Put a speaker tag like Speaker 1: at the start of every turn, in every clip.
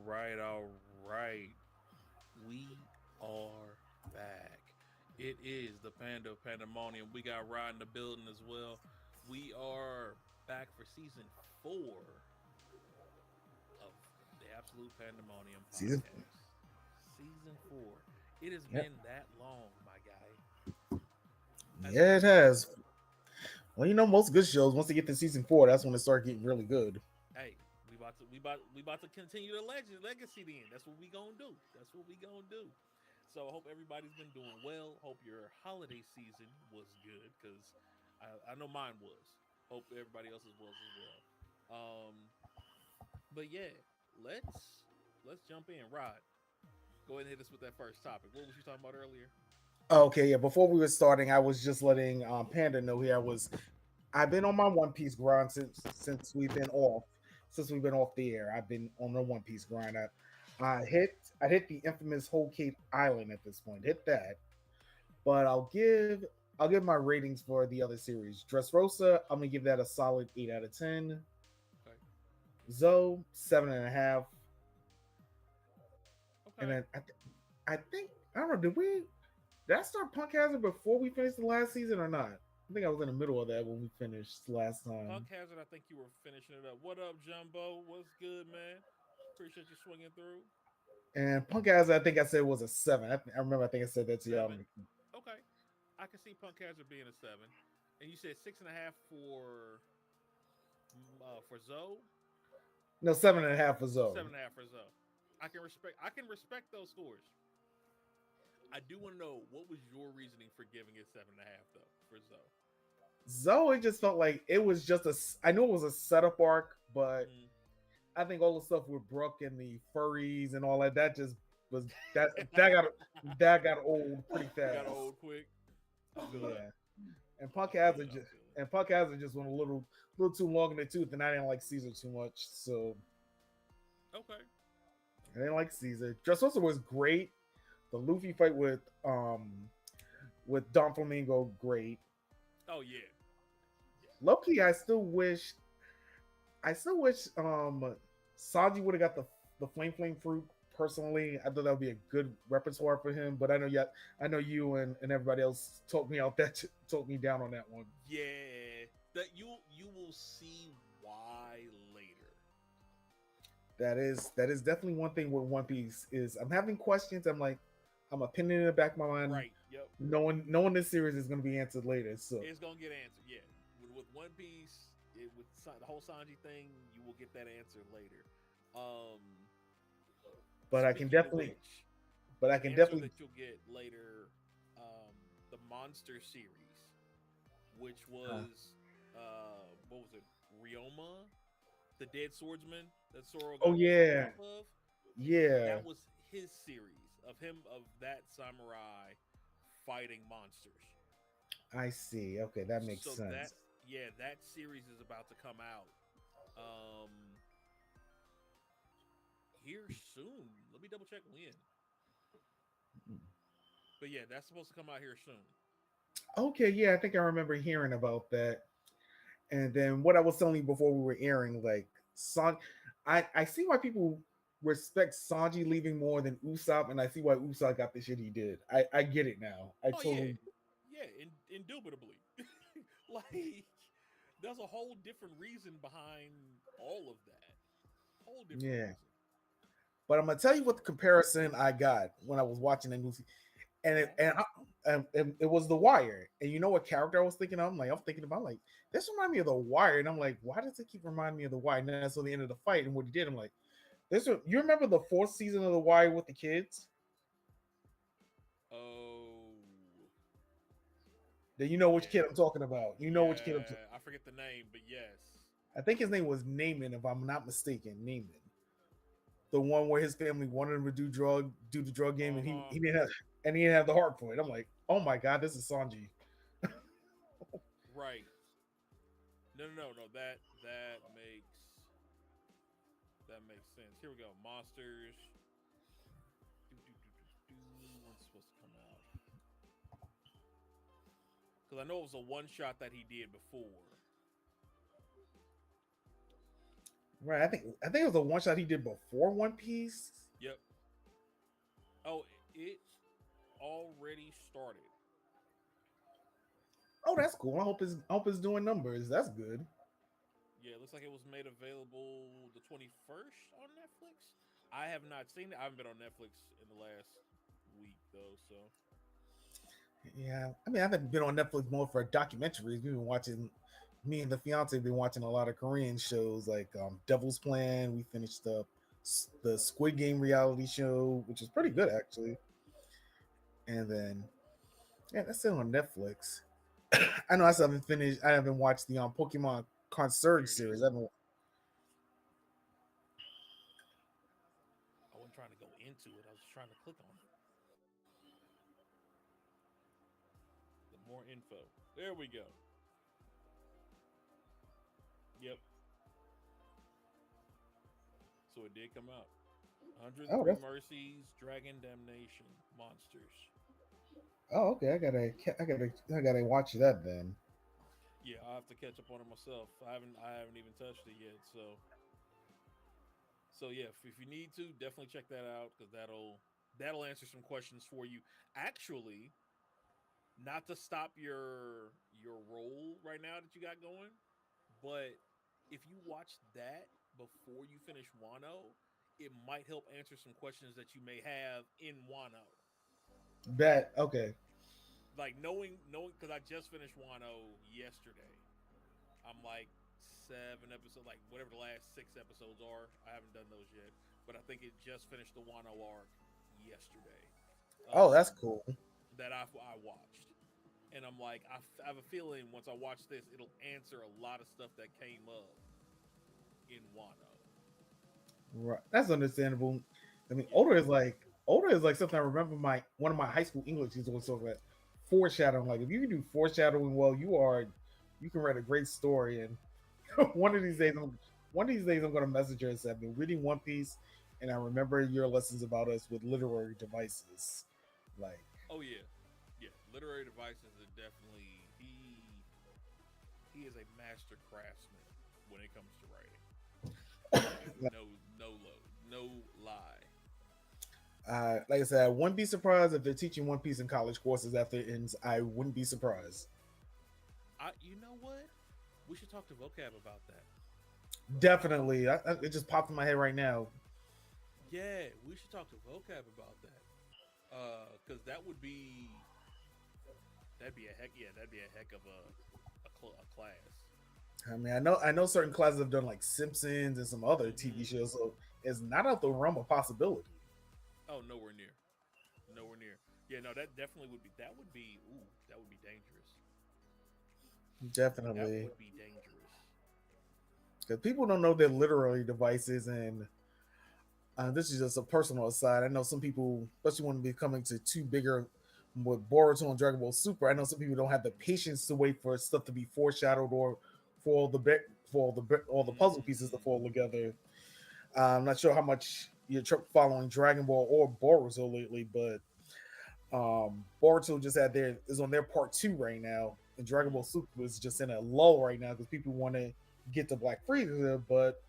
Speaker 1: right. We are back. It is the Panda of Pandemonium. We got Rod in the building as well. We are back for season 4 of the Absolute Pandemonium
Speaker 2: Season.
Speaker 1: Podcast. Season 4. It has
Speaker 2: Yep.
Speaker 1: been that long, my guy. Has it
Speaker 2: Yeah, it
Speaker 1: been that
Speaker 2: has.
Speaker 1: long?
Speaker 2: Well, most good shows once they get to season 4, that's when they start getting really good.
Speaker 1: Hey, we about to continue the legacy then. That's what we gonna do. That's what we gonna do. So I hope everybody's been doing well. Hope your holiday season was good because I know mine was. Hope everybody else's was as well. But yeah, let's jump in. Rod, go ahead and hit us with that first topic. What was you talking about earlier?
Speaker 2: Okay, yeah. Before we were starting, I was just letting Panda know here. I've been on my One Piece grind since we've been off the air. I've been on the One Piece grind. I hit the infamous Whole Cake Island at this point. Hit that, but I'll give my ratings for the other series. Dressrosa, I'm gonna give that a solid 8 out of 10.
Speaker 1: Okay.
Speaker 2: Zoe, 7.5. And
Speaker 1: Okay.
Speaker 2: then I think I don't know. Did I start Punk Hazard before we finished the last season or not? I think I was in the middle of that when we finished last time.
Speaker 1: Punk Hazard, I think you were finishing it up. What up, Jumbo? What's good, man? Appreciate you swinging through.
Speaker 2: And Punk Hazard, I think I said was a 7. I remember. I think I said that to y'all.
Speaker 1: 7. Okay. I can see Punk Hazard being a 7. And you said 6.5 for Zoe.
Speaker 2: No, 7.5 for Zoe.
Speaker 1: 7.5 for Zoe. I can respect those scores. I do want to know what was your reasoning for giving it 7.5 though for Zoe.
Speaker 2: Zoe just felt like it was just a. I know it was a setup arc, but
Speaker 1: Mm,
Speaker 2: I think all the stuff with Brooke and the furries and all that just was that got old pretty
Speaker 1: got
Speaker 2: fast.
Speaker 1: old quick. I feel that.
Speaker 2: Yeah, and
Speaker 1: I feel it. I feel it.
Speaker 2: Punk Hazard just went a little too long in the tooth, and I didn't like Caesar too much, so
Speaker 1: Okay.
Speaker 2: I didn't like Caesar. Dressrosa was great. The Luffy fight with Don Flamingo, great.
Speaker 1: Oh yeah. Yeah.
Speaker 2: Loki, I still wish Sanji would have got the flame fruit. Personally, I thought that would be a good repertoire for him. But I know you and everybody else talked me out talked me down on that one.
Speaker 1: Yeah. That you will see why later.
Speaker 2: That is definitely one thing with One Piece is I'm having questions. I'm a pin in the back of my mind,
Speaker 1: Right. Yep.
Speaker 2: knowing this series is going to be answered later. So,
Speaker 1: It's gonna get answered. Yeah. With One Piece, the whole Sanji thing, you will get that answer later. Um.
Speaker 2: but I can
Speaker 1: Speaking of
Speaker 2: definitely,
Speaker 1: which,
Speaker 2: but I
Speaker 1: the
Speaker 2: can
Speaker 1: answer
Speaker 2: definitely.
Speaker 1: that you'll get later, the Monster series, which
Speaker 2: Uh,
Speaker 1: was what was it? Ryoma, the dead swordsman that Zoro
Speaker 2: oh
Speaker 1: got control
Speaker 2: yeah,
Speaker 1: off of.
Speaker 2: yeah.
Speaker 1: That was his series of that samurai fighting monsters.
Speaker 2: I see. Okay, that makes
Speaker 1: So that
Speaker 2: sense.
Speaker 1: yeah, that series is about to come out um here soon. Let me double check when. But yeah, that's supposed to come out here soon.
Speaker 2: Okay, yeah, I think I remember hearing about that. And then what I was telling you before we were airing, like I see why people respect Sanji leaving more than Usopp, and I see why Usopp got the shit he did. I get it now. I
Speaker 1: Oh yeah,
Speaker 2: totally.
Speaker 1: yeah, indubitably. Like there's a whole different reason behind all of that. Whole different
Speaker 2: Yeah.
Speaker 1: reason.
Speaker 2: But I'm gonna tell you what the comparison I got when I was watching the movie, and
Speaker 1: Uh-huh.
Speaker 2: it was The Wire. And you know what character I was thinking of? I'm thinking about this remind me of The Wire, and I'm like, why does it keep reminding me of The Wire? And then I saw the end of the fight and what he did. I'm like, you remember the fourth season of The Wire with the kids?
Speaker 1: Oh
Speaker 2: Then you know which
Speaker 1: yeah,
Speaker 2: kid I'm talking about. You know which kid
Speaker 1: yeah. I forget the name, but yes.
Speaker 2: I think his name was Naaman, if I'm not mistaken. Naaman, the one where his family wanted him to do the drug game,
Speaker 1: Uh
Speaker 2: and
Speaker 1: huh.
Speaker 2: he didn't have the heart for it. I'm like, oh my god, this is Sanji.
Speaker 1: Right. No. That makes sense. Here we go. Monsters. When's it supposed to come out? Because I know it was a one shot that he did before.
Speaker 2: Right. I think it was a one shot he did before One Piece.
Speaker 1: Yep. Oh, it already started.
Speaker 2: Oh, that's cool. I hope it's doing numbers. That's good.
Speaker 1: Yeah, it looks like it was made available the 21st on Netflix. I have not seen it. I haven't been on Netflix in the last week though, so
Speaker 2: Yeah. I mean, I haven't been on Netflix more for documentaries. We've been watching. Me and the fiance have been watching a lot of Korean shows like Devil's Plan. We finished up the Squid Game reality show, which is pretty good actually. And then yeah, that's still on Netflix. I know I still haven't finished. I haven't watched the Pokemon
Speaker 1: here
Speaker 2: Concierge
Speaker 1: it is.
Speaker 2: series. I haven't.
Speaker 1: I wasn't trying to go into it. I was trying to click on it. The more info. There we go. Yep. So it did come out.
Speaker 2: Oh,
Speaker 1: 103
Speaker 2: that's
Speaker 1: Mercies, Dragon Damnation, Monsters.
Speaker 2: oh okay. I gotta watch that then.
Speaker 1: Yeah, I have to catch up on it myself. I haven't even touched it yet. So yeah, if you need to, definitely check that out because that'll answer some questions for you. Actually, not to stop your role right now that you got going, but if you watch that before you finish Wano, it might help answer some questions that you may have in Wano.
Speaker 2: That okay.
Speaker 1: Like knowing because I just finished Wano yesterday. I'm like 7 episodes, like whatever the last 6 episodes are. I haven't done those yet, but I think it just finished the Wano arc yesterday.
Speaker 2: Oh, that's
Speaker 1: Um,
Speaker 2: cool.
Speaker 1: that I watched, and I'm like, I have a feeling once I watch this, it'll answer a lot of stuff that came up in Wano.
Speaker 2: Right. That's understandable. I mean,
Speaker 1: Yeah.
Speaker 2: older is like something I remember my one of my high school English teachers was talking about foreshadowing. Like if you can do foreshadowing well, you can write a great story. And one of these days, I'm going to message her and say I've been reading One Piece, and I remember your lessons about us with literary devices. Like,
Speaker 1: Oh yeah, yeah. Literary devices are definitely he is a master craftsman when it comes to writing. Like no lie.
Speaker 2: like I said, I wouldn't be surprised if they're teaching One Piece in college courses after it ends. I wouldn't be surprised.
Speaker 1: You know what? We should talk to Vocab about that.
Speaker 2: Definitely, it just popped in my head right now.
Speaker 1: Yeah, we should talk to Vocab about that. Because that'd be a heck yeah, that'd be a heck of a class.
Speaker 2: I mean, I know certain classes have done like Simpsons and some other TV
Speaker 1: Hmm.
Speaker 2: shows, so it's not out the realm of possibility.
Speaker 1: Oh, nowhere near, nowhere near. Yeah, no, that definitely would be. That would be. Ooh, that would be dangerous. That
Speaker 2: Definitely,
Speaker 1: would be dangerous.
Speaker 2: because people don't know their literary devices, and this is just a personal aside. I know some people, especially when they're coming to two bigger with Boruto and Dragon Ball Super. I know some people don't have the patience to wait for stuff to be foreshadowed or for all the puzzle pieces to
Speaker 1: Mm,
Speaker 2: fall together. I'm not sure how much you're following Dragon Ball or Boruto lately, but Boruto just had their is on their part two right now, and Dragon
Speaker 1: mm.
Speaker 2: Ball Super is just in a lull right now because people want to get to Black Frieza, but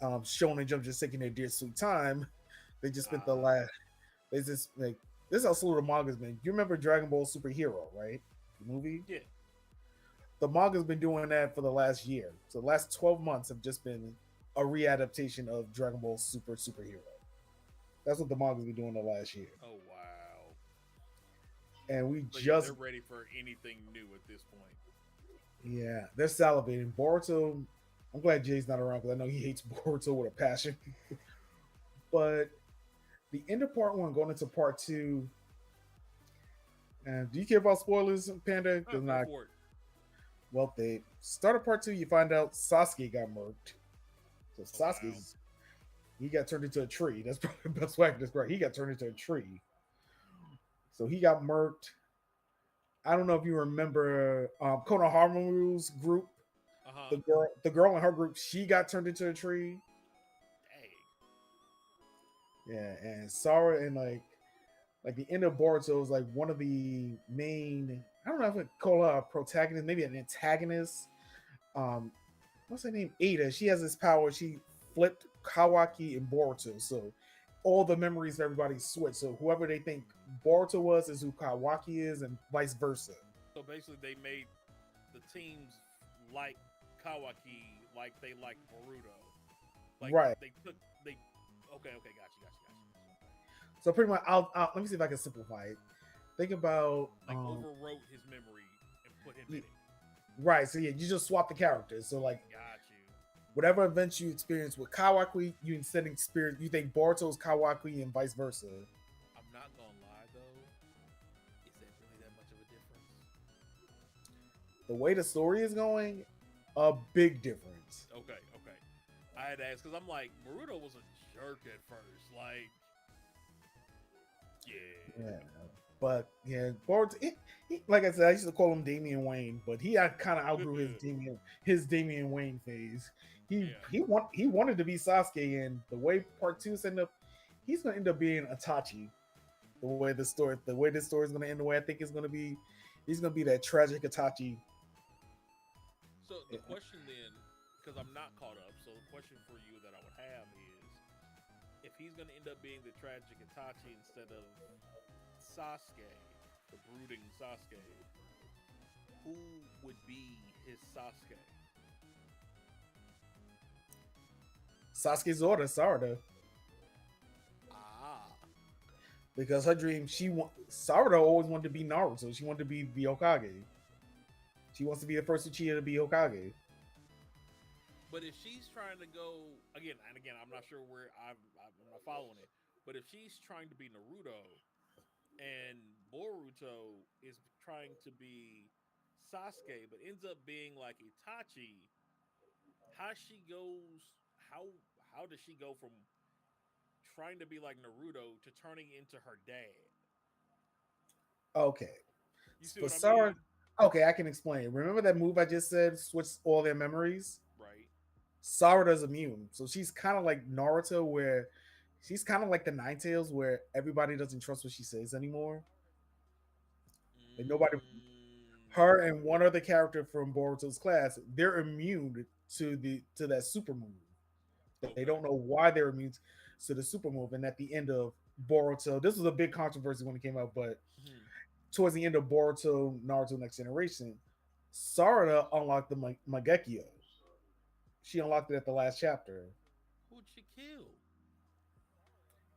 Speaker 2: Shonen Jump just taking their dear sweet time. They just spent the
Speaker 1: Ah,
Speaker 2: last. They just like this is how slow the manga's been. You remember Dragon Ball Super Hero, right? The movie.
Speaker 1: yeah.
Speaker 2: The manga's been doing that for the last year. So the last 12 months have just been a readaptation of Dragon Ball Superhero. That's what the manga's been doing the last year.
Speaker 1: Oh wow.
Speaker 2: And we
Speaker 1: So yeah,
Speaker 2: just
Speaker 1: they're ready for anything new at this point.
Speaker 2: yeah, they're salivating. Boruto. I'm glad Jay's not around because I know he hates Boruto with a passion. But the end of part one, going into part two. And do you care about spoilers, Panda?
Speaker 1: Oh,
Speaker 2: Because
Speaker 1: go
Speaker 2: not.
Speaker 1: for it.
Speaker 2: Well, they started part two. You find out Sasuke got murked. So
Speaker 1: Oh wow.
Speaker 2: Sasuke's he got turned into a tree. That's probably the best way I can describe. He got turned into a tree. So he got murked. I don't know if you remember Konohamaru's group.
Speaker 1: Uh huh.
Speaker 2: The girl in her group, she got turned into a tree.
Speaker 1: Dang.
Speaker 2: Yeah, and Sara and like the end of Boruto was like one of the main. I don't know if I call her a protagonist, maybe an antagonist. Um, what's her name? Ada. She has this power. She flipped Kawaki and Boruto. So all the memories of everybody switch. So whoever they think Boruto was is who Kawaki is, and vice versa.
Speaker 1: So basically, they made the teams like Kawaki, like they like Boruto. Like
Speaker 2: Right.
Speaker 1: they took they. Okay, got you.
Speaker 2: So pretty much, I'll let me see if I can simplify it. Think about
Speaker 1: Like overwrote his memory and put him in it.
Speaker 2: right. So yeah, you just swap the characters. So like,
Speaker 1: Got you.
Speaker 2: whatever events you experience with Kawaki, you instead experience you think Boruto's Kawaki and vice versa.
Speaker 1: I'm not gonna lie though, is that really that much of a difference?
Speaker 2: The way the story is going, a big difference.
Speaker 1: Okay. I had to ask because I'm like, Boruto was a jerk at first. Like, yeah.
Speaker 2: But yeah, Boruto, like I said, I used to call him Damian Wayne, but he kind of outgrew his Damian Wayne phase. He wanted to be Sasuke, and the way part 2 is end up, he's gonna end up being Itachi. The way this story is gonna end, the way I think it's gonna be, he's gonna be that tragic Itachi.
Speaker 1: So the question then, because I'm not caught up, so the question for you that I would have is, if he's going to end up being the tragic Itachi instead of Sasuke, the brooding Sasuke, who would be his Sasuke?
Speaker 2: Sasuke's daughter, Sarada.
Speaker 1: Ah.
Speaker 2: Because her dream, Sarada always wanted to be Naruto. She wanted to be the Hokage. She wants to be the first Uchiha to be Hokage.
Speaker 1: But if she's trying to go again, I'm not sure where I'm not following it. But if she's trying to be Naruto, and Boruto is trying to be Sasuke, but ends up being like Itachi, how does she go from trying to be like Naruto to turning into her dad?
Speaker 2: Okay.
Speaker 1: You see what I mean?
Speaker 2: Okay, I can explain. Remember that move I just said, switch all their memories?
Speaker 1: Right.
Speaker 2: Sarada's immune. So she's kind of like Naruto, where she's kind of like the Nine Tails, where everybody doesn't trust what she says anymore. Like nobody, her and one other character from Boruto's class, they're immune to that super move. They don't know why they're immune to the super move. And at the end of Boruto, this was a big controversy when it came out, but towards the end of Boruto Naruto Next Generation, Sarada unlocked the Mangekyo. She unlocked it at the last chapter.
Speaker 1: Who'd she kill?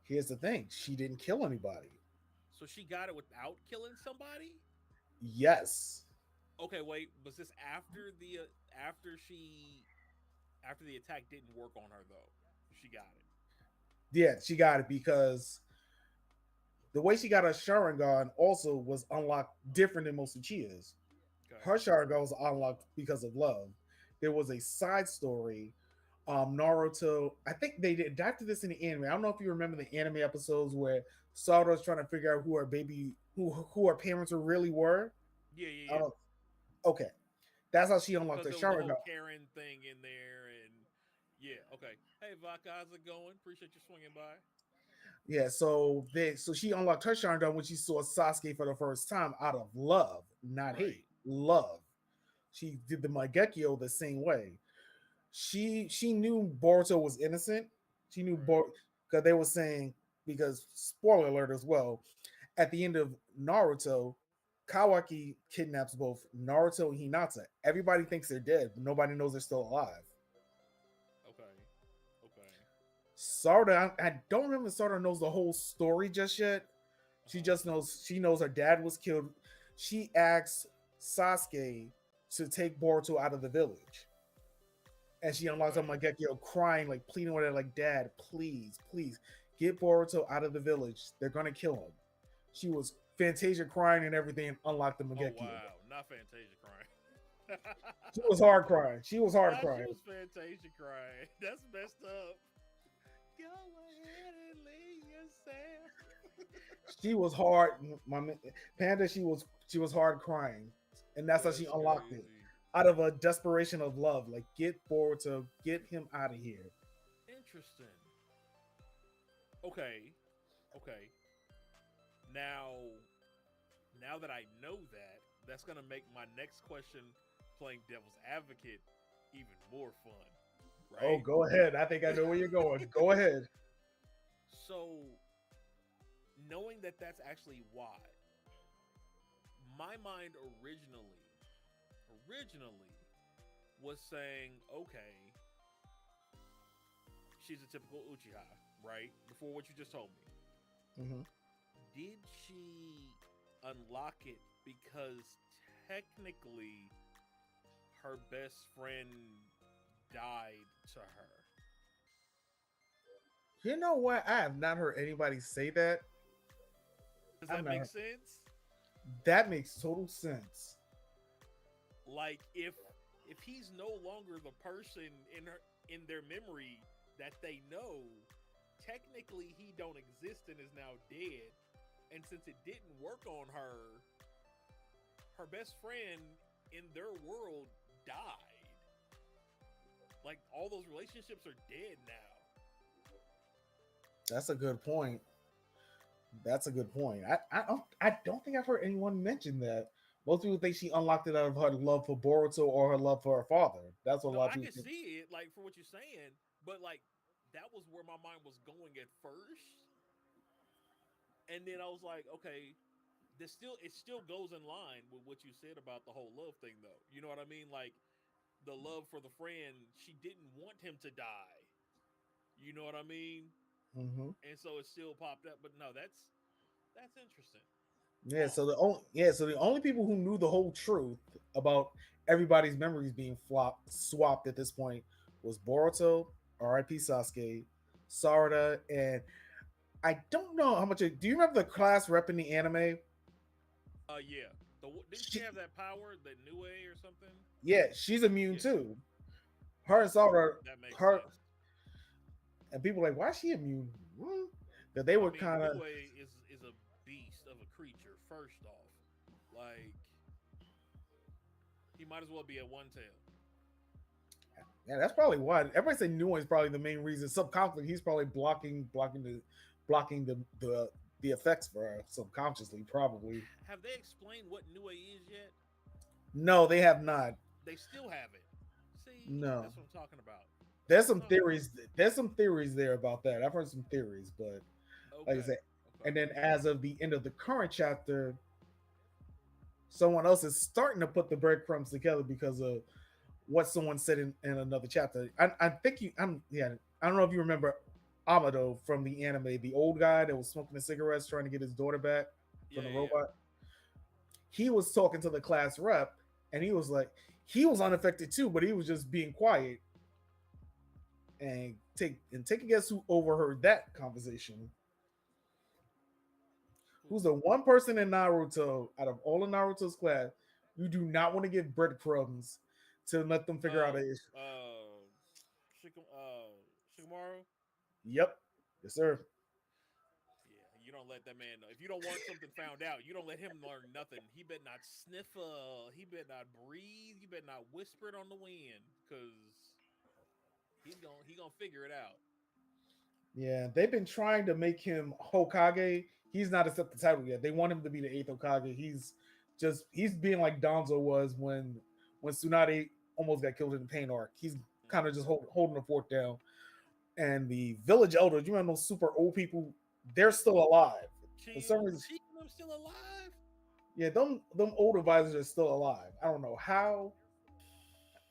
Speaker 2: Here's the thing: she didn't kill anybody.
Speaker 1: So she got it without killing somebody?
Speaker 2: Yes.
Speaker 1: Okay, wait. Was this after the attack didn't work on her though? She got it.
Speaker 2: Yeah, she got it because the way she got her Sharingan also was unlocked different than most Uchihas. Okay. Her Sharingan was unlocked because of love. There was a side story. Naruto, I think they did adapted this in the anime. I don't know if you remember the anime episodes where Sarada was trying to figure out who her parents really were.
Speaker 1: Yeah.
Speaker 2: Okay, that's how she unlocked her Sharingan.
Speaker 1: The whole Karen thing in there, and yeah, okay. Hey, Voqab, how's it going? Appreciate you swinging by.
Speaker 2: Yeah, so she unlocked her Sharingan when she saw Sasuke for the first time out of love, not hate. Love. She did the Mangekyo the same way. She knew Boruto was innocent. She knew because they were saying, because spoiler alert as well, at the end of Naruto, Kawaki kidnaps both Naruto and Hinata. Everybody thinks they're dead, but nobody knows they're still alive.
Speaker 1: Okay.
Speaker 2: Sarada, I don't remember if Sarada knows the whole story just yet. She just knows her dad was killed. She asks Sasuke to take Boruto out of the village. And she unlocks on Mangekyo crying, like pleading with her, like, Dad, please, get Boruto out of the village. They're gonna kill him. She was Fantasia crying and everything and unlocked the Mangekyo.
Speaker 1: Oh, wow, not Fantasia crying.
Speaker 2: She was hard crying. She was
Speaker 1: Fantasia crying. That's messed up. Go ahead and lay yourself.
Speaker 2: She was hard, Panda. She was hard crying, and that's how she unlocked it. Out of a desperation of love, like, get Boruto, get him out of here.
Speaker 1: Interesting. Okay. Now that I know that, that's gonna make my next question, playing devil's advocate, even more fun, right?
Speaker 2: Oh, go ahead. I think I know where you're going. Go ahead.
Speaker 1: So, knowing that that's actually why, my mind originally was saying, okay, she's a typical Uchiha, right? Before what you just told me.
Speaker 2: Mm-hmm.
Speaker 1: Did she unlock it because technically her best friend died to her?
Speaker 2: You know what? I have not heard anybody say that.
Speaker 1: Does that make sense?
Speaker 2: That makes total sense.
Speaker 1: Like if he's no longer the person in their memory that they know, technically he don't exist and is now dead. And since it didn't work on her, her best friend in their world died. Like all those relationships are dead now.
Speaker 2: That's a good point. I don't think I've heard anyone mention that. Most people think she unlocked it out of her love for Boruto or her love for her father. That's what a lot of people
Speaker 1: I can
Speaker 2: think.
Speaker 1: see it, like, for what you're saying, but, like, that was where my mind was going at first. And then I was like, okay, it still goes in line with what you said about the whole love thing, though. You know what I mean? Like, the love for the friend, she didn't want him to die. You know what I mean?
Speaker 2: Mm-hmm.
Speaker 1: And so it still popped up. But no, that's interesting.
Speaker 2: Yeah, so the only people who knew the whole truth about everybody's memories being swapped at this point was Boruto, R.I.P. Sasuke, Sarada, and I don't know how much. Do you remember the class rep in the anime?
Speaker 1: Yeah. Didn't she have that power, the Nue or something?
Speaker 2: Yeah, she's immune too. Her and Sarada,
Speaker 1: that makes
Speaker 2: her,
Speaker 1: sense.
Speaker 2: and people were like, why is she immune? That they were kind of.
Speaker 1: Nue is a beast of a creature. First off, like he might as well be a one tail.
Speaker 2: Yeah, that's probably why everybody say Nue is probably the main reason. Subconsciously, he's probably blocking the effects for her subconsciously, probably.
Speaker 1: Have they explained what Nue is yet?
Speaker 2: No, they have not.
Speaker 1: They still haven't. See,
Speaker 2: no,
Speaker 1: that's what I'm talking about.
Speaker 2: There's some theories. There's some theories there about that. I've heard some theories, but like I said, and then as of the end of the current chapter, someone else is starting to put the breadcrumbs together because of what someone said in another chapter. I think I don't know if you remember Amado from the anime, the old guy that was smoking the cigarettes trying to get his daughter back from the robot. He was talking to the class rep, and he was like, he was unaffected too, but he was just being quiet. And take a guess who overheard that conversation. Who's the one person in Naruto out of all of Naruto's class you do not want to give breadcrumbs to let them figure out an issue?
Speaker 1: Shikamaru?
Speaker 2: Yep. Yes, sir.
Speaker 1: Yeah, you don't let that man know. If you don't want something found out, you don't let him learn nothing. He better not sniff, he better not breathe, you better not whisper it on the wind, because he gonna figure it out.
Speaker 2: Yeah, they've been trying to make him Hokage. He's not accepted the title yet. They want him to be the 8th Hokage. He's being like Danzo was when Tsunade almost got killed in the pain arc. He's kind of just holding the fort down. And the village elders, you remember those super old people? They're still alive. For some reason,
Speaker 1: them still alive?
Speaker 2: Yeah, them old advisors are still alive. I don't know how.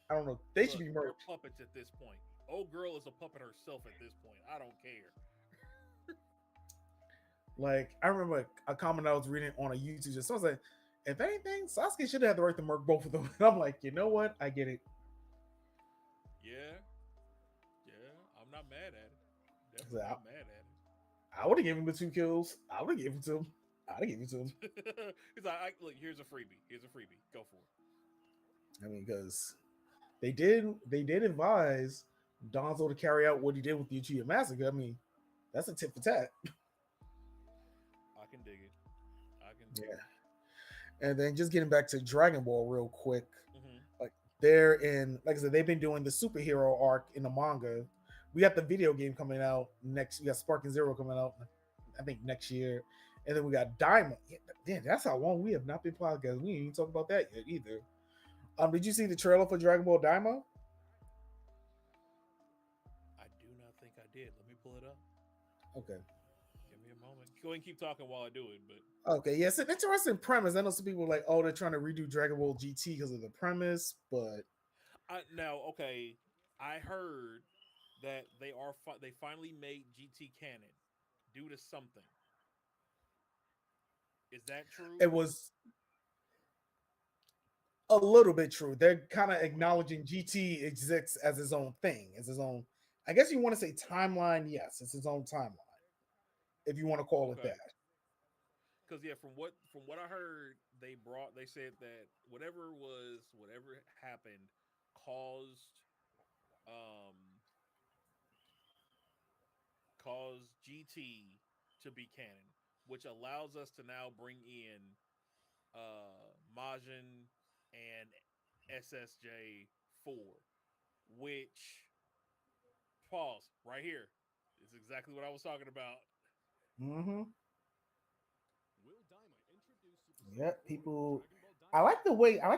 Speaker 2: I don't know. They should be murdered.
Speaker 1: Puppets at this point. Old girl is a puppet herself at this point. I don't care.
Speaker 2: Like, I remember a comment I was reading on a YouTube. Just I was like, if anything, Sasuke should have had the right to murk both of them. And I'm like, you know what? I get it.
Speaker 1: Yeah, I'm not mad at it. Definitely not mad at it.
Speaker 2: I would have given him the 2 kills. I would have given it to him. I'd have given it to him.
Speaker 1: He's like, look, here's a freebie. Go for it.
Speaker 2: I mean, because they did advise Danzo to carry out what he did with the Uchiha massacre. I mean, that's a tit for tat.
Speaker 1: I can dig it.
Speaker 2: And then just getting back to Dragon Ball real quick.
Speaker 1: Mm-hmm.
Speaker 2: Like they're in, like I said, they've been doing the superhero arc in the manga. We got the video game coming out next. We got Sparking Zero coming out, I think next year. And then we got Diamond. Damn, that's how long we have not been podcasting. We didn't even talk about that yet either. Did you see the trailer for Dragon Ball Daima?
Speaker 1: think I did. Let me pull it up.
Speaker 2: Okay.
Speaker 1: Give me a moment. Go ahead and keep talking while I do it. But
Speaker 2: Okay, yeah, it's an interesting premise. I know some people are like, oh, they're trying to redo Dragon Ball GT because of the premise, but
Speaker 1: now, okay, I heard that they finally made GT canon due to something. Is that true?
Speaker 2: it was a little bit true. They're kind of acknowledging GT exists as his own thing, as his own. I guess you want to say timeline. Yes, it's his own timeline, if you want to call it
Speaker 1: Okay.
Speaker 2: that.
Speaker 1: Because yeah, from what I heard, they said that whatever happened caused um caused GT to be canon, which allows us to now bring in Majin and SSJ 4, which pause right here is exactly what I was talking about.
Speaker 2: Mm-hmm. Yeah, people. I like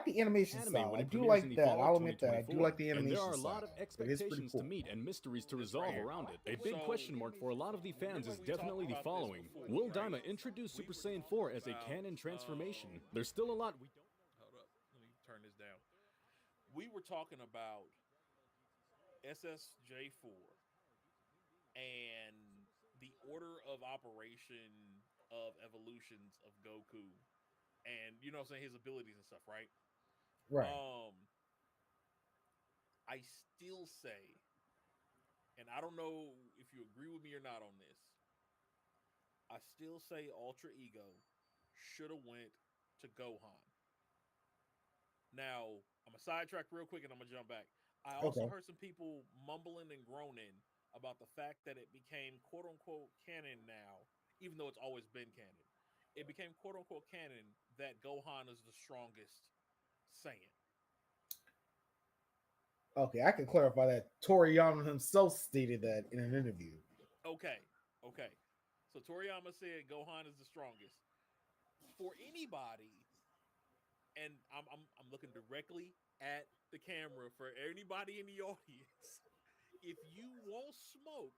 Speaker 2: the animation
Speaker 3: Anime
Speaker 2: style.
Speaker 3: when
Speaker 2: I
Speaker 3: it
Speaker 2: do
Speaker 3: premieres in
Speaker 2: like
Speaker 3: the
Speaker 2: that.
Speaker 3: fall of
Speaker 2: I'll admit that. I do
Speaker 3: 2024,
Speaker 2: like the
Speaker 3: and there
Speaker 2: animation
Speaker 3: are a lot of
Speaker 2: style. It is pretty
Speaker 3: expectations to
Speaker 2: cool.
Speaker 3: meet and mysteries to
Speaker 1: This right
Speaker 3: resolve
Speaker 1: here.
Speaker 3: around it. A big
Speaker 1: So
Speaker 3: question mark for a lot of the fans
Speaker 1: remember
Speaker 3: is
Speaker 1: we talked
Speaker 3: definitely the
Speaker 1: about this
Speaker 3: following.
Speaker 1: before,
Speaker 3: Will
Speaker 1: right?
Speaker 3: Daima introduce
Speaker 1: We
Speaker 3: Super
Speaker 1: were
Speaker 3: Saiyan
Speaker 1: talking
Speaker 3: 4 as a
Speaker 1: about
Speaker 3: canon transformation? There's still a lot we don't know.
Speaker 1: hold up, let me turn this down. We were talking about SSJ4 and the order of operation of evolutions of Goku, and you know what I'm saying, his abilities and stuff, right?
Speaker 2: Right.
Speaker 1: Um I still say, and I don't know if you agree with me or not on this, I still say Ultra Ego should have went to Gohan. Now, I'm gonna sidetrack real quick and I'm gonna jump back. I also
Speaker 2: Okay.
Speaker 1: heard some people mumbling and groaning about the fact that it became quote unquote canon now, even though it's always been canon. It became quote unquote canon that Gohan is the strongest Saiyan.
Speaker 2: Okay, I can clarify that. Toriyama himself stated that in an interview.
Speaker 1: Okay, okay. So Toriyama said Gohan is the strongest. For anybody, and I'm looking directly at the camera for anybody in the audience. If you want smoke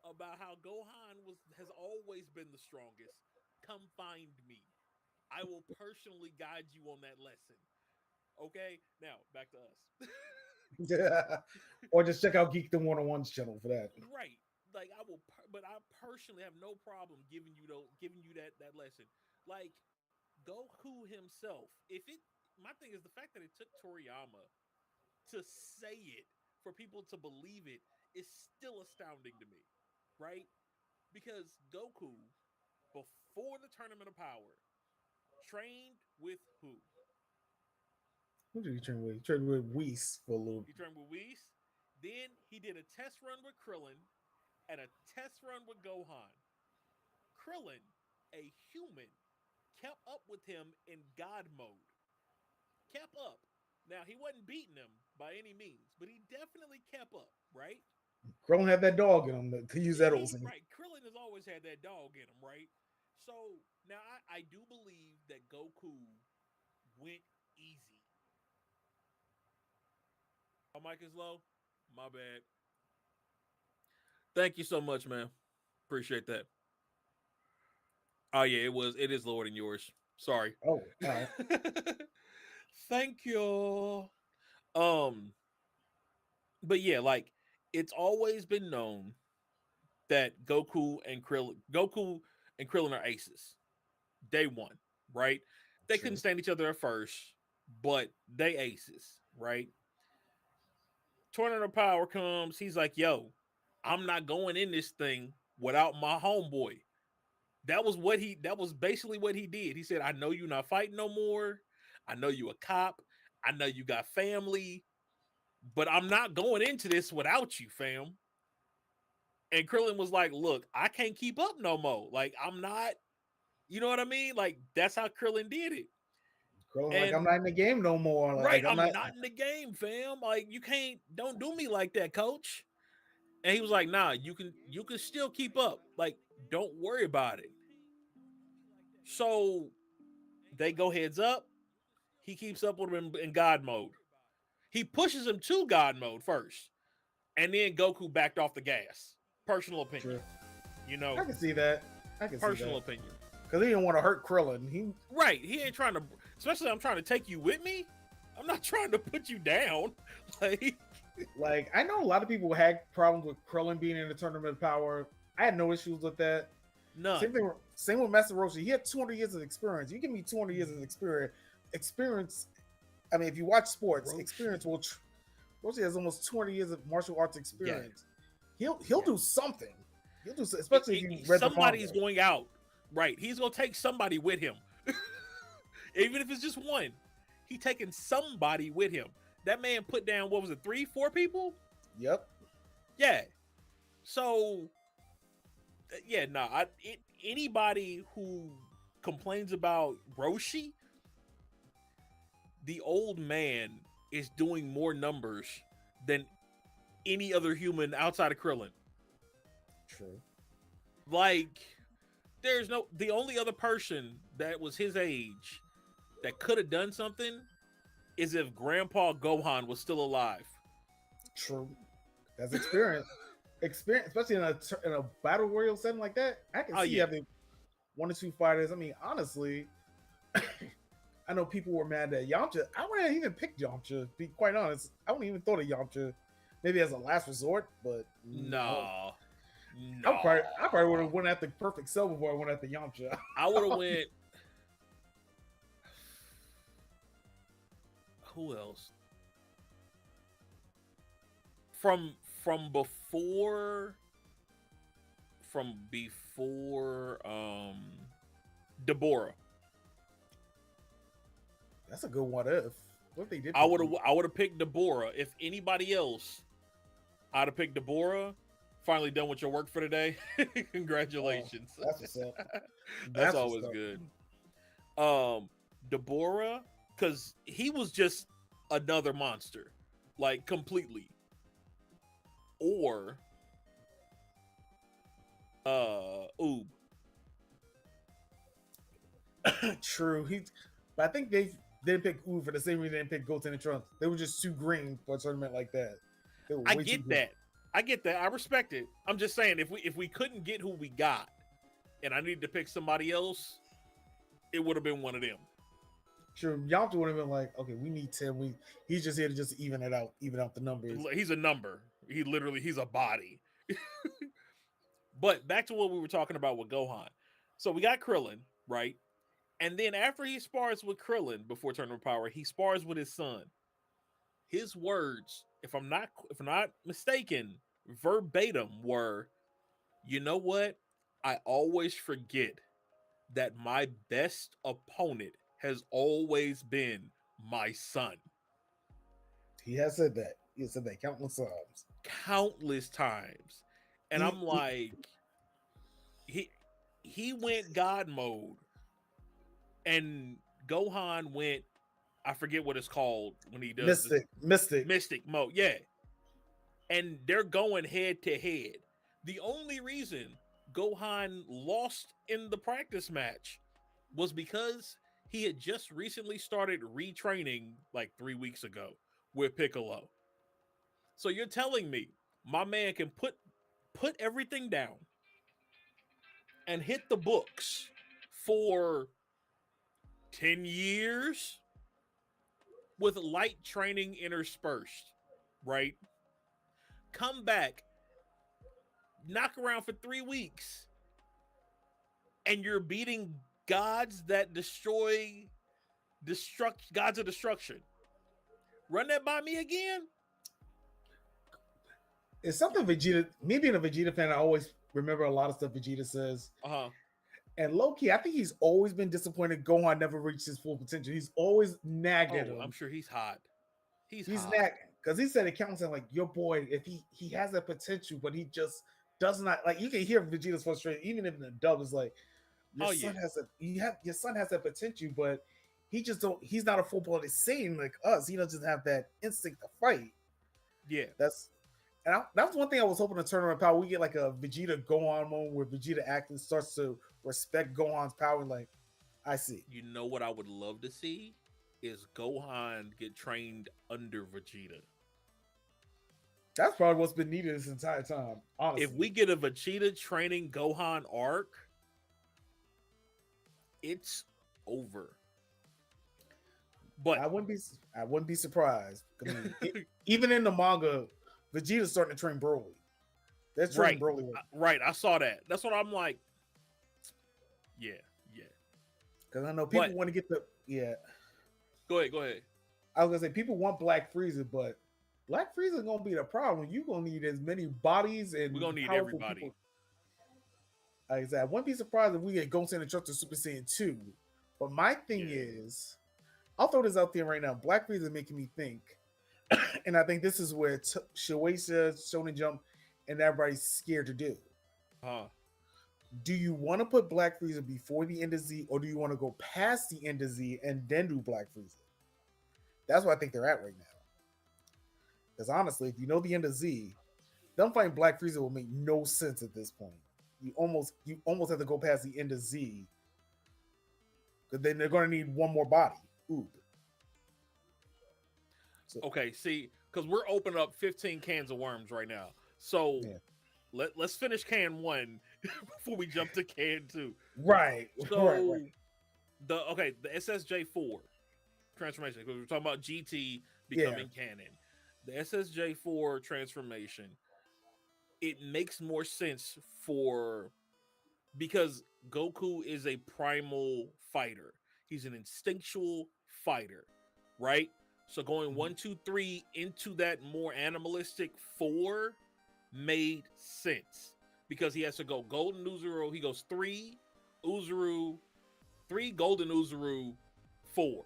Speaker 1: about how Gohan has always been the strongest, come find me. I will personally guide you on that lesson. Okay? Now, back to us.
Speaker 2: Or just check out Geek the 101's channel for that.
Speaker 1: Right. Like but I personally have no problem giving you that lesson. Like Goku himself, if it my thing is the fact that it took Toriyama to say it for people to believe it is still astounding to me, right? Because Goku, before the Tournament of Power, trained with who?
Speaker 2: Who did he train with? He trained with Whis for a little.
Speaker 1: He trained with Whis. Then he did a test run with Krillin and a test run with Gohan. Krillin, a human, kept up with him in God mode. Kept up. Now, he wasn't beating him by any means, but he definitely kept up, right?
Speaker 2: Krillin had that dog in him to use
Speaker 1: Yeah,
Speaker 2: that old thing.
Speaker 1: right. Krillin has always had that dog in him, right? So now I do believe that Goku went easy. My mic is low. My bad. Thank you so much, man. Appreciate that. Oh yeah, it is lower than yours. Sorry.
Speaker 2: Oh, all right.
Speaker 1: Thank you. Um, but yeah, like it's always been known that Goku and Krillin are aces. Day one, right? They couldn't
Speaker 2: True.
Speaker 1: stand each other at first, but they aces, right? Tournament of Power comes. He's like, "Yo, I'm not going in this thing without my homeboy." That was basically what he did. He said, "I know you're not fighting no more. I know you a cop. I know you got family, but I'm not going into this without you, fam." And Krillin was like, "Look, I can't keep up no more. Like, I'm not, you know what I mean? Like, that's how Krillin did it."
Speaker 2: Krillin, like, I'm
Speaker 1: And
Speaker 2: not in the game no more.
Speaker 1: right,
Speaker 2: Like, I'm
Speaker 1: I'm
Speaker 2: not.
Speaker 1: not in the game, fam. Like, you can't, don't do me like that, coach. And he was like, "Nah, you can still keep up. Like, don't worry about it." So they go heads up. He keeps up with him in God mode. He pushes him to God mode first, and then Goku backed off the gas. Personal opinion.
Speaker 2: True.
Speaker 1: You know,
Speaker 2: I can see that. I can see
Speaker 1: personal
Speaker 2: that.
Speaker 1: opinion.
Speaker 2: Because he didn't want to hurt Krillin.
Speaker 1: He ain't trying to, especially I'm trying to take you with me. I'm not trying to put you down.
Speaker 2: Like, I know a lot of people had problems with Krillin being in the Tournament of Power. I had no issues with that.
Speaker 1: None.
Speaker 2: Same with Master Roshi. He had 200 years of experience. You give me 200 years of experience. I mean, if you watch sports, experience will. Roshi has almost 20 years of martial arts experience. Yeah. He'll do something. He'll do, especially if you read
Speaker 1: somebody's the going out. Right, he's gonna take somebody with him, even if it's just one. He taking somebody with him. That man put down, what was it, 3-4 people?
Speaker 2: Yep.
Speaker 1: Yeah. So, yeah, anybody who complains about Roshi, the old man is doing more numbers than any other human outside of Krillin.
Speaker 2: True.
Speaker 1: Like, the only other person that was his age that could have done something is if Grandpa Gohan was still alive.
Speaker 2: True. That's experience. Especially in a battle royal setting like that. I can see having 1 or 2 fighters. I mean, honestly, I know people were mad at Yamcha. I wouldn't even pick Yamcha, to be quite honest. I wouldn't even thought of Yamcha maybe as a last resort, but
Speaker 1: no.
Speaker 2: I probably would have went at the perfect cell before I went at the Yamcha.
Speaker 1: I would have went. Who else? From before Deborah.
Speaker 2: That's a good what if. What if they did?
Speaker 1: I would have picked Deborah. If anybody else, I'd have picked Deborah. Finally done with your work for today. Congratulations.
Speaker 2: Oh, that's what's up.
Speaker 1: That's always good. Deborah, because he was just another monster, like completely. Or Oob.
Speaker 2: True. But I think they didn't pick Oob for the same reason they didn't pick Goten and Trunks. They were just too green for a tournament like that.
Speaker 1: I get that. I respect it. I'm just saying, if we couldn't get who we got, and I needed to pick somebody else, it would have been one of them.
Speaker 2: Sure, Yamcha would have been like, okay, we need 10. He's just here to just even out the numbers.
Speaker 1: He's a number. He's a body. But back to what we were talking about with Gohan. So we got Krillin, right? And then after he spars with Krillin before Tournament Power, he spars with his son. His words, if I'm not mistaken, verbatim were, "You know what? I always forget that my best opponent has always been my son."
Speaker 2: He has said that. He has said that countless times.
Speaker 1: Countless times. And I'm like, he went God mode. And Gohan went, I forget what it's called when he does Mystic mode. Yeah. And they're going head to head. The only reason Gohan lost in the practice match was because he had just recently started retraining like 3 weeks ago with Piccolo. So you're telling me my man can put everything down and hit the books for 10 years with light training interspersed, right? Come back, knock around for 3 weeks, and you're beating gods that gods of destruction. Run that by me again?
Speaker 2: It's something Vegeta, me being a Vegeta fan, I always remember a lot of stuff Vegeta says. And low-key, I think he's always been disappointed Gohan never reached his full potential. He's always nagged at him.
Speaker 1: I'm sure he's hot. He's
Speaker 2: nagging. Because he said it counts like, your boy, if he has that potential, but he just does not, like, you can hear Vegeta's frustration, even if the dub is like, your son has that potential, but he's not a full-blooded Saiyan like us. He doesn't have that instinct to fight.
Speaker 1: Yeah.
Speaker 2: That was one thing I was hoping to turn around power. We get like a Vegeta Gohan moment where Vegeta actually starts to respect Gohan's power. Like, I see.
Speaker 1: You know what I would love to see is Gohan get trained under Vegeta.
Speaker 2: That's probably what's been needed this entire time. Honestly,
Speaker 1: If we get a Vegeta training Gohan arc, it's over. But
Speaker 2: I wouldn't be surprised. I mean, even in the manga, Vegeta's starting to train Broly. They're training Broly.
Speaker 1: Right, I saw that. That's what I'm like. Yeah.
Speaker 2: Because I know people want to get the
Speaker 1: Go ahead.
Speaker 2: I was gonna say people want Black Frieza, but Black Frieza is gonna be the problem. You're gonna need as many bodies and
Speaker 1: we're gonna need everybody.
Speaker 2: People. Like I said, I wouldn't be surprised if we get Ghost in the Truck to Super Saiyan 2. But my thing is, I'll throw this out there right now. Black Frieza is making me think, and I think this is where Shueisha, Shonen Jump, and everybody's scared to do. Do you want to put Black Frieza before the end of Z, or do you want to go past the end of Z and then do Black Frieza? That's what I think they're at right now. Because honestly, if you know the end of Z, them fighting Black Frieza will make no sense at this point. You almost have to go past the end of Z, because then they're going to need one more body. Ooh.
Speaker 1: So, okay, see, because we're opening up 15 cans of worms right now. So let's finish can 1 before we jump to can 2.
Speaker 2: Right.
Speaker 1: So
Speaker 2: right.
Speaker 1: the SSJ 4 transformation, because we're talking about GT becoming canon. The SSJ 4 transformation, it makes more sense because Goku is a primal fighter. He's an instinctual fighter, right? So going 1, 2, 3 into that more animalistic 4 made sense, because he has to go Golden Uzuru. He goes 3 Uzuru, 3 Golden Uzuru, 4.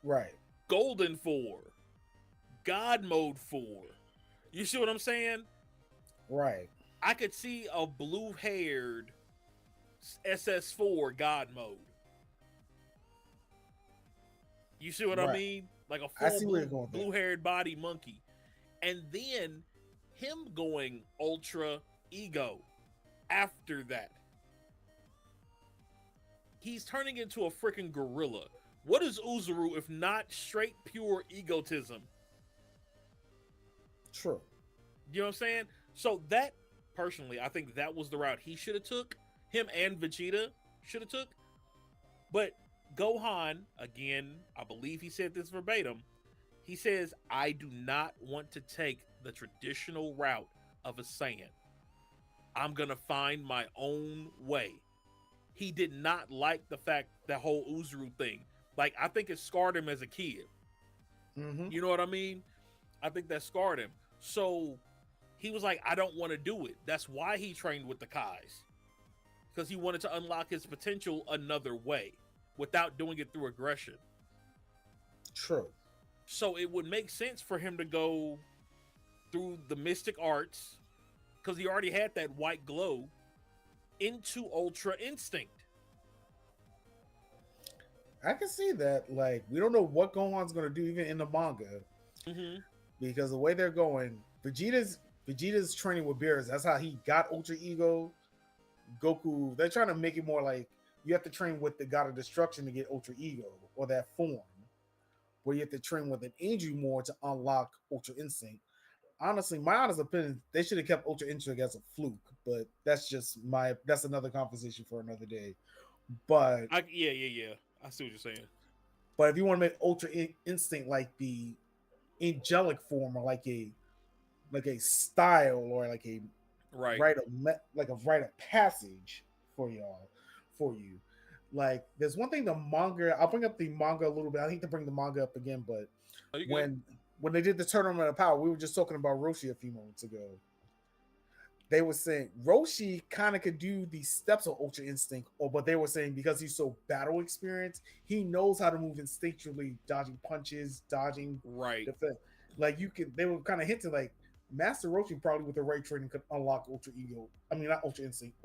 Speaker 2: Right.
Speaker 1: Golden 4. God mode 4. You see what I'm saying?
Speaker 2: Right.
Speaker 1: I could see a blue-haired SS4 God mode. You see what I mean? Like a full blue-haired body monkey. And then him going Ultra Ego after that. He's turning into a freaking gorilla. What is Uzuru if not straight pure egotism?
Speaker 2: True.
Speaker 1: You know what I'm saying? So that, personally, I think that was the route he should have took. Him and Vegeta should have took. But Gohan, again, I believe he said this verbatim. He says, I do not want to take the traditional route of a Saiyan. I'm going to find my own way. He did not like the fact, that whole Uzuru thing. Like, I think it scarred him as a kid.
Speaker 2: Mm-hmm.
Speaker 1: You know what I mean? I think that scarred him. So he was like, I don't want to do it. That's why he trained with the Kais. Because he wanted to unlock his potential another way without doing it through aggression.
Speaker 2: True.
Speaker 1: So it would make sense for him to go through the mystic arts, because he already had that white glow, into Ultra Instinct.
Speaker 2: I can see that. Like, we don't know what Gohan's going to do even in the manga.
Speaker 1: Mm-hmm.
Speaker 2: Because the way they're going, Vegeta's training with Beerus, that's how he got Ultra Ego. Goku, they're trying to make it more like you have to train with the God of Destruction to get Ultra Ego, or that form, where you have to train with an angel more to unlock Ultra Instinct. Honestly, my honest opinion, they should have kept Ultra Instinct as a fluke, but that's another conversation for another day. But
Speaker 1: yeah. I see what you're saying.
Speaker 2: But if you want to make Ultra Instinct like the angelic form, or like a style, or like a rite of passage for you. Like, there's one thing, the manga, I'll bring up the manga a little bit. I hate to bring the manga up again, but when they did the Tournament of Power, we were just talking about Roshi a few moments ago. They were saying Roshi kind of could do the steps of Ultra Instinct, but they were saying because he's so battle experienced, he knows how to move instinctually, dodging punches, dodging defense. Like, they were kind of hinting like Master Roshi probably with the right training could unlock Ultra Ego. I mean, not Ultra Instinct.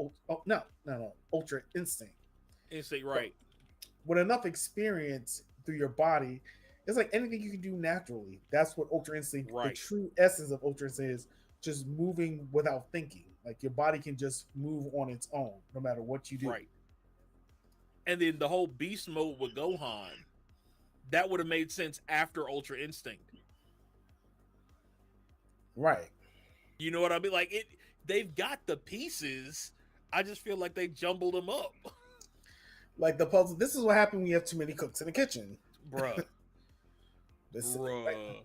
Speaker 2: Ultra Instinct.
Speaker 1: Instinct, right?
Speaker 2: But with enough experience through your body, it's like anything you can do naturally. That's what Ultra Instinct, the true essence of Ultra Instinct, is just moving without thinking. Like, your body can just move on its own, no matter what you do.
Speaker 1: Right. And then the whole beast mode with Gohan, that would have made sense after Ultra Instinct.
Speaker 2: Right.
Speaker 1: You know what I mean? Like they've got the pieces. I just feel like they jumbled them up,
Speaker 2: Like the puzzle. This is what happened when you have too many cooks in the kitchen.
Speaker 1: bruh.
Speaker 2: This,
Speaker 1: Bruh.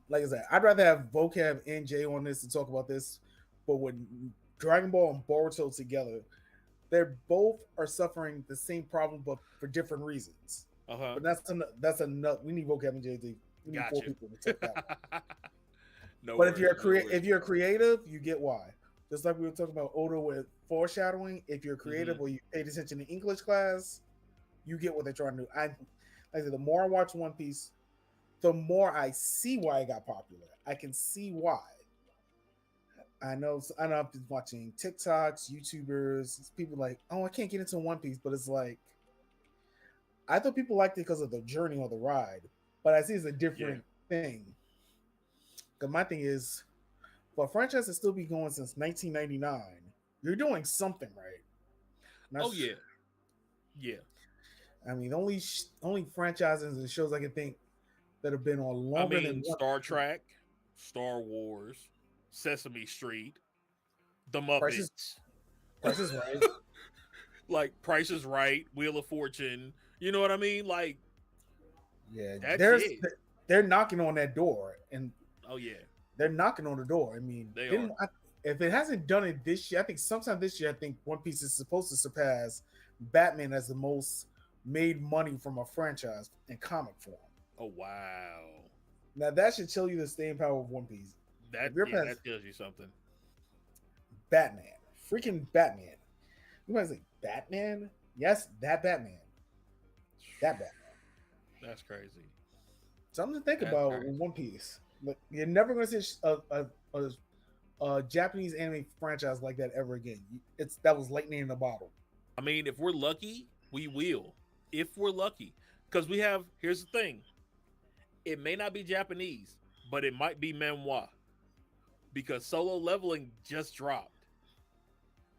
Speaker 2: like I said, I'd rather have Voqab and Jay on this to talk about this. But when Dragon Ball and Boruto together, they're both are suffering the same problem, but for different reasons.
Speaker 1: Uh-huh.
Speaker 2: But that's enough. We need Voqab and Jay. We need 4 people to take that one.
Speaker 1: No
Speaker 2: But
Speaker 1: worries,
Speaker 2: if you're creative, you get why. Just like we were talking about Oda with foreshadowing, if you're creative or you paid attention in English class, you get what they're trying to do. Like I said, the more I watch One Piece, the more I see why it got popular. I can see why. I know I've been watching TikToks, YouTubers, people like, oh, I can't get into One Piece, but it's like, I thought people liked it because of the journey or the ride, but I see it's a different thing. Because my thing is, for a franchise to still be going since 1999, you're doing something right.
Speaker 1: Oh yeah, yeah.
Speaker 2: I mean, only franchises and shows I can think that have been on longer than
Speaker 1: Star Trek, Star Wars, Sesame Street, The Muppets.
Speaker 2: Price is Right.
Speaker 1: Like Price is Right, Wheel of Fortune. You know what I mean? Like,
Speaker 2: yeah,
Speaker 1: that's it.
Speaker 2: They're knocking on that door, and
Speaker 1: oh yeah,
Speaker 2: they're knocking on the door. I mean, if it hasn't done it this year, I think sometime this year, I think One Piece is supposed to surpass Batman as the most made money from a franchise in comic form.
Speaker 1: Oh wow!
Speaker 2: Now that should tell you the staying power of One Piece.
Speaker 1: That tells you something.
Speaker 2: Batman, freaking Batman. You might say Batman? Yes, that Batman. That Batman.
Speaker 1: That's crazy.
Speaker 2: Something to think about with One Piece. Like, you're never going to see a Japanese anime franchise like that ever again. That was lightning in a bottle.
Speaker 1: I mean, if we're lucky, we will. If we're lucky, because here's the thing. It may not be Japanese, but it might be manhwa, because Solo Leveling just dropped.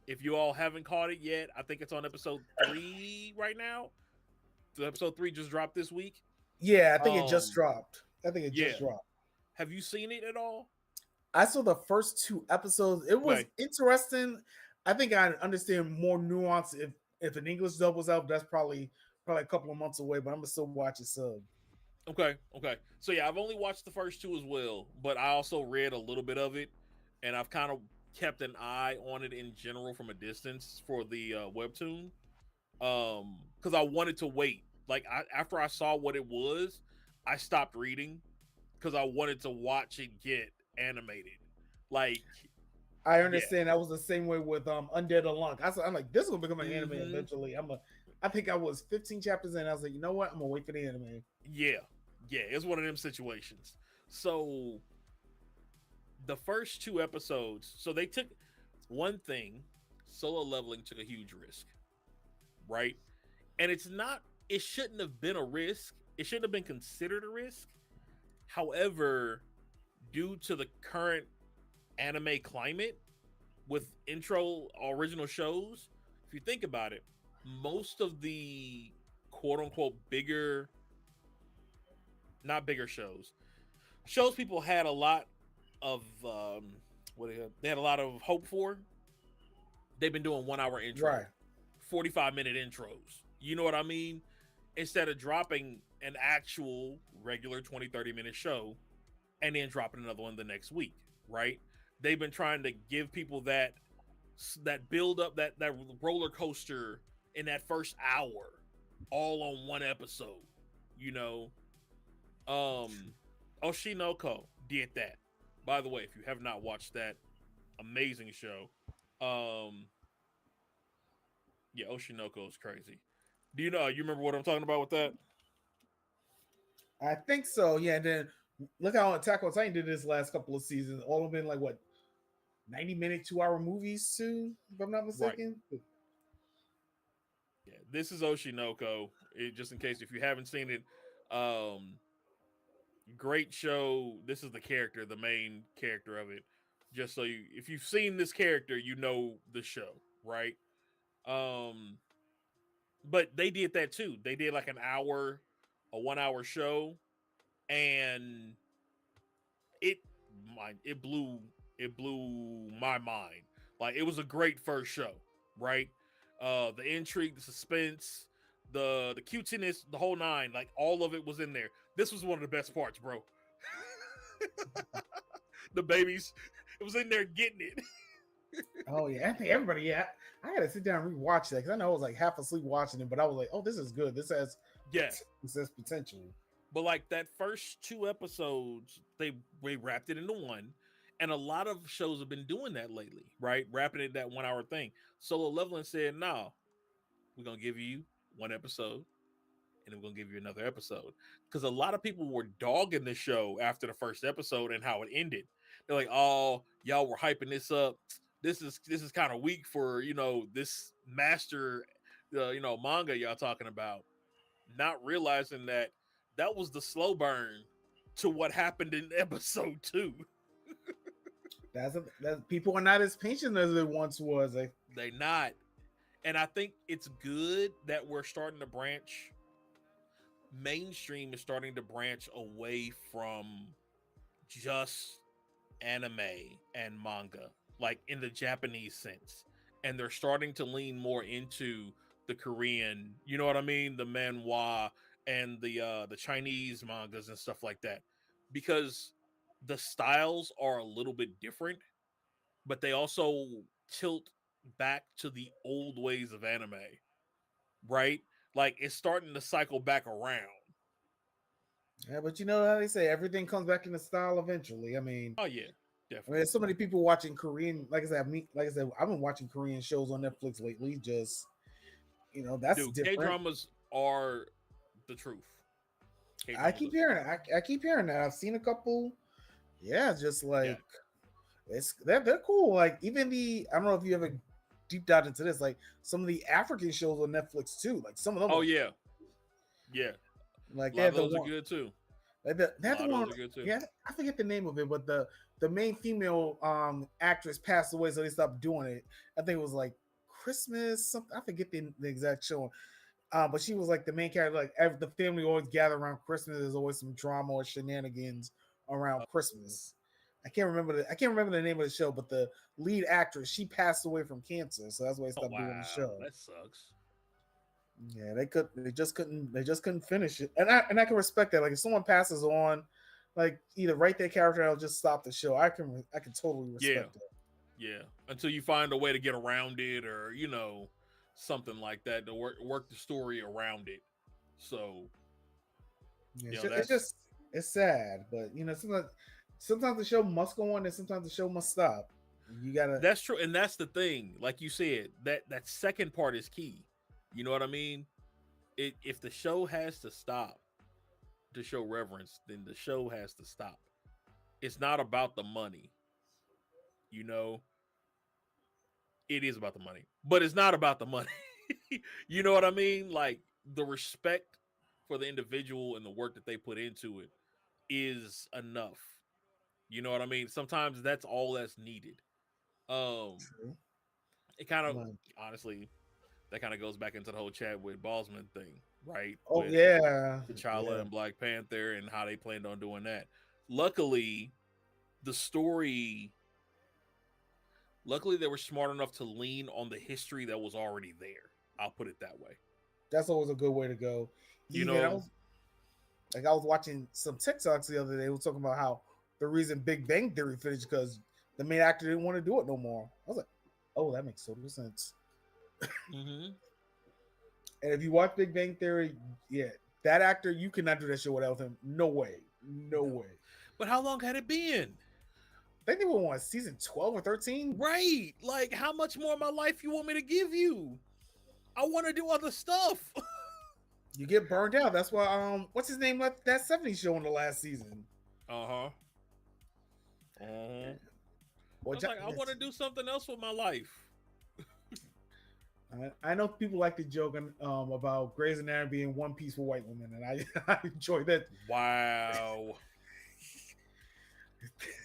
Speaker 1: If you all haven't caught it yet, I think it's on episode 3 right now. So episode 3 just dropped this week.
Speaker 2: Yeah, I think it just dropped. Just dropped.
Speaker 1: Have you seen it at all?
Speaker 2: I saw the first 2 episodes. It was interesting. I think I understand more nuance if an English dub was out. That's probably a couple of months away, but I'm gonna still watch it sub.
Speaker 1: Okay. So yeah, I've only watched the first 2 as well, but I also read a little bit of it, and I've kind of kept an eye on it in general from a distance for the webtoon, because I wanted to wait. Like after I saw what it was, I stopped reading because I wanted to watch it get animated. Like,
Speaker 2: I understand that was the same way with Undead Alunk. I'm like, this will become an anime eventually. I think I was 15 chapters in. I was like, you know what? I'm gonna wait for the anime.
Speaker 1: Yeah, it's one of them situations. So the first 2 episodes, so they took one thing. Solo Leveling took a huge risk, right? And it shouldn't have been a risk. It shouldn't have been considered a risk. However, due to the current anime climate with original shows, if you think about it, most of the quote unquote not bigger shows people had a lot of they had a lot of hope for, they've been doing 1-hour intro,
Speaker 2: right,
Speaker 1: 45-minute intros. You know what I mean? Instead of dropping an actual regular 20-30 minute show and then dropping another one the next week, right? They've been trying to give people that build up, that roller coaster in that first hour, all on one episode. You know, Oshinoko did that. By the way, if you have not watched that amazing show, Oshinoko is crazy. Do you remember what I'm talking about with that?
Speaker 2: I think so. Yeah. And then look how Attack on Titan did this last couple of seasons. All of them been like what, 90-minute, 2-hour movies too, if I'm not mistaken. Right.
Speaker 1: Yeah, this is Oshinoko. Just in case if you haven't seen it, great show. This is the main character of it. Just so if you've seen this character, you know the show, right? But they did that too. They did like a 1-hour show, and it blew it blew my mind. Like, it was a great first show, right? The intrigue, the suspense, the cuteness, the whole nine, like all of it was in there. This was one of the best parts, bro. The babies, it was in there getting it.
Speaker 2: Oh yeah, I think everybody. Yeah, I had to sit down and rewatch that because I know I was like half asleep watching it, but I was like, "Oh, this is good. This has potential."
Speaker 1: But like that first 2 episodes, they wrapped it into one, and a lot of shows have been doing that lately, right? Wrapping it that 1 hour thing. Solo Leveling said, "No, we're gonna give you one episode, and then we're gonna give you another episode," because a lot of people were dogging the show after the first episode and how it ended. They're like, "Oh, y'all were hyping this up. This is kind of weak for this master, manga y'all talking about," not realizing that was the slow burn to what happened in episode 2.
Speaker 2: That's people are not as patient as it once was.
Speaker 1: They not, and I think it's good that we're starting to branch. Mainstream is starting to branch away from just anime and manga, like in the Japanese sense, and they're starting to lean more into the Korean, you know what I mean, the manhwa and the Chinese mangas and stuff like that, because the styles are a little bit different, but they also tilt back to the old ways of anime, right? Like it's starting to cycle back around.
Speaker 2: Yeah, but you know how they say everything comes back into style eventually. I mean,
Speaker 1: Oh yeah, definitely.
Speaker 2: I mean, there's so many people watching Korean. Like I said, I've been watching Korean shows on Netflix lately. Just that's different.
Speaker 1: K-dramas are the truth.
Speaker 2: I keep hearing it. I keep hearing that. I've seen a couple. Yeah, just like they're cool. Like even I don't know if you ever deep dive into this. Like some of the African shows on Netflix too. Like some of them.
Speaker 1: Oh yeah. Like those are good too.
Speaker 2: Like that one. Yeah, I forget the name of it, but the main female actress passed away, so they stopped doing it. I think it was like Christmas something. I forget the exact show. But she was like the main character. Like the family always gather around Christmas. There's always some drama or shenanigans around Christmas. I can't remember the name of the show, but the lead actress, she passed away from cancer, so that's why they stopped doing the show.
Speaker 1: That sucks.
Speaker 2: Yeah, they just couldn't finish it, and I can respect that. Like if someone passes on, like either write their character or just stop the show. I can totally respect it.
Speaker 1: Yeah, until you find a way to get around it, or something like that to work the story around it. So
Speaker 2: yeah, it's sad, but sometimes the show must go on and sometimes the show must stop. You gotta.
Speaker 1: That's true, and that's the thing. Like you said, that second part is key. You know what I mean? If the show has to stop to show reverence, then the show has to stop. It's not about the money. It is about the money, but it's not about the money. You know what I mean? Like the respect for the individual and the work that they put into it is enough. You know what I mean? Sometimes that's all that's needed. It kind of honestly, that kind of goes back into the whole Chadwick Boseman thing, right?
Speaker 2: Oh
Speaker 1: with
Speaker 2: yeah,
Speaker 1: T'Challa and Black Panther and how they planned on doing that. Luckily, they were smart enough to lean on the history that was already there. I'll put it that way.
Speaker 2: That's always a good way to go. I was watching some TikToks the other day. We were talking about how the reason Big Bang Theory finished because the main actor didn't want to do it no more. I was like, oh, that makes total sense.
Speaker 1: Mm-hmm.
Speaker 2: And if you watch Big Bang Theory, yeah, that actor, you cannot do that show without him. No way.
Speaker 1: But how long had it been?
Speaker 2: I think they were on season 12 or 13.
Speaker 1: Right. Like, how much more of my life you want me to give you? I want to do other stuff.
Speaker 2: You get burned out. That's why, what's his name left that 70s show in the last season.
Speaker 1: Uh-huh. I want to do something else with my life.
Speaker 2: I know people like to joke about Grey's Anatomy being One Piece for white women, and I enjoy that.
Speaker 1: Wow.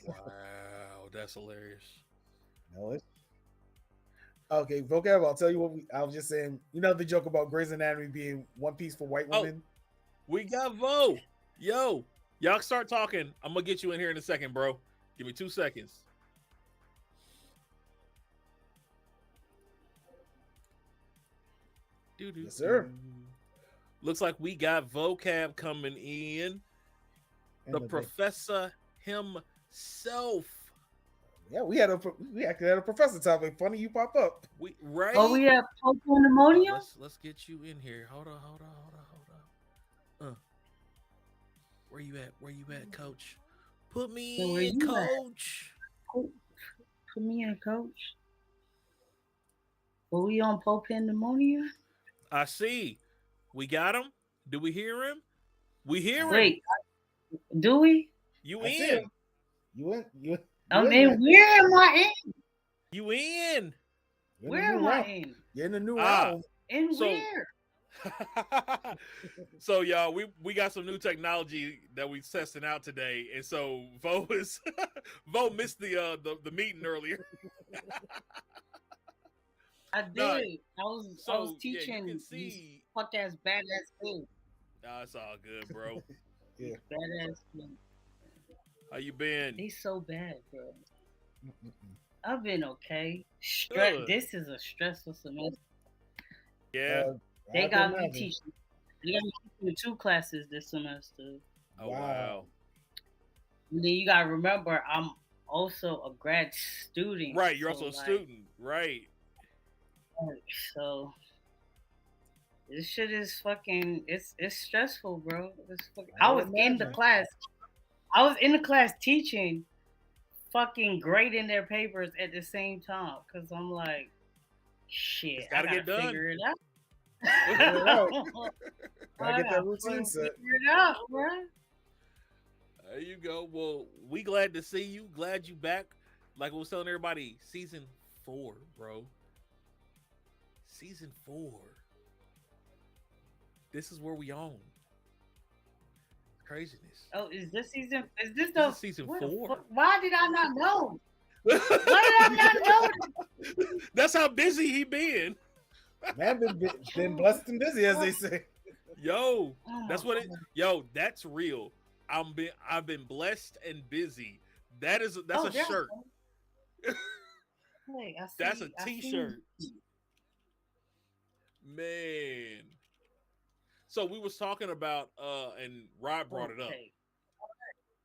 Speaker 1: Wow, that's hilarious.
Speaker 2: No, okay, Voqab, I'll tell you what I was just saying. You know the joke about Grey's Anatomy being One Piece for white women?
Speaker 1: We got Vo. Yo, y'all start talking. I'm going to get you in here in a second, bro. Give me 2 seconds.
Speaker 2: Yes, sir.
Speaker 1: Looks like we got Voqab coming in. The professor himself.
Speaker 2: Yeah, we actually had a professor topic. Funny you pop up.
Speaker 1: Right.
Speaker 4: Oh, we have Pandemonium.
Speaker 1: Let's get you in here. Hold on. Where you at, coach? Put me in, coach.
Speaker 4: Put me in, coach. Are we on Pandemonium?
Speaker 1: I see. We got him. Do we hear him? We hear him.
Speaker 4: Wait, do we?
Speaker 1: You in?
Speaker 2: You in?
Speaker 4: I mean, where am I in?
Speaker 1: You in?
Speaker 4: Where am I in?
Speaker 2: You're in the new round.
Speaker 4: Where?
Speaker 1: So y'all, we got some new technology that we testing out today, and so Vo missed the meeting earlier.
Speaker 4: I did. I was teaching
Speaker 1: these
Speaker 4: fuck ass badass kids.
Speaker 1: Nah, it's all good, bro.
Speaker 2: Yeah.
Speaker 4: Badass kids.
Speaker 1: How you been?
Speaker 4: They so bad, bro. I've been okay. This is a stressful semester.
Speaker 1: Yeah.
Speaker 4: They got me teaching. They got me teaching 2 classes this semester.
Speaker 1: Oh wow.
Speaker 4: And then you gotta remember, I'm also a grad student.
Speaker 1: Right, you're also a student, right?
Speaker 4: So this shit is fucking. It's stressful, bro. I was in the class. I was in the class teaching, fucking grading their papers at the same time because I'm like, shit, I gotta figure it out.
Speaker 2: I get that routine set.
Speaker 4: Figure it out, bro.
Speaker 1: There you go. Well, we glad to see you. Glad you back. Like I was telling everybody, season 4, bro. Season 4. This is where we own. Craziness.
Speaker 4: Oh, is this season? Is this
Speaker 1: season 4?
Speaker 4: Why did I not know? Why did I not know?
Speaker 1: That's how busy he been.
Speaker 2: Man, been blessed and busy, as they say.
Speaker 1: Yo, that's what it. Yo, that's real. I've been blessed and busy. That's a shirt.
Speaker 4: Hey,
Speaker 1: that's a t-shirt. Man. So we was talking about and Rod brought it up.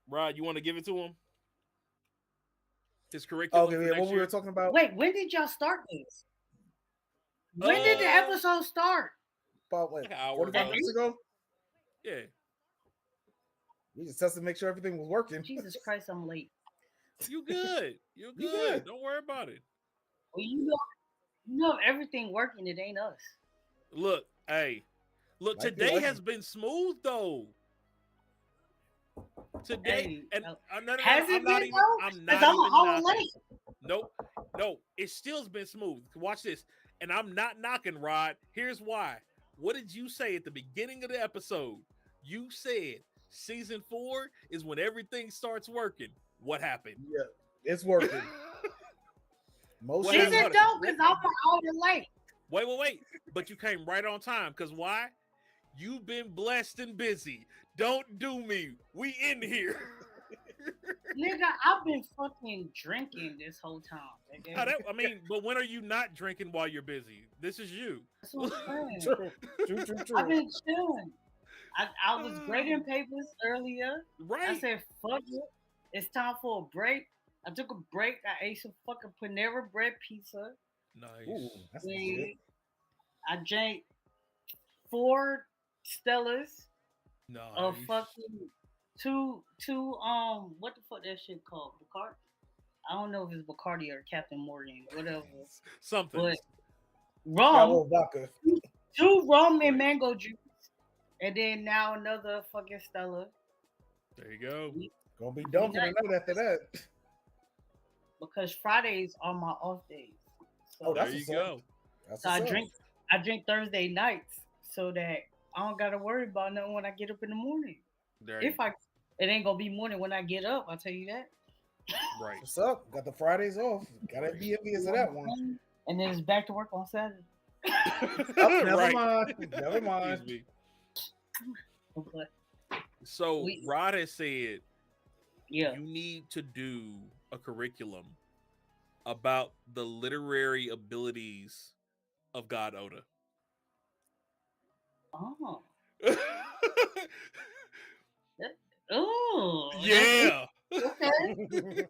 Speaker 1: Rod, you want to give it to him? His curriculum.
Speaker 2: Okay, yeah, what we were talking about.
Speaker 4: Wait, when did y'all start this? When did the episode start?
Speaker 2: About what?
Speaker 1: Like an hour
Speaker 2: 45 minutes ago?
Speaker 1: Yeah.
Speaker 2: We just tested to make sure everything was working.
Speaker 4: Jesus Christ, I'm late.
Speaker 1: You good. You're good. Don't worry about it.
Speaker 4: Well, you know if everything working, it ain't us.
Speaker 1: Look, hey. Look, today has been smooth though. Today, and
Speaker 4: has it been though? I'm not even late.
Speaker 1: Nope. It still's been smooth. Watch this. And I'm not knocking, Rod. Here's why. What did you say at the beginning of the episode? You said season 4 is when everything starts working. What happened?
Speaker 2: Yeah, it's working.
Speaker 4: Most season don't, because I'm an hour late.
Speaker 1: Wait. But you came right on time. Because why? You've been blessed and busy. Don't do me. We in here.
Speaker 4: Nigga, I've been fucking drinking this whole time.
Speaker 1: I mean, but when are you not drinking while you're busy? This is you.
Speaker 4: That's what I'm saying. True. I've been chilling. I was grading papers earlier.
Speaker 1: Right.
Speaker 4: I said, fuck it. It's time for a break. I took a break. I ate some fucking Panera bread pizza.
Speaker 1: Nice.
Speaker 2: Ooh, that's good.
Speaker 4: I drank 4 Stellas.
Speaker 1: Nice.
Speaker 4: Of fucking two what the fuck that shit called? Bacardi? I don't know if it's Bacardi or Captain Morgan, whatever.
Speaker 1: Something.
Speaker 4: But rum. 2 rum and mango juice. And then now another fucking Stella.
Speaker 1: There you go.
Speaker 2: Gonna be dumping a night after that.
Speaker 4: Because Fridays are my off days. So
Speaker 1: there you go.
Speaker 4: So I drink Thursday nights so that I don't gotta worry about nothing when I get up in the morning. It ain't gonna be morning when I get up, I'll tell you that.
Speaker 1: Right.
Speaker 2: What's up? Got the Fridays off. Gotta be envious of that one.
Speaker 4: And then it's back to work on Saturday.
Speaker 2: Never mind.
Speaker 1: So Rod has said,
Speaker 4: you
Speaker 1: need to do a curriculum about the literary abilities of God Oda.
Speaker 4: Oh. Oh.
Speaker 1: Yeah.
Speaker 4: Okay.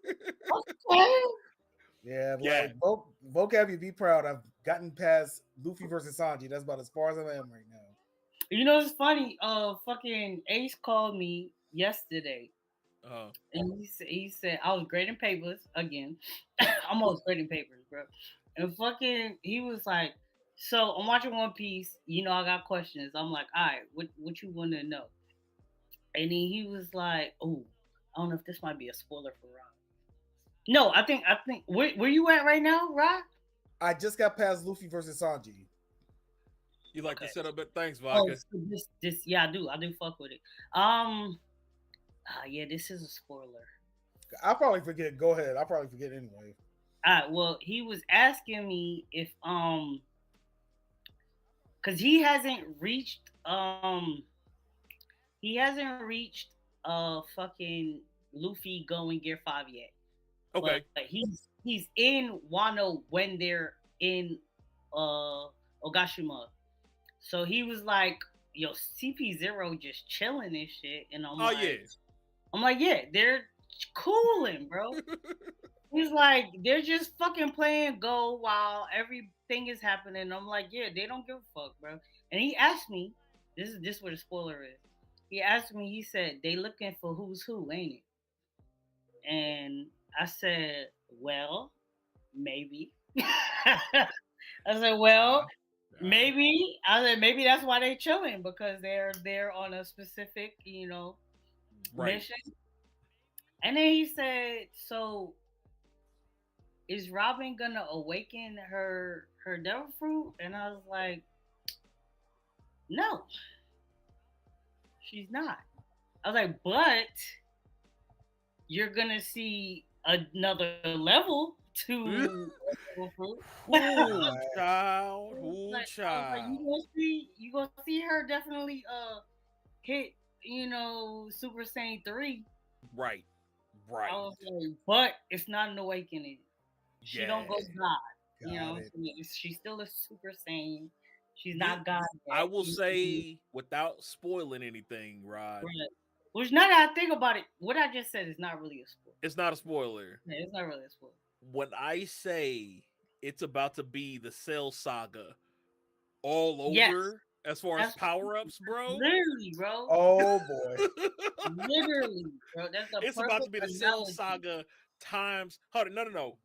Speaker 2: Yeah,
Speaker 1: Yeah.
Speaker 2: like Voqab, you be proud. I've gotten past Luffy versus Sanji. That's about as far as I am right now.
Speaker 4: You know, it's funny. Fucking Ace called me yesterday, and he said I was grading papers again. I'm always grading papers, bro. And fucking, he was like, "So I'm watching One Piece. You know, I got questions." I'm like, "All right, what you want to know?" And then he was like, "Oh, I don't know if this might be a spoiler for Rod." No, I think where you at right now, Rod?
Speaker 2: I just got past Luffy versus Sanji.
Speaker 1: You like to set up it? Thanks,
Speaker 4: Oh,
Speaker 1: Vodka.
Speaker 4: so this, yeah, I do fuck with it. Yeah, this is a spoiler.
Speaker 2: I'll probably forget. Go ahead. I'll probably forget anyway.
Speaker 4: Well, he was asking me if because he hasn't reached fucking Luffy going Gear 5 yet.
Speaker 1: Okay.
Speaker 4: But he's in Wano when they're in Ogashima. So he was like, "Yo, CP0 just chilling and shit," and I'm like, "Yeah, they're cooling, bro." He's like, "They're just fucking playing Go while everything is happening." I'm like, "Yeah, they don't give a fuck, bro." And he asked me, "This is where the spoiler is." He asked me, he said, "They looking for who's who, ain't it?" And I said, "Well, maybe." I said, "Well, maybe." I said, "Maybe that's why they chilling, because they're on a specific, mission." And then he said, "So is Robin gonna awaken her devil fruit?" And I was like, "No, she's not." I was like, "But you're gonna see another level to devil fruit."
Speaker 1: Child.
Speaker 4: You gonna see her definitely hit, Super Saiyan 3.
Speaker 1: Right.
Speaker 4: I was like, but it's not an awakening. She don't go God. She's still a Super Saiyan. She's not God yet.
Speaker 1: I will say, without spoiling anything, Rod.
Speaker 4: Right. Which, now that I think about it, what I just said is not really a spoiler.
Speaker 1: It's not a spoiler.
Speaker 4: Yeah, it's not really a spoiler.
Speaker 1: When I say it's about to be the Cell Saga all over, as far as power-ups, bro.
Speaker 4: Literally, bro.
Speaker 2: Oh, boy.
Speaker 4: Literally, bro.
Speaker 1: It's about to be the Cell Saga times... Hold on, no.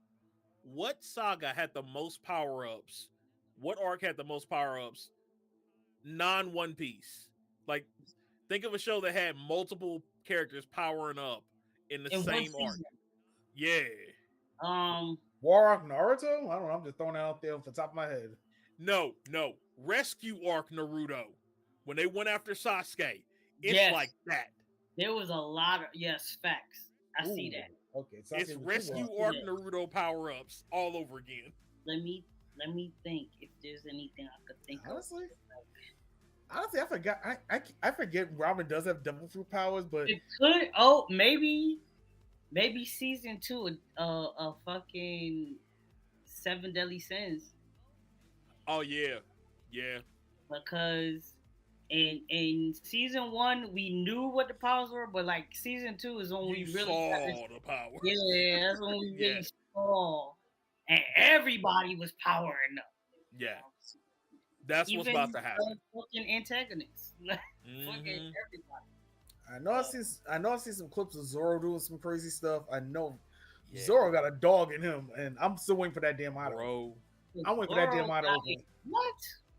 Speaker 1: What saga had the most power-ups? What arc had the most power-ups? Non-One Piece. Like, think of a show that had multiple characters powering up in the same arc. Yeah.
Speaker 2: War Arc Naruto? I don't know. I'm just throwing that out there off the top of my head.
Speaker 1: No. Rescue Arc Naruto. When they went after Sasuke. It's like that.
Speaker 4: There was a lot of facts. I see that.
Speaker 2: Okay.
Speaker 1: It's Rescue Arc Naruto power-ups all over again.
Speaker 4: Let me think if there's anything I could think of.
Speaker 2: Honestly, I forgot. I forget Robin does have devil fruit powers, but
Speaker 4: it could. Oh, maybe season 2 of fucking 7 Deadly Sins.
Speaker 1: Oh yeah.
Speaker 4: Because in season 1 we knew what the powers were, but like season 2 is when we really
Speaker 1: saw the power.
Speaker 4: Yeah, that's when we really saw, and everybody was powering up.
Speaker 1: Yeah. That's what's about to happen.
Speaker 4: Fucking antagonists. Fucking everybody.
Speaker 2: I know I see some clips of Zoro doing some crazy stuff. I know Zoro got a dog in him, and I'm still waiting for that damn idol.
Speaker 1: Bro.
Speaker 2: I'm waiting for that damn idol.
Speaker 4: What?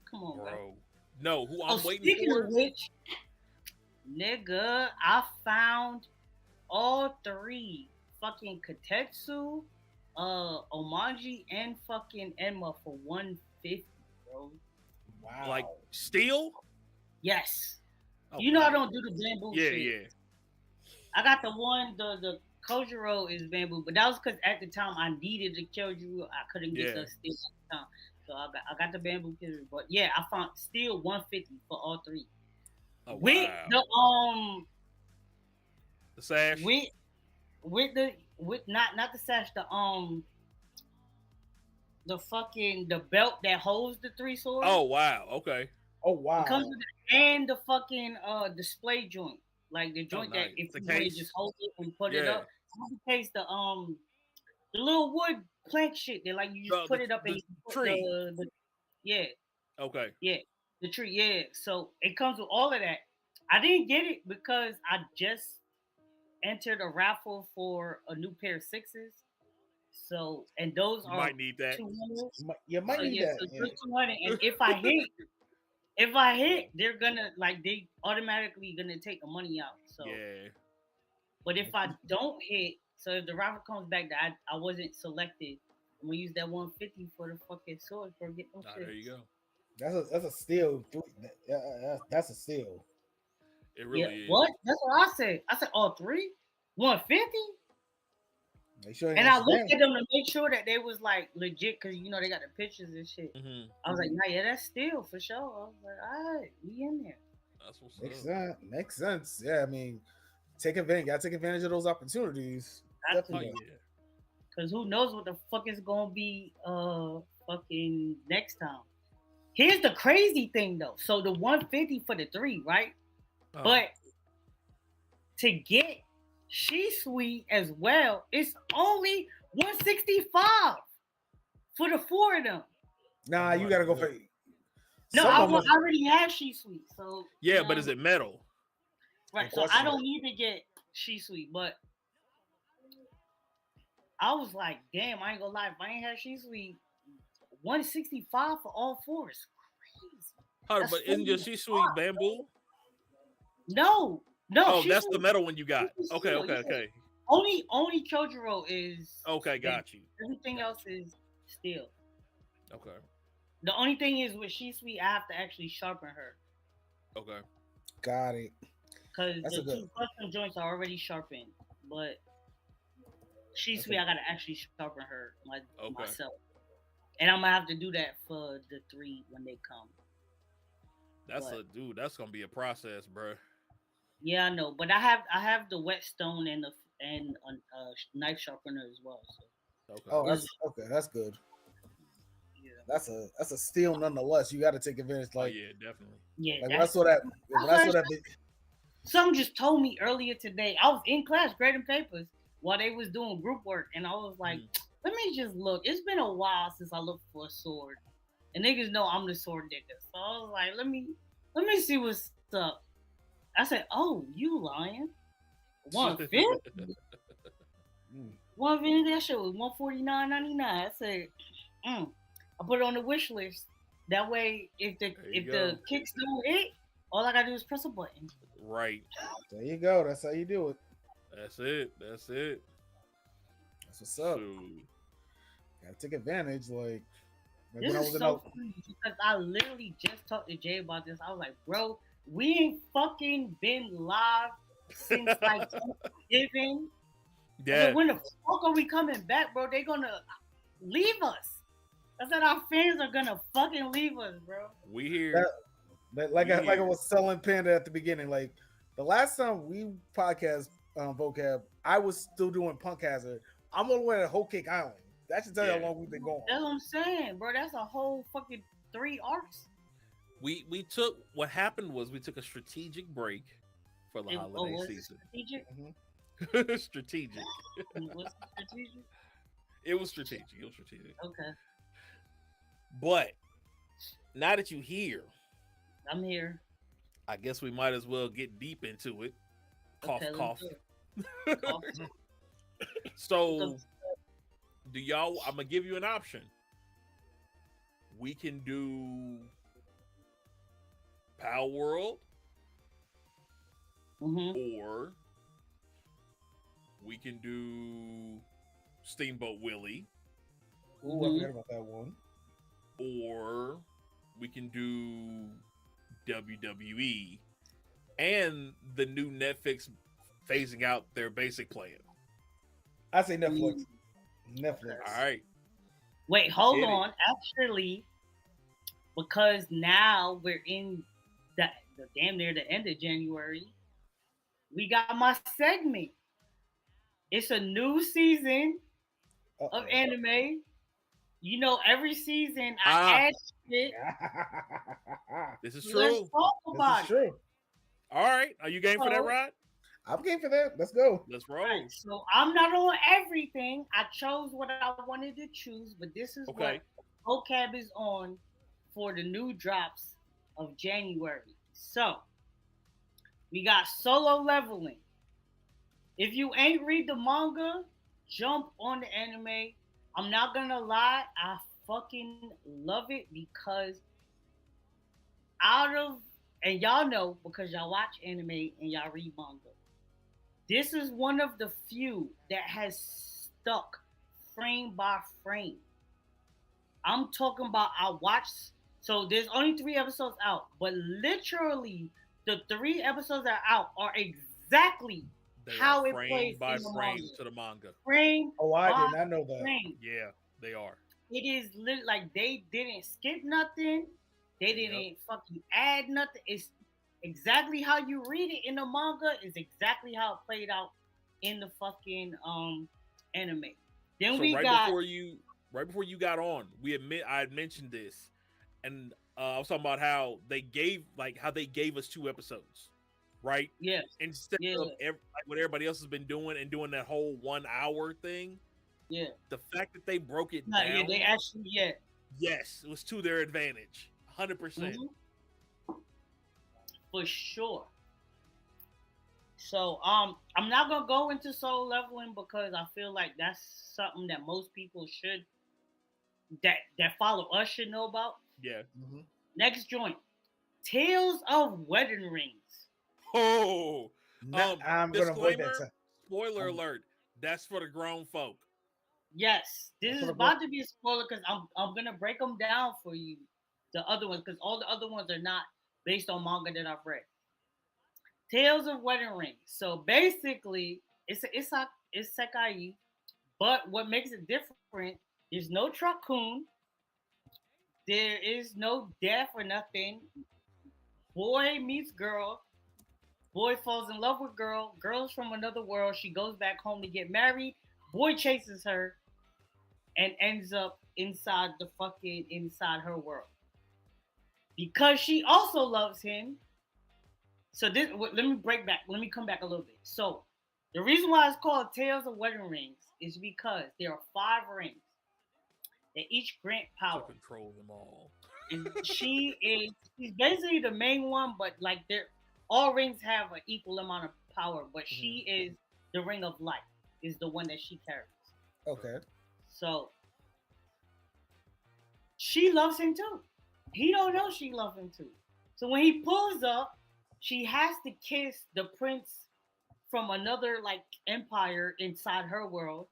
Speaker 4: Come on,
Speaker 1: bro. No, who I'm waiting for.
Speaker 4: Speaking of which, nigga, I found all 3 fucking Katetsu, Omanji, and fucking Enma for 150, bro.
Speaker 2: Wow.
Speaker 1: Like steel?
Speaker 4: Yes.
Speaker 1: Oh,
Speaker 4: I don't do the bamboo shit.
Speaker 1: Yeah.
Speaker 4: I got the one, the Kojiro is bamboo, but that was because at the time I needed the Kojiro. I couldn't get the steel at the time. So I got the bamboo Kojiro. But yeah, I found steel 150 for all 3.
Speaker 1: Oh,
Speaker 4: with
Speaker 1: the sash.
Speaker 4: With not the sash, the fucking the belt that holds the 3 swords.
Speaker 1: Oh wow, okay.
Speaker 2: Oh wow!
Speaker 4: It comes with it and the fucking display joint, like the joint
Speaker 1: nice.
Speaker 4: that if
Speaker 1: The
Speaker 4: you want to
Speaker 1: case.
Speaker 4: just hold it and put it
Speaker 1: Yeah.
Speaker 4: up. Not the case, the little wood plank shit. They like you just put it up and you put
Speaker 1: tree.
Speaker 4: the yeah.
Speaker 1: Okay.
Speaker 4: Yeah, the tree. Yeah, so it comes with all of that. I didn't get it because I just entered a raffle for a new pair of sixes. So and those
Speaker 1: You
Speaker 4: are
Speaker 1: might need that.
Speaker 4: 200.
Speaker 2: You might need
Speaker 4: yeah,
Speaker 2: that.
Speaker 4: so
Speaker 2: Yeah.
Speaker 4: just 200. And if I hit, they're gonna they automatically gonna take the money out. So
Speaker 1: Yeah.
Speaker 4: but if I don't hit, so if the raffle comes back that I wasn't selected, I'm gonna use that 150 for the fucking sword for get them shit.
Speaker 1: There you go.
Speaker 2: That's a steal. That's a steal.
Speaker 1: It really is.
Speaker 4: What? That's what I said. I said all three, 150.
Speaker 2: Make sure.
Speaker 4: And I looked at them to make sure that they was like legit, cause you know they got the pictures and shit.
Speaker 1: Mm-hmm.
Speaker 4: I was like, nah, yeah, that's still for sure. I was like, all right, we in there.
Speaker 1: That's what's
Speaker 2: up. Makes sense. Yeah, I mean, gotta take advantage of those opportunities. Definitely.
Speaker 1: Yeah.
Speaker 4: Cause who knows what the fuck is gonna be fucking next time. Here's the crazy thing though. So the 150 for the 3, right? But to get Shisui as well, it's only 165 for the 4 of them.
Speaker 2: Nah, you gotta go for.
Speaker 4: No, I already have Shisui, so
Speaker 1: yeah, but is it metal?
Speaker 4: Right, so I don't need to get Shisui, but I was like, damn, I ain't gonna lie, if I ain't have Shisui, 165 for all 4 is crazy.
Speaker 1: But isn't your Shisui bamboo?
Speaker 4: No.
Speaker 1: Oh, that's the metal one you got. Okay.
Speaker 4: Only Kyojuro is
Speaker 1: okay. Got you.
Speaker 4: Everything else is steel.
Speaker 1: Okay.
Speaker 4: The only thing is with Shisui, I have to actually sharpen her.
Speaker 1: Okay.
Speaker 2: Got it.
Speaker 4: Because the 2 custom joints are already sharpened, but Shisui, I gotta actually sharpen her myself, and I'm gonna have to do that for the 3 when they come.
Speaker 1: That's gonna be a process, bro.
Speaker 4: Yeah, I know, but I have the whetstone and a knife sharpener as well. So.
Speaker 1: Okay.
Speaker 2: Oh, that's good. Yeah, that's a steal nonetheless. You got to take advantage. Like,
Speaker 1: yeah, definitely.
Speaker 4: Yeah,
Speaker 2: like when I saw that.
Speaker 4: Someone just told me earlier today. I was in class grading papers while they was doing group work, and I was like, let me just look. It's been a while since I looked for a sword, and niggas know I'm the sword nigga. So I was like, let me see what's up. I said, oh, you lying? 150? 150, that shit was $149.99. I said, I put it on the wish list. That way, if the kicks don't hit, all I gotta do is press a button.
Speaker 1: Right.
Speaker 2: There you go. That's how you do it.
Speaker 1: That's it.
Speaker 2: That's what's up. Gotta take advantage. Like
Speaker 4: this is so funny because I literally just talked to Jay about this. I was like, bro, we ain't fucking been live since like Thanksgiving.
Speaker 1: Yeah.
Speaker 4: So when the fuck are we coming back, bro? They gonna leave us. I said our fans are gonna fucking leave us, bro.
Speaker 1: We here.
Speaker 2: Like I was telling Panda at the beginning, like the last time we podcast Voqab, I was still doing Punk Hazard. I'm all the way at Whole Cake Island. That should tell you how long we've been going.
Speaker 4: That's what I'm saying, bro. That's a whole fucking 3 arcs.
Speaker 1: We took what happened was we took a strategic break for the holiday season.
Speaker 4: Strategic?
Speaker 1: Mm-hmm. Strategic.
Speaker 4: Was it strategic?
Speaker 1: It was strategic.
Speaker 4: Okay.
Speaker 1: But now that you're here,
Speaker 4: I'm here.
Speaker 1: I guess we might as well get deep into it. Cough. So, do y'all? I'm gonna give you an option. We can do Palworld, or we can do Steamboat Willie.
Speaker 2: Ooh, I forgot about that one.
Speaker 1: Or we can do WWE and the new Netflix phasing out their basic plan.
Speaker 2: I say Netflix. Netflix.
Speaker 1: All right.
Speaker 4: Wait, hold on. Actually, because now we're in the damn near the end of January, we got my segment. It's a new season of anime. You know, every season I add shit.
Speaker 1: This is
Speaker 4: Let's
Speaker 1: true.
Speaker 4: talk
Speaker 2: This
Speaker 4: about
Speaker 2: is
Speaker 4: it.
Speaker 2: true.
Speaker 1: All right. Are you game for that,
Speaker 4: So-
Speaker 1: Rod?
Speaker 2: I'm game for that. Let's go.
Speaker 1: Let's roll.
Speaker 4: Right, so I'm not on everything. I chose what I wanted to choose, but this is
Speaker 1: Okay.
Speaker 4: what Voqab is on for the new drops of January. So we got solo leveling. If you ain't read the manga, jump on the anime. I'm not gonna lie, I fucking love it because and y'all know because y'all watch anime and y'all read manga. This is one of the few that has stuck frame by frame. I'm talking about so there's only 3 episodes out, but literally the 3 episodes that are out are exactly
Speaker 1: They
Speaker 4: how
Speaker 1: are
Speaker 4: it
Speaker 1: frame
Speaker 4: plays
Speaker 1: by
Speaker 4: in the
Speaker 1: frame
Speaker 4: manga.
Speaker 1: to the manga.
Speaker 4: Frame
Speaker 2: Oh, I
Speaker 4: by
Speaker 2: did not know that.
Speaker 4: frame.
Speaker 1: Yeah, they are.
Speaker 4: It is like they didn't skip nothing. They didn't fucking add nothing. It's exactly how you read it in the manga is exactly how it played out in the fucking anime. Then
Speaker 1: So
Speaker 4: we
Speaker 1: right
Speaker 4: got
Speaker 1: before you got on, I had mentioned this, and I was talking about how they gave us 2 episodes, right?
Speaker 4: yeah.
Speaker 1: Instead
Speaker 4: Yeah.
Speaker 1: of what everybody else has been doing and doing that whole 1 hour thing.
Speaker 4: Yeah.
Speaker 1: The fact that they broke it
Speaker 4: No,
Speaker 1: down,
Speaker 4: yeah, they actually
Speaker 1: yes, it was to their advantage, 100%.
Speaker 4: For sure. So I'm not gonna go into solo leveling because I feel like that's something that most people should that follow us should know about.
Speaker 1: Yeah.
Speaker 4: Next joint. Tales of Wedding Rings.
Speaker 1: Oh,
Speaker 2: I'm gonna avoid that.
Speaker 1: disclaimer, spoiler alert. That's for the grown folk.
Speaker 4: Yes, this
Speaker 2: That's
Speaker 4: is
Speaker 2: what I
Speaker 4: about to be a spoiler because I'm gonna break them down for you, the other ones, because all the other ones are not based on manga that I've read. Tales of Wedding Rings. So basically, it's Sekai, but what makes it different? There's no Truckun. There is no death or nothing. Boy meets girl. Boy falls in love with girl. Girl's from another world. She goes back home to get married. Boy chases her and ends up inside her world. Because she also loves him. So let me come back a little bit. So the reason why it's called Tales of Wedding Rings is because there are 5 rings that each grant
Speaker 1: To
Speaker 4: power.
Speaker 1: control them all.
Speaker 4: And she's basically the main one, but like all rings have an equal amount of power, but she is the ring of life, is the one that she carries.
Speaker 2: Okay.
Speaker 4: So she loves him too. He don't know she loves him too. So when he pulls up, she has to kiss the prince from another like empire inside her world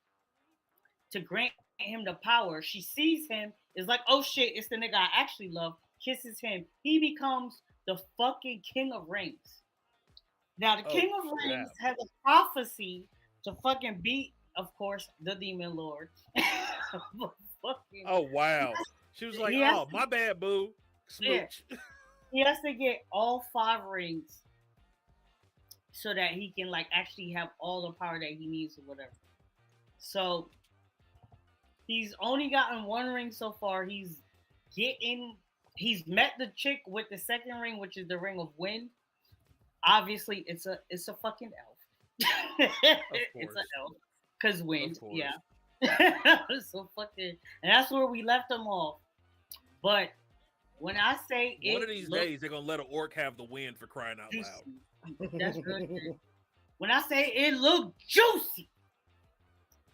Speaker 4: to grant him the power. She sees him, is like, oh shit, it's the nigga I actually love, kisses him. He becomes the fucking king of rings. Now the king of rings has a prophecy to fucking beat, of course, the demon lord.
Speaker 1: Oh wow. She was like, oh, my bad, boo. Smooch.
Speaker 4: Yeah. He has to get all 5 rings so that he can like actually have all the power that he needs or whatever. So he's only gotten 1 ring so far. He's met the chick with the 2nd ring, which is the ring of wind. Obviously, it's a fucking elf. It's an elf. Cause wind, yeah. So fucking, and that's where we left them off. But when I say
Speaker 1: one of these days they're gonna let an orc have the wind for crying out loud.
Speaker 4: That's good. When I say it looked juicy,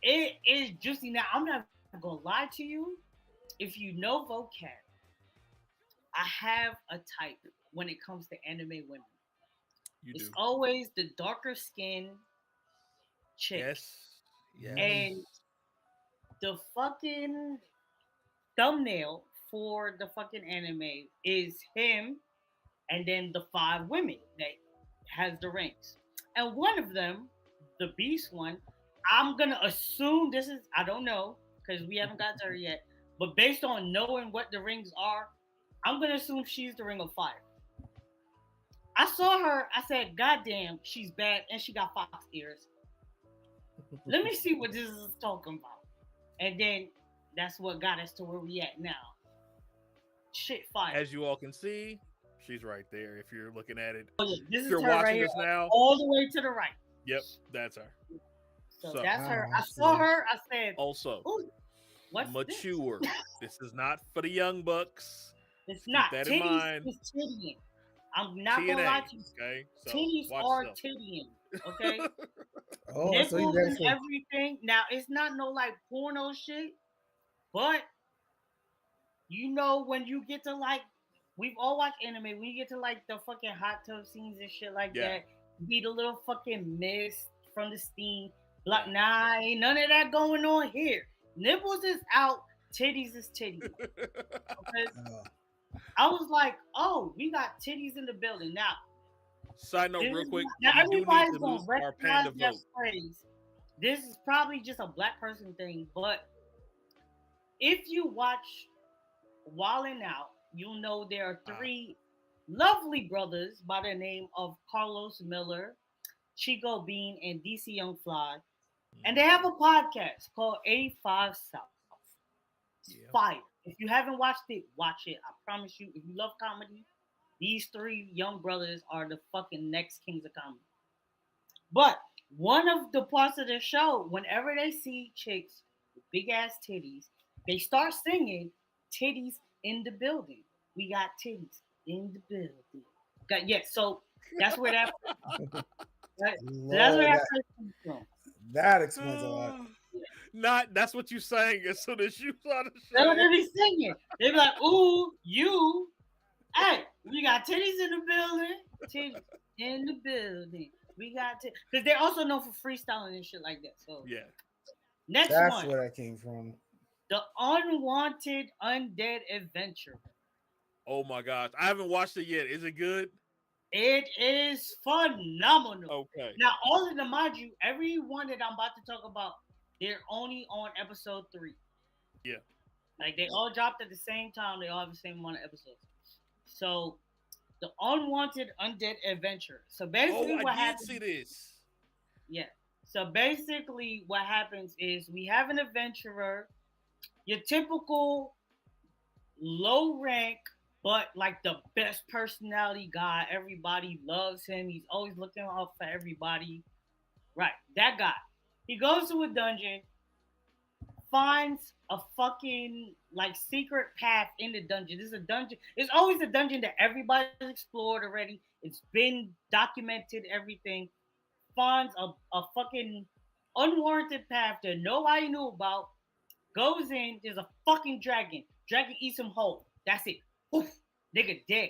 Speaker 4: it is juicy. Now I'm not gonna lie to you. If you know Voqab, I have a type when it comes to anime women. It's always the darker skin chick.
Speaker 1: Yes.
Speaker 4: And the fucking thumbnail for the fucking anime is him and then the 5 women that has the rings. And one of them, the beast one, I'm gonna assume this is, I don't know, because we haven't got to her yet, but based on knowing what the rings are, I'm gonna assume she's the ring of fire. I saw her, I said, God damn, she's bad, and she got fox ears. Let me see what this is talking about. And then that's what got us to where we at now. Shit fire.
Speaker 1: As you all can see, she's right there. If you're looking at it,
Speaker 4: Oh, yeah, this
Speaker 1: if
Speaker 4: is
Speaker 1: you're
Speaker 4: her right
Speaker 1: watching
Speaker 4: here,
Speaker 1: this now,
Speaker 4: all the way to the right.
Speaker 1: yep, that's her.
Speaker 4: So
Speaker 1: So-
Speaker 4: that's her.
Speaker 2: Ah,
Speaker 4: I saw
Speaker 2: see.
Speaker 4: her. I said,
Speaker 1: Also,
Speaker 4: "Ooh, what's
Speaker 1: mature. This is not for the young bucks.
Speaker 4: this? It's
Speaker 1: Keep
Speaker 4: not.
Speaker 1: that in
Speaker 4: Titties
Speaker 1: mind.
Speaker 4: is tittying. I'm not gonna
Speaker 1: TNA,
Speaker 4: lie to you.
Speaker 1: okay? So
Speaker 4: Titties
Speaker 1: watch
Speaker 4: are
Speaker 1: yourself.
Speaker 4: tittying. Okay,
Speaker 2: Oh, so you
Speaker 4: nipples
Speaker 2: guys
Speaker 4: and
Speaker 2: can.
Speaker 4: everything. Now it's not no like porno shit, but you know when you get to like, we've all watched anime. When you get to like the fucking hot tub scenes and shit like
Speaker 1: Yeah.
Speaker 4: that, be the little fucking mist from the steam. Like, nah, ain't none of that going on here. Nipples is out, titties is titties. Okay?
Speaker 2: Oh.
Speaker 4: I was like, oh, we got titties in the building now.
Speaker 1: Side note,
Speaker 4: This
Speaker 1: real
Speaker 4: is
Speaker 1: quick,
Speaker 4: not- now
Speaker 1: we do need
Speaker 4: everybody's
Speaker 1: to
Speaker 4: gonna
Speaker 1: lose our
Speaker 4: recognize
Speaker 1: panda
Speaker 4: that
Speaker 1: vote.
Speaker 4: phrase. This is probably just a black person thing, but if you watch Wildin' Out, you'll know there are three lovely brothers by the name of Carlos Miller, Chico Bean, and DC Young Fly. And they have a podcast called 85 South. It's
Speaker 1: Yeah.
Speaker 4: fire. If you haven't watched it, watch it. I promise you, if you love comedy, these three young brothers are the fucking next kings of comedy. But one of the parts of the show, whenever they see chicks with big ass titties, they start singing "Titties in the Building." We got titties in the building. Yeah, so that's where that. That's
Speaker 2: Lord,
Speaker 4: where that
Speaker 2: that,
Speaker 4: comes from.
Speaker 2: that explains a lot.
Speaker 1: Not that's what you sang as soon as you saw the
Speaker 4: That's what
Speaker 1: show.
Speaker 4: they be singing. They be like, "Ooh, you, hey, we got titties in the building, titties in the building. We got because they're also known for freestyling and shit like that." So
Speaker 1: Yeah.
Speaker 4: next
Speaker 2: That's
Speaker 4: one,
Speaker 2: where that came from.
Speaker 4: The Unwanted Undead Adventure.
Speaker 1: Oh my gosh, I haven't watched it yet. Is it good?
Speaker 4: It is phenomenal.
Speaker 1: Okay.
Speaker 4: Now, all of them, mind you, every one that I'm about to talk about, they're only on episode 3.
Speaker 1: Yeah.
Speaker 4: Like they all dropped at the same time. They all have the same amount of episodes. So, The Unwanted Undead Adventure. So basically,
Speaker 1: Oh,
Speaker 4: what
Speaker 1: I did
Speaker 4: happens?
Speaker 1: see this.
Speaker 4: Yeah. So basically, what happens is we have an adventurer, your typical low rank, but like the best personality guy. Everybody loves him. He's always looking out for everybody. Right, that guy. He goes to a dungeon, finds a fucking like secret path in the dungeon. This is a dungeon. It's always a dungeon that everybody's explored already. It's been documented, everything. Finds a fucking unwarranted path that nobody knew about. Goes in, there's a fucking dragon. Dragon eats him whole. That's it. Oof, nigga dead.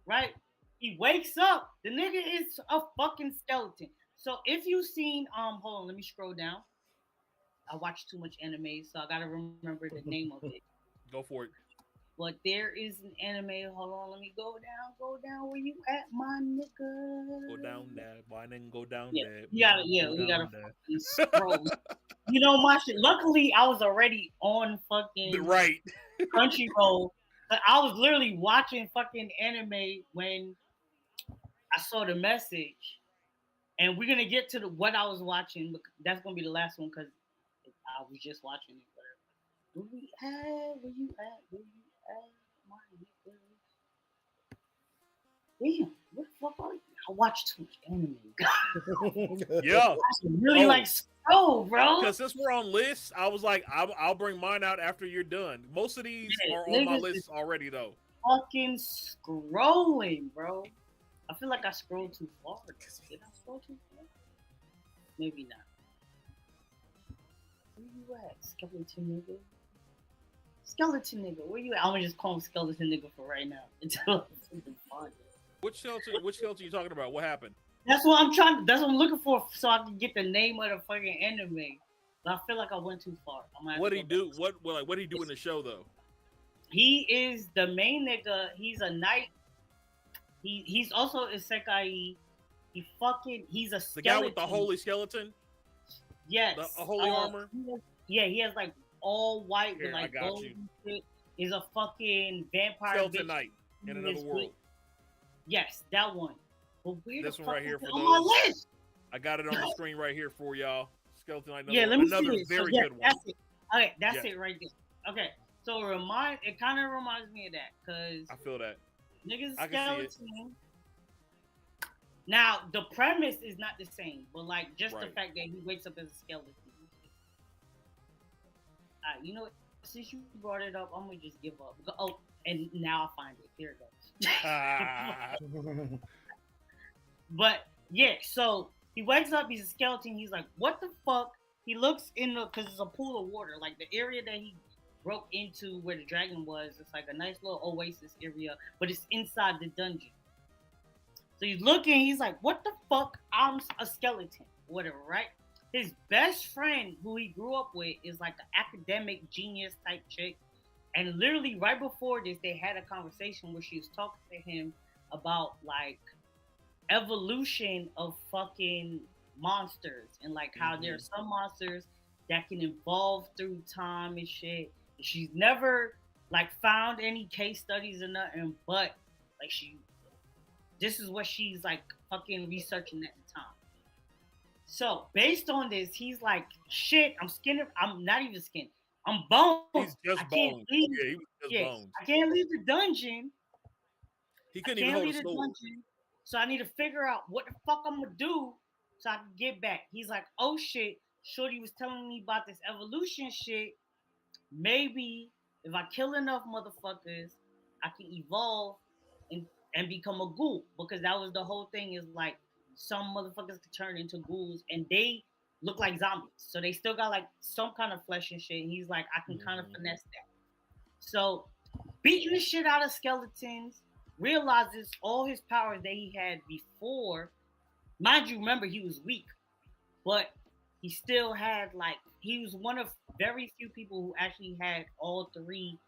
Speaker 4: Right? He wakes up. The nigga is a fucking skeleton. So if you've seen, hold on, let me scroll down. I watch too much anime, so I gotta remember the name of it.
Speaker 1: Go for it.
Speaker 4: But there is an anime. Hold on, let me go down. Where you at, my nigga?
Speaker 1: Go down there. Why didn't go down
Speaker 4: Yeah,
Speaker 1: there?
Speaker 4: you gotta,
Speaker 1: Go
Speaker 4: we
Speaker 1: down
Speaker 4: gotta
Speaker 1: there.
Speaker 4: fucking scroll. You know my shit. Luckily, I was already on fucking
Speaker 1: Right.
Speaker 4: Crunchyroll. But I was literally watching fucking anime when I saw the message. And we're gonna get to what I was watching. But that's gonna be the last one because I was just watching it. Whatever. Where you at, my nigga? Damn, what the fuck are you? I watched too much anime.
Speaker 1: Yeah.
Speaker 4: Really
Speaker 1: Oh.
Speaker 4: like scroll, bro.
Speaker 1: Because since we're on lists, I was like, I'll bring mine out after you're done. Most of these
Speaker 4: Yeah,
Speaker 1: are on my
Speaker 4: niggas
Speaker 1: list
Speaker 4: is-
Speaker 1: already, though.
Speaker 4: Fucking scrolling, bro. I feel like I scrolled too far. Did I scroll too far? Maybe not. Where you at, skeleton nigga? Skeleton nigga, where you at? I'm gonna just call him skeleton nigga for right now until something fun.
Speaker 1: Which shelter are you talking about? What happened?
Speaker 4: That's what I'm looking for, so I can get the name of the fucking anime. But I feel like I went too far.
Speaker 1: What did he do? What did he do in the show, though?
Speaker 4: He is the main nigga. He's a knight. He's also a Sekai. He's a skeleton.
Speaker 1: The guy with the holy skeleton?
Speaker 4: Yes.
Speaker 1: The holy armor?
Speaker 4: He has like all white
Speaker 1: Here,
Speaker 4: with
Speaker 1: I
Speaker 4: like
Speaker 1: got
Speaker 4: gold
Speaker 1: you.
Speaker 4: and shit. Is a fucking vampire
Speaker 1: Skeleton
Speaker 4: bitch.
Speaker 1: Knight in
Speaker 4: He
Speaker 1: another
Speaker 4: is
Speaker 1: world.
Speaker 4: with- Yes, that one. But where
Speaker 1: This
Speaker 4: the
Speaker 1: one
Speaker 4: fuck
Speaker 1: right here
Speaker 4: is it
Speaker 1: for
Speaker 4: on my
Speaker 1: those.
Speaker 4: list?
Speaker 1: I got it on the screen right here for y'all. Skeleton Knight.
Speaker 4: Yeah, let me see
Speaker 1: another
Speaker 4: this.
Speaker 1: very
Speaker 4: So, yeah,
Speaker 1: good one.
Speaker 4: that's it. Okay, that's
Speaker 1: Yeah.
Speaker 4: it right there. Okay, so it kind of reminds me of that because
Speaker 1: I feel that.
Speaker 4: niggas
Speaker 1: I can see it.
Speaker 4: skeleton. Now the premise is not the same, but like just the
Speaker 1: Right.
Speaker 4: fact that he wakes up as a skeleton. You know what? Since you brought it up, I'm gonna just give up. Oh, and now I find it. Here it goes.
Speaker 1: Ah,
Speaker 4: But yeah, so he wakes up, he's a skeleton, he's like, what the fuck? He looks in because it's a pool of water, like the area that he broke into where the dragon was, it's like a nice little oasis area, but it's inside the dungeon. So he's looking, he's like, what the fuck? I'm a skeleton, whatever, right? His best friend, who he grew up with, is like an academic genius type chick. And literally right before this, they had a conversation where she was talking to him about like evolution of fucking monsters and like how there are some monsters that can evolve through time and shit. She's never like found any case studies or nothing, but like this is what she's like fucking researching at the time. So based on this, he's like, shit, I'm not even skin. I'm bones.
Speaker 1: he's just bones. Yeah, he was just bones.
Speaker 4: I can't leave the dungeon.
Speaker 1: He couldn't even hold a sword.
Speaker 4: Dungeon, so I need to figure out what the fuck I'm gonna do so I can get back. He's like, oh shit, Shorty was telling me about this evolution shit. Maybe if I kill enough motherfuckers, I can evolve and become a ghoul. Because that was the whole thing, is like some motherfuckers could turn into ghouls and they look like zombies. So they still got like some kind of flesh and shit. And he's like, I can kind of finesse that. So beating the shit out of skeletons, realizes all his powers that he had before. Mind you, remember, he was weak, but he still had like, he was one of very few people who actually had all three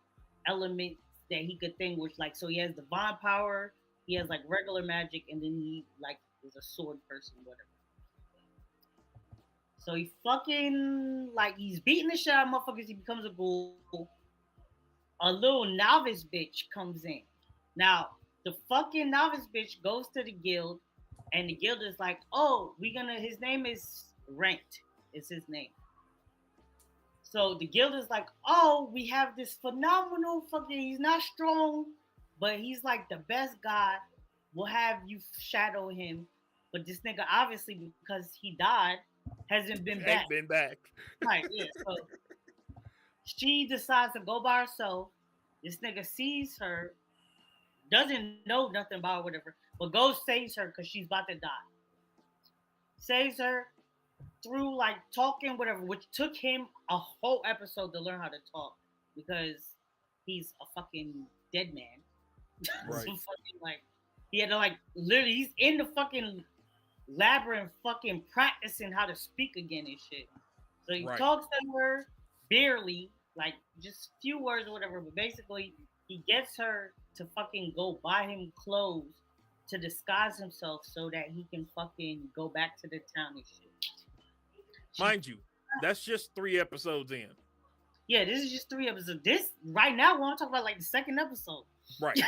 Speaker 4: elements that he could think, which like, so he has divine power, he has like regular magic, and then he like is a sword person, whatever. So he fucking like, he's beating the shit out of motherfuckers, he becomes a ghoul. A little novice bitch comes in. Now, the fucking novice bitch goes to the guild, and the guild is like, oh, his name is Ranked, is his name. So the guild is like, oh, we have this phenomenal fucking, he's not strong, but he's like the best guy. We'll have you shadow him. But this nigga, obviously, because he died, hasn't been back.
Speaker 1: Ain't been back.
Speaker 4: Right, yeah. So she decides to go by herself. This nigga sees her, doesn't know nothing about her, whatever, but goes saves her because she's about to die. Saves her through like talking, whatever, which took him a whole episode to learn how to talk because he's a fucking dead man.
Speaker 1: Right.
Speaker 4: So fucking like, he had to like, literally, he's in the fucking labyrinth fucking practicing how to speak again and shit. So he talks to her barely, like just few words or whatever, but basically he gets her to fucking go buy him clothes to disguise himself so that he can fucking go back to the town and shit.
Speaker 1: Mind you, that's just 3 episodes in.
Speaker 4: Yeah, this is just 3 episodes. This right now, we're talking about like the second episode.
Speaker 1: Right.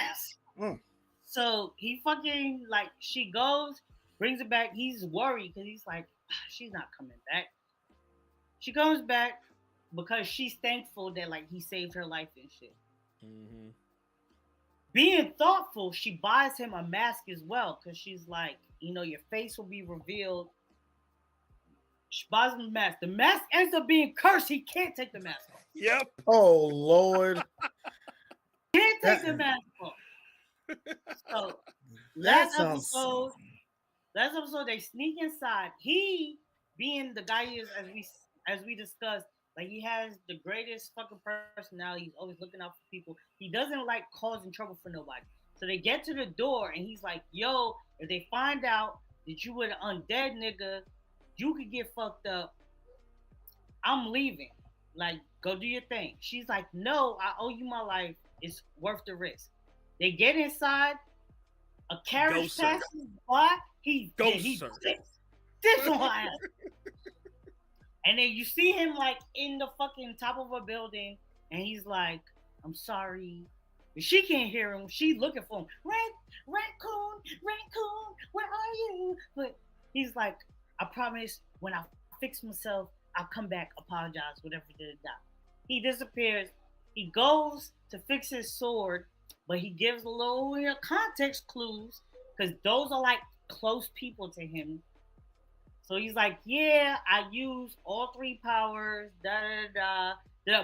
Speaker 4: So he fucking like, she goes, brings it back. He's worried because he's like, she's not coming back. She comes back because she's thankful that like he saved her life and shit.
Speaker 1: Mm-hmm.
Speaker 4: Being thoughtful, she buys him a mask as well because she's like, you know, your face will be revealed. She buys him a mask. The mask ends up being cursed. He can't take the mask off.
Speaker 1: Yep.
Speaker 2: Oh Lord.
Speaker 4: Can't take the mask off. So last episode, they sneak inside. He, being the guy he is, as we discussed, like he has the greatest fucking personality. He's always looking out for people. He doesn't like causing trouble for nobody. So they get to the door and he's like, yo, if they find out that you were the undead nigga, you could get fucked up. I'm leaving. Like, go do your thing. She's like, no, I owe you my life. It's worth the risk. They get inside. A carriage passes by. He dips on her ass. And then you see him like in the fucking top of a building, and he's like, I'm sorry. But she can't hear him. She's looking for him. Raccoon, where are you? But he's like, I promise when I fix myself, I'll come back, apologize, whatever did that. He disappears. He goes to fix his sword, but he gives a little context clues because those are like close people to him. So he's like, yeah, I use all three powers,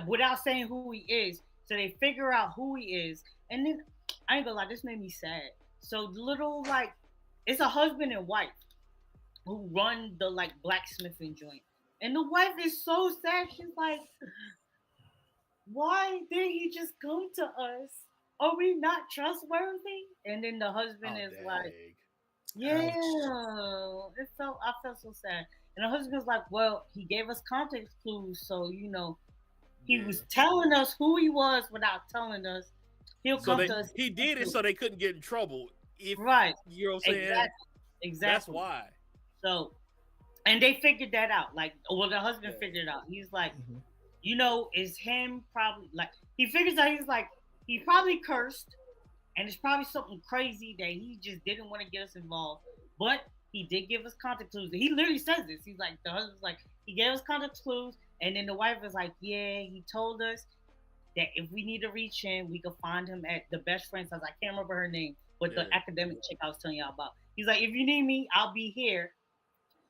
Speaker 4: without saying who he is. So they figure out who he is. And then, I ain't gonna lie, this made me sad. So it's a husband and wife who run the like blacksmithing joint. And the wife is so sad. She's like, why didn't he just come to us? Are we not trustworthy? And then the husband is like, yeah, I felt so sad. And the husband's like, well, he gave us context clues, so he was telling us who he was without telling us. He'll come to us.
Speaker 1: He did it so they couldn't get in trouble.
Speaker 4: Right.
Speaker 1: You know what I'm saying?
Speaker 4: Exactly.
Speaker 1: That's why.
Speaker 4: So, and they figured that out. Like, well, the husband figured it out. He's like, it's him probably, like, he figures out, he's like, he probably cursed. And it's probably something crazy that he just didn't want to get us involved. But he did give us context clues. He literally says this. He's like, the husband's like, he gave us context clues. And then the wife is like, yeah, he told us that if we need to reach him, we could find him at the best friend's house. I can't remember her name, but the academic chick I was telling y'all about. He's like, if you need me, I'll be here.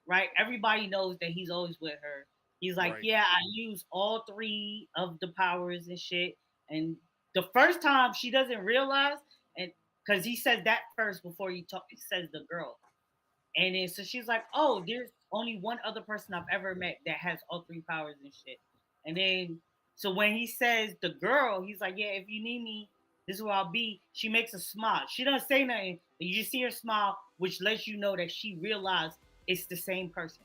Speaker 4: Right? Everybody knows that he's always with her. He's like, yeah, I use all three of the powers and shit. And the first time she doesn't realize, and because he says that first before he says the girl. And then so she's like, oh, there's only one other person I've ever met that has all three powers and shit. And then so when he says the girl, he's like, yeah, if you need me, this is where I'll be. She makes a smile. She doesn't say nothing, but you just see her smile, which lets you know that she realized it's the same person.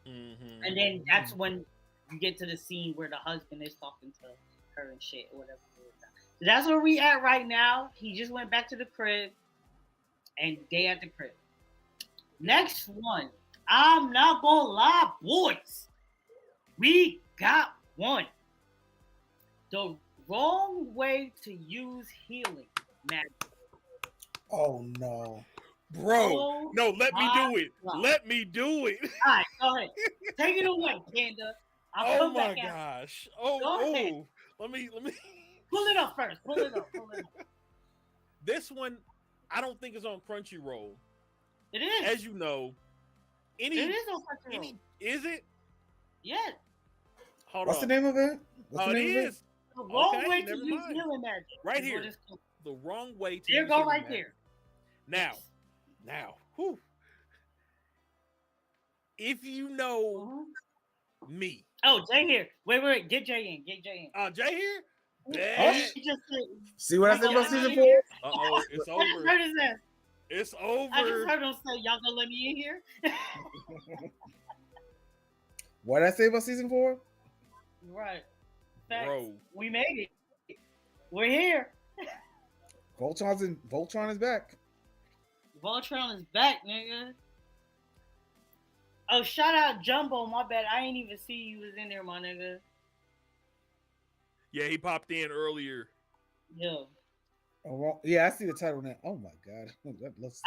Speaker 4: Mm-hmm. And then that's when you get to the scene where the husband is talking to her and shit or whatever. So that's where we at right now. He just went back to the crib and they at the crib. Next one. I'm not gonna lie, boys. We got one. The wrong way to use healing magic.
Speaker 2: Oh no.
Speaker 1: Bro, no, let me do it. Let me do it.
Speaker 4: All right, go ahead. Take it away, Panda.
Speaker 1: Oh my gosh. Oh, let me
Speaker 4: pull it up first. Pull it up.
Speaker 1: This one, I don't think is on Crunchyroll.
Speaker 4: It is.
Speaker 1: As you know, it
Speaker 4: is on Crunchyroll.
Speaker 1: Is it?
Speaker 4: Yeah.
Speaker 2: Hold on. What's the name of it?
Speaker 1: It is.
Speaker 4: The wrong way to use healing magic.
Speaker 1: Right here. The wrong way to
Speaker 4: use healing magic. There.
Speaker 1: Now, whew. If you know me.
Speaker 4: Oh, Jay here. Wait. Get Jay in.
Speaker 1: Jay here?
Speaker 2: Yeah. See what I said about season 4?
Speaker 1: Uh-oh, it's over. It's over.
Speaker 4: I just heard him say, y'all gonna let me in here?
Speaker 2: What did I say about season 4?
Speaker 4: Right. Facts.
Speaker 1: Bro.
Speaker 4: We made it. We're here.
Speaker 2: Voltron is back.
Speaker 4: Voltron is back, nigga. Oh, shout out Jumbo. My bad. I ain't even see you was in there, my nigga.
Speaker 1: Yeah, he popped in earlier.
Speaker 4: Yo.
Speaker 2: Oh, yeah, I see the title now. Oh my god.
Speaker 4: All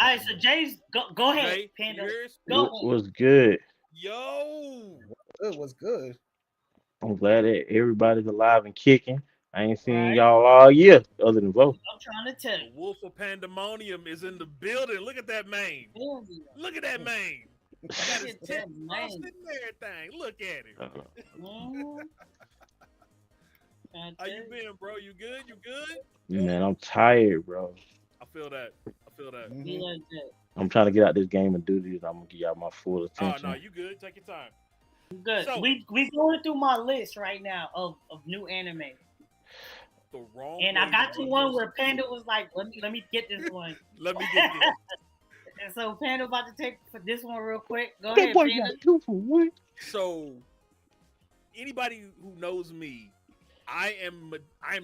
Speaker 4: right, so Jay's go ahead, Jay, Panda. Go ahead.
Speaker 5: Was good.
Speaker 1: Yo.
Speaker 2: What's good?
Speaker 5: I'm glad that everybody's alive and kicking. I ain't seen y'all all year other than Vo.
Speaker 4: I'm trying to tell you.
Speaker 1: The Wolf of Pandemonium is in the building. Look at that mane. Look at that mane. Got his tent lost and everything. Look at it. How you been, bro? You good? You good?
Speaker 5: Man, I'm tired, bro.
Speaker 1: I feel that.
Speaker 4: Mm-hmm.
Speaker 5: I'm trying to get out this game and do this. I'm gonna give y'all my full attention.
Speaker 1: Oh no, you good? Take your time.
Speaker 4: Good. So, we going through my list right now of new anime.
Speaker 1: The wrong.
Speaker 4: And I got to one where Panda was like, "Let me get this one."
Speaker 1: Let me get this.
Speaker 4: And so Panda about to take for this one real quick. Go ahead, Panda.
Speaker 5: 2 for 1.
Speaker 1: So, anybody who knows me, I am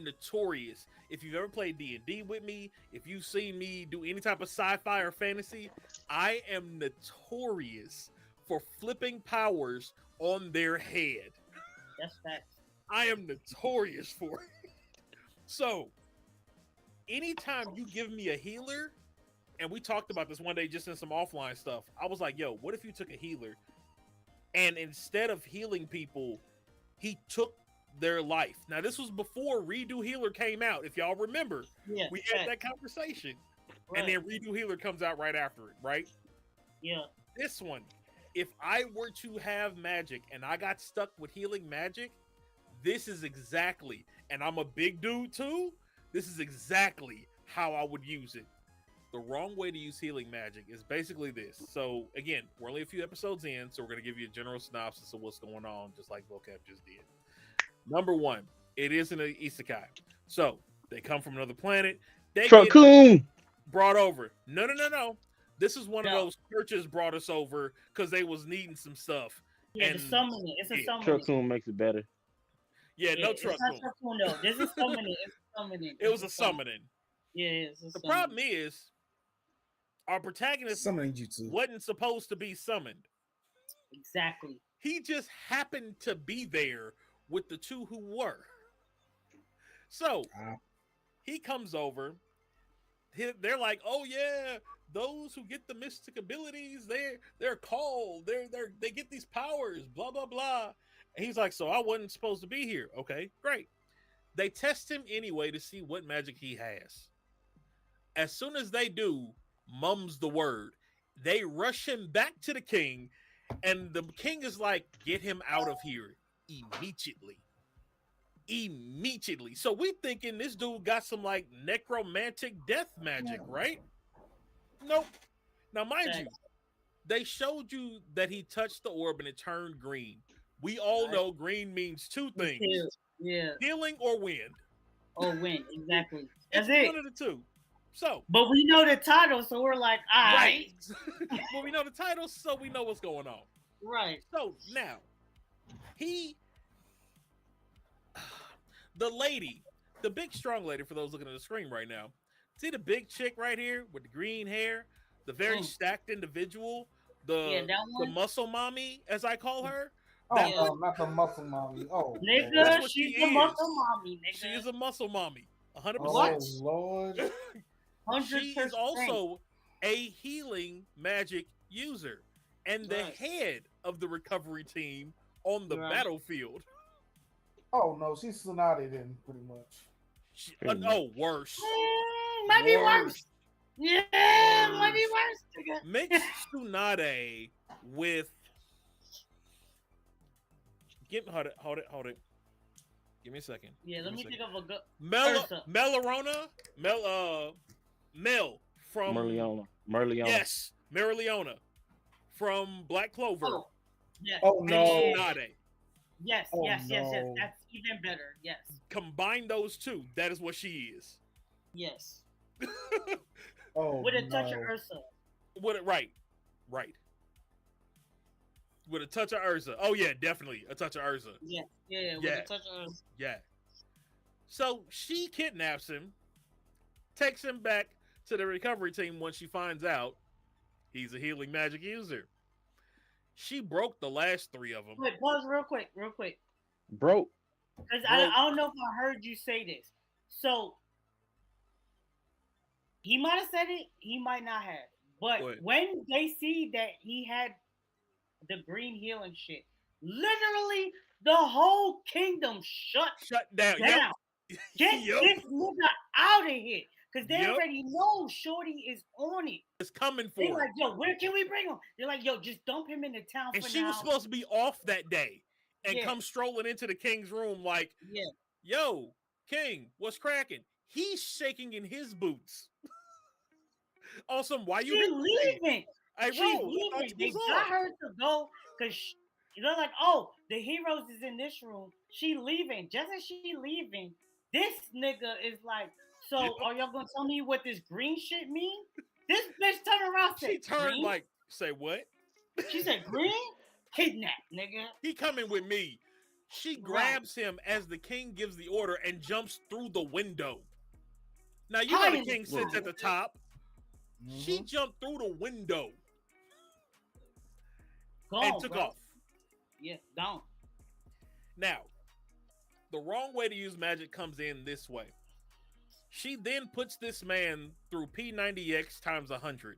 Speaker 1: notorious. If you've ever played D&D with me, if you've seen me do any type of sci-fi or fantasy, I am notorious for flipping powers on their head.
Speaker 4: That's facts.
Speaker 1: I am notorious for it. So, anytime you give me a healer, and we talked about this one day just in some offline stuff, I was like, yo, what if you took a healer and instead of healing people, he took their life. Now, this was before Redo Healer came out. If y'all remember,
Speaker 4: Yeah,
Speaker 1: we had that conversation.
Speaker 4: right.
Speaker 1: And then Redo Healer comes out right after it, right?
Speaker 4: Yeah.
Speaker 1: This one, if I were to have magic and I got stuck with healing magic, this is exactly, and I'm a big dude too, this is exactly how I would use it. The wrong way to use healing magic is basically this. So again, we're only a few episodes in, so we're going to give you a general synopsis of what's going on, just like Voqab just did. Number one, it isn't an isekai. So they come from another planet. They get brought over. No. This is one of those churches brought us over because they was needing some stuff.
Speaker 4: Yeah,
Speaker 1: and
Speaker 4: the summoning. It's a summoning.
Speaker 5: Trucksoon makes it better.
Speaker 1: Yeah, no
Speaker 4: It's
Speaker 1: truck.
Speaker 4: not Trucksoon, though. This is summoning. It's summoning.
Speaker 1: It was a summoning.
Speaker 4: Yeah, it's a
Speaker 1: The
Speaker 4: summoning.
Speaker 1: problem is, our protagonist
Speaker 2: Summoning jutsu.
Speaker 1: wasn't supposed to be summoned.
Speaker 4: Exactly.
Speaker 1: He just happened to be there with the two who were. So he comes over. They're like, "Oh yeah, those who get the mystic abilities, they're called. They get these powers. Blah blah blah." And he's like, "So I wasn't supposed to be here." Okay, great. They test him anyway to see what magic he has. As soon as they do, mum's the word. They rush him back to the king, and the king is like, "Get him out of here immediately." Immediately. So we thinking this dude got some like necromantic death magic, right? Nope. Now, mind you, they showed you that he touched the orb and it turned green. We all know green means two things: healing or wind.
Speaker 4: Or wind, exactly.
Speaker 1: It's
Speaker 4: That's it.
Speaker 1: one of the two. So,
Speaker 4: but we know the title, so we're like, all right.
Speaker 1: Well, we know the title, so we know what's going on.
Speaker 4: Right.
Speaker 1: So now, the lady, the big strong lady, for those looking at the screen right now, see the big chick right here with the green hair, the very stacked individual, the muscle mommy, as I call her.
Speaker 2: Oh, not the muscle mommy. Oh,
Speaker 4: nigga, she's a muscle mommy, nigga.
Speaker 1: She is a muscle mommy, 100%.
Speaker 2: Oh, Lord.
Speaker 1: She is also a healing magic user and the head of the recovery team on the battlefield.
Speaker 2: Oh no, she's Tsunade then, pretty much.
Speaker 1: Worse.
Speaker 4: Might be worse. Yeah, might be worse.
Speaker 1: Mix Tsunade with. Hold it. Give me a second.
Speaker 4: Yeah, let me think of a good.
Speaker 1: Mel from
Speaker 5: Merleona.
Speaker 1: Yes, Merleona from Black Clover.
Speaker 4: Oh, yes.
Speaker 2: Oh no.
Speaker 1: Tsunade.
Speaker 4: Yes, yes. That's even better. Yes.
Speaker 1: Combine those two. That is what she is.
Speaker 4: Yes.
Speaker 2: Oh.
Speaker 4: With a touch of Ursa.
Speaker 1: Right. With a touch of Ursa. Oh yeah, definitely a touch of Ursa.
Speaker 4: Yeah. With a touch of Ursa.
Speaker 1: Yeah. So she kidnaps him, takes him back to the recovery team when she finds out he's a healing magic user. She broke the last three of them.
Speaker 4: Wait, pause real quick.
Speaker 5: Broke.
Speaker 4: Because I don't know if I heard you say this. So, he might have said it, he might not have. But when they see that he had the green healing shit, literally the whole kingdom shut
Speaker 1: down.
Speaker 4: Yep. Get this nigga out of here. Because they already know Shorty is on it.
Speaker 1: It's coming for
Speaker 4: They're like, yo, where can we bring him? They're like, yo, just dump him in the town
Speaker 1: and
Speaker 4: for
Speaker 1: she
Speaker 4: now.
Speaker 1: was supposed to be off that day and come strolling into the king's room like, yo, king, what's cracking? He's shaking in his boots. Awesome. Why you
Speaker 4: leaving? She's leaving. They got her to go because they're like, oh, the heroes is in this room. She leaving. Just as she leaving, this nigga is like, so are y'all gonna tell me what this green shit mean? This bitch turned around.
Speaker 1: She turned like, say what?
Speaker 4: She said green? Kidnap, nigga.
Speaker 1: He coming with me. She grabs him as the king gives the order and jumps through the window. Now you know the king sits at the top. Mm-hmm. She jumped through the window and took off.
Speaker 4: Yeah, down.
Speaker 1: Now, the wrong way to use magic comes in this way. She then puts this man through P90X times 100.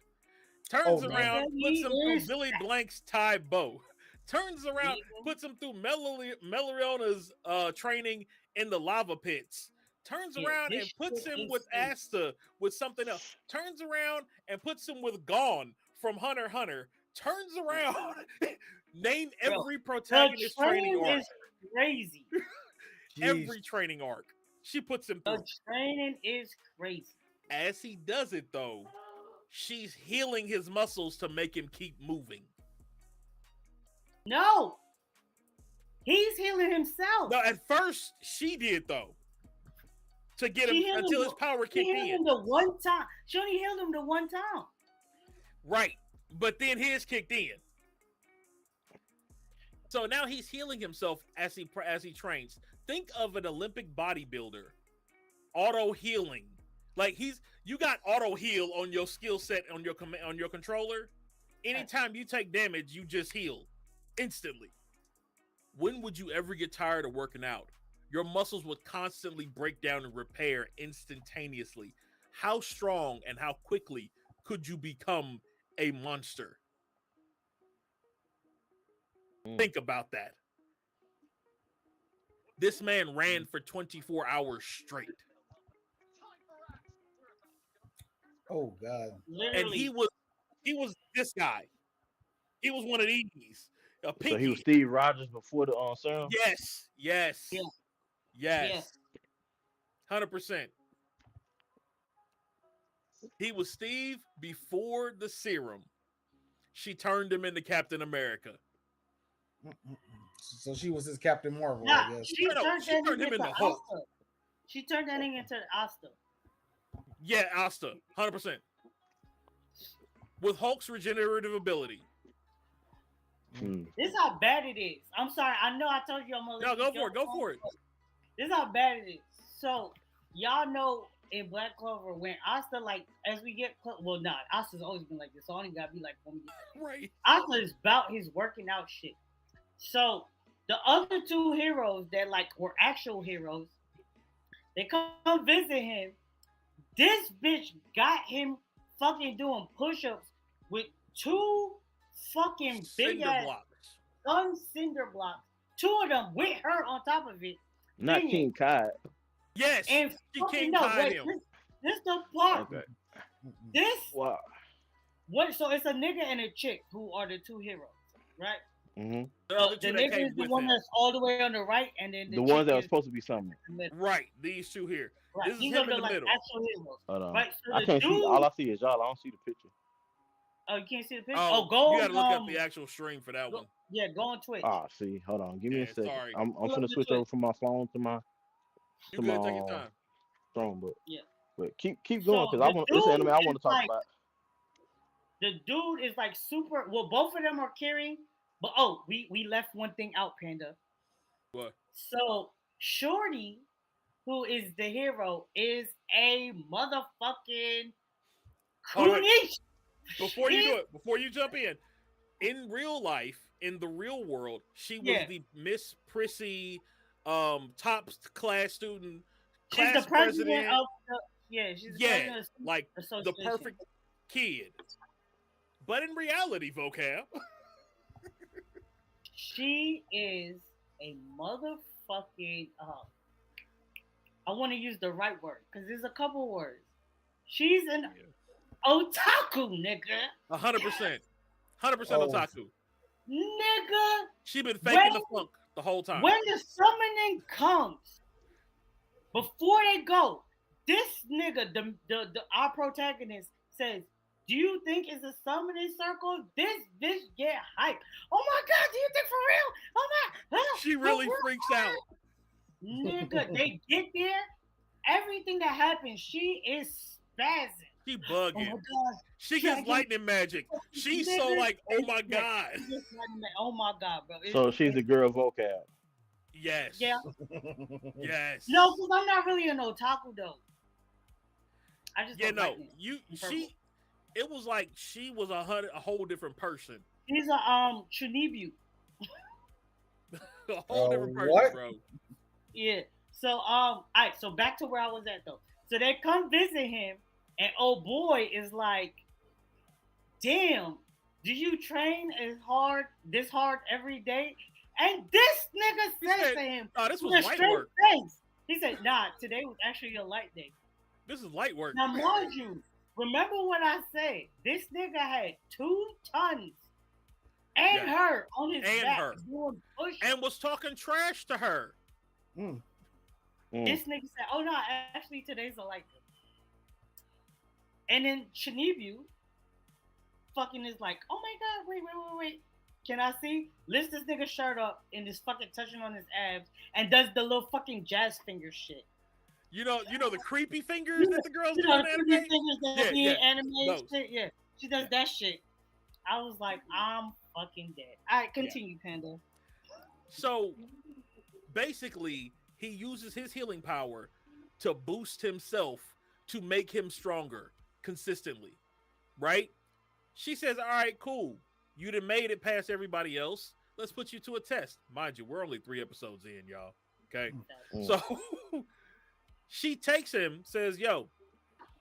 Speaker 1: Turns around, puts him through Billy Blank's Thai bow. turns around, puts him through Meloriona's training in the lava pits. Turns around and puts him with Asta with something else. Turns around and puts him with Gon from Hunter x Hunter. Turns around, name every protagonist training arc.
Speaker 4: Is crazy.
Speaker 1: Every training arc she puts him through.
Speaker 4: The training is crazy.
Speaker 1: As he does it, though, she's healing his muscles to make him keep moving.
Speaker 4: No, he's healing himself.
Speaker 1: No, at first she did though, to get him until his power kicked in.
Speaker 4: She healed him the one time. She only healed him the one time.
Speaker 1: Right, but then his kicked in. So now he's healing himself as he trains. Think of an Olympic bodybuilder, auto healing. Like you got auto heal on your skill set on your controller. Anytime you take damage, you just heal instantly. When would you ever get tired of working out? Your muscles would constantly break down and repair instantaneously. How strong and how quickly could you become a monster? Think about that. This man ran for 24 hours straight.
Speaker 2: Oh God!
Speaker 1: Literally. And he was this guy. He was one of these.
Speaker 5: So he was Steve Rogers before the serum?
Speaker 1: Yes. 100%. He was Steve before the serum. She turned him into Captain America.
Speaker 2: So she was his Captain Marvel,
Speaker 4: nah,
Speaker 2: I guess.
Speaker 4: She turned him into Hulk. She turned that thing into Asta.
Speaker 1: Yeah, Asta, 100%. With Hulk's regenerative ability.
Speaker 4: This is how bad it is. I'm sorry. I know I told you I'm gonna.
Speaker 1: No, go for it.
Speaker 4: This is how bad it is. So y'all know in Black Clover when Asta, like, as we get well, not Asta's always been like this. So I only gotta be like when we get there.
Speaker 1: Right.
Speaker 4: Asta is about his working out shit. So the other two heroes that like were actual heroes, they come visit him. This bitch got him fucking doing push-ups with two fucking big ass cinder blocks. Two of them with her on top of it.
Speaker 5: Not King Kai.
Speaker 1: Yes. And she King Kai him.
Speaker 4: This the part. Okay. This.
Speaker 5: Wow.
Speaker 4: What? So it's a nigga and a chick who are the two heroes, right?
Speaker 5: Mm-hmm.
Speaker 4: The nigga is the one that's all the way on the right, and then
Speaker 5: the ones that are supposed to be summoned.
Speaker 1: Right. These two here.
Speaker 4: Right.
Speaker 1: This is
Speaker 4: These
Speaker 1: him
Speaker 4: are the
Speaker 1: in the middle.
Speaker 4: Actual heroes.
Speaker 5: Hold on.
Speaker 4: Right. So
Speaker 5: I can't see. All I see is y'all. I don't see the picture.
Speaker 4: Oh, you can't see the picture?
Speaker 1: Oh,
Speaker 4: go.
Speaker 1: You gotta look up the actual stream for that one.
Speaker 4: Yeah, go on Twitch.
Speaker 5: See. Hold on. Give me a second.
Speaker 1: Sorry.
Speaker 5: I'm gonna switch over from my phone to my.
Speaker 1: You good? Take your time.
Speaker 5: Phone, but
Speaker 4: yeah.
Speaker 5: But keep going because I want this anime. I want to talk about.
Speaker 4: The dude is like super. Well, both of them are carrying, but we left one thing out, Panda.
Speaker 1: What?
Speaker 4: So Shorty, who is the hero, is a motherfucking Kunichi.
Speaker 1: Before you do it, before you jump in real life, in the real world, she was the Miss Prissy, top class student,
Speaker 4: she's the president of the, she's the president of
Speaker 1: like the perfect kid. But in reality, Voqab,
Speaker 4: she is a motherfucking. I want to use the right word because there's a couple words. She's an otaku, nigga.
Speaker 1: 100%, 100% otaku.
Speaker 4: Nigga,
Speaker 1: she been faking the funk the whole time.
Speaker 4: When the summoning comes, before they go, this nigga, the our protagonist says, "Do you think it's a summoning circle?" This bitch get hyped. Oh my god, do you think for real? Oh my,
Speaker 1: she really freaks out.
Speaker 4: Nigga, they get there. Everything that happens, she is spazzing.
Speaker 1: She bugging.
Speaker 4: Oh my god.
Speaker 1: She gets lightning magic. She's so like, oh my god.
Speaker 4: Oh my god, bro.
Speaker 5: So she's the girl Voqab.
Speaker 1: Yes.
Speaker 4: Yeah.
Speaker 1: Yes.
Speaker 4: No, because I'm not really an otaku though. I just
Speaker 1: it was like she was a whole different person.
Speaker 4: She's a Chunibu.
Speaker 1: A whole different person,
Speaker 2: what?
Speaker 1: bro.
Speaker 4: Yeah. So all right, so back to where I was at though. So they come visit him, and oh boy is like, damn, do you train this hard every day? And this nigga said to him,
Speaker 1: "Oh, this was
Speaker 4: with a
Speaker 1: light
Speaker 4: straight
Speaker 1: work."
Speaker 4: face, he said, "Nah, today was actually a light day."
Speaker 1: This is light work.
Speaker 4: Now, mind you, remember what I said? This nigga had 2 tons and her on his back doing push
Speaker 1: and was talking trash to her.
Speaker 4: This nigga said, "Oh no, actually today's a light day." And then Shinibu fucking is like, "Oh my god, wait. Can I see?" Lifts this nigga's shirt up and is fucking touching on his abs and does the little fucking jazz finger shit.
Speaker 1: You know the creepy fingers that the girls do in
Speaker 4: the
Speaker 1: anime?
Speaker 4: creepy fingers that be in anime
Speaker 1: Those.
Speaker 4: shit. Yeah, she does that shit. I was like, I'm fucking dead. All right, continue, Panda.
Speaker 1: So basically, he uses his healing power to boost himself to make him stronger consistently, right? She says, "All right, cool. You done made it past everybody else. Let's put you to a test." Mind you, we're only 3 episodes in, y'all. Okay, so she takes him, says, "Yo,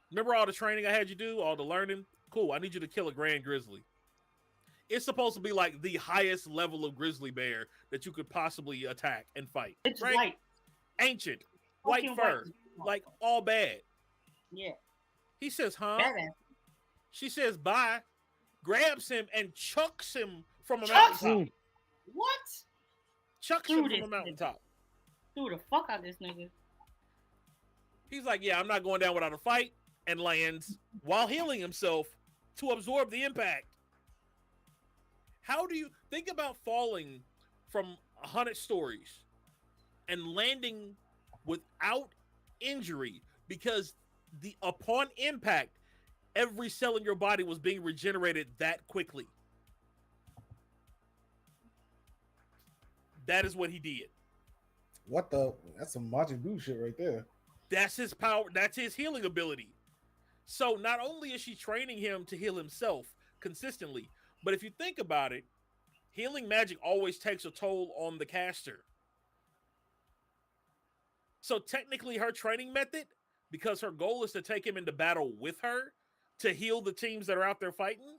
Speaker 1: remember all the training I had you do, all the learning? Cool. I need you to kill a grand grizzly. It's supposed to be like the highest level of grizzly bear that you could possibly attack and fight.
Speaker 4: It's
Speaker 1: right?
Speaker 4: white.
Speaker 1: Ancient, white fur, like all bad."
Speaker 4: Yeah.
Speaker 1: He says, "Huh?"
Speaker 4: Badass.
Speaker 1: She says, "Bye." Grabs him and chucks him from a mountaintop.
Speaker 4: What?
Speaker 1: Chucks him from a mountaintop.
Speaker 4: Threw the fuck out of this nigga.
Speaker 1: He's like, "Yeah, I'm not going down without a fight," and lands while healing himself to absorb the impact. How do you think about falling from 100 stories and landing without injury because upon impact, every cell in your body was being regenerated that quickly? That is what he did.
Speaker 2: What the? That's some Majin Buu shit right there.
Speaker 1: That's his power. That's his healing ability. So not only is she training him to heal himself consistently, but if you think about it, healing magic always takes a toll on the caster. So technically her training method, because her goal is to take him into battle with her to heal the teams that are out there fighting,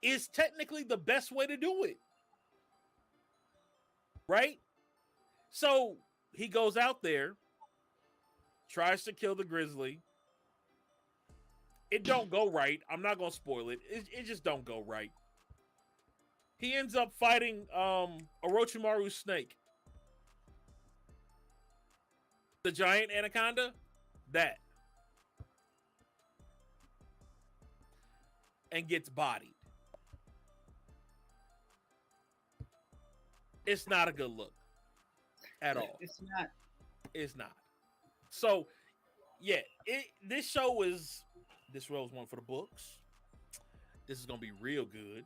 Speaker 1: is technically the best way to do it. Right? So he goes out there, tries to kill the grizzly. It don't go right. I'm not gonna spoil it. It just don't go right. He ends up fighting Orochimaru's snake. The giant anaconda. That. And gets bodied. It's not a good look. At all.
Speaker 4: It's not.
Speaker 1: It's not. So, yeah, this show is... This role's one for the books. This is going to be real good.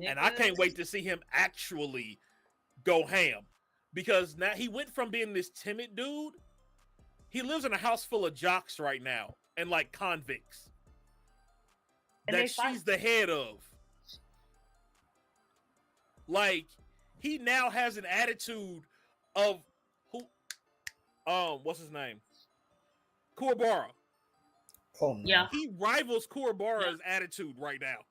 Speaker 1: And I can't wait to see him actually go ham. Because now he went from being this timid dude. He lives in a house full of jocks right now. And like convicts. And that she's the head of. Like, he now has an attitude of who? What's his name? Kuwabara.
Speaker 2: Oh, no.
Speaker 4: Yeah.
Speaker 1: He rivals Kuwabara's attitude right now.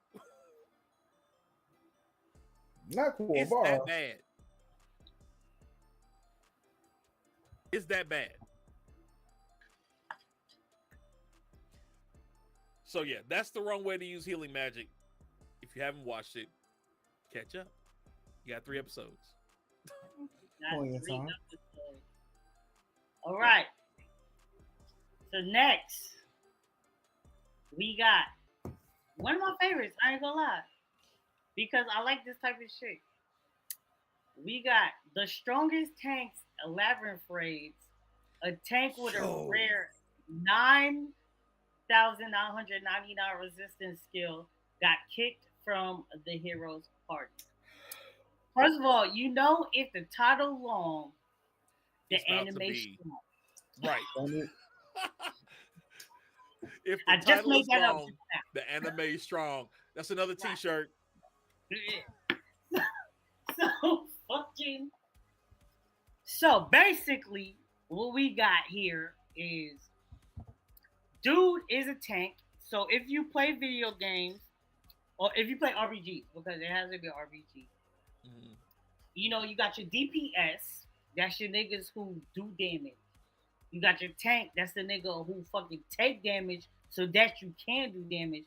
Speaker 2: Not Kuwabara.
Speaker 1: It's that bad. It's that bad. So yeah, that's the wrong way to use healing magic. If you haven't watched it, catch up. You got 3 episodes.
Speaker 4: All right. So next, we got one of my favorites. I ain't gonna lie, because I like this type of shit. We got the strongest tanks, Labyrinth Raids, a tank with a rare 9,999 resistance skill, got kicked from the hero's party. First of all, you know, if the title long, the animation
Speaker 1: right. If the
Speaker 4: I just made that
Speaker 1: strong,
Speaker 4: up.
Speaker 1: The anime is strong. That's another T-shirt.
Speaker 4: So basically, what we got here is, dude is a tank. So if you play video games or if you play RPGs, because it has to be an RPG.
Speaker 1: Mhm.
Speaker 4: You know, you got your DPS. That's your niggas who do damage. You got your tank. That's the nigga who fucking take damage so that you can do damage.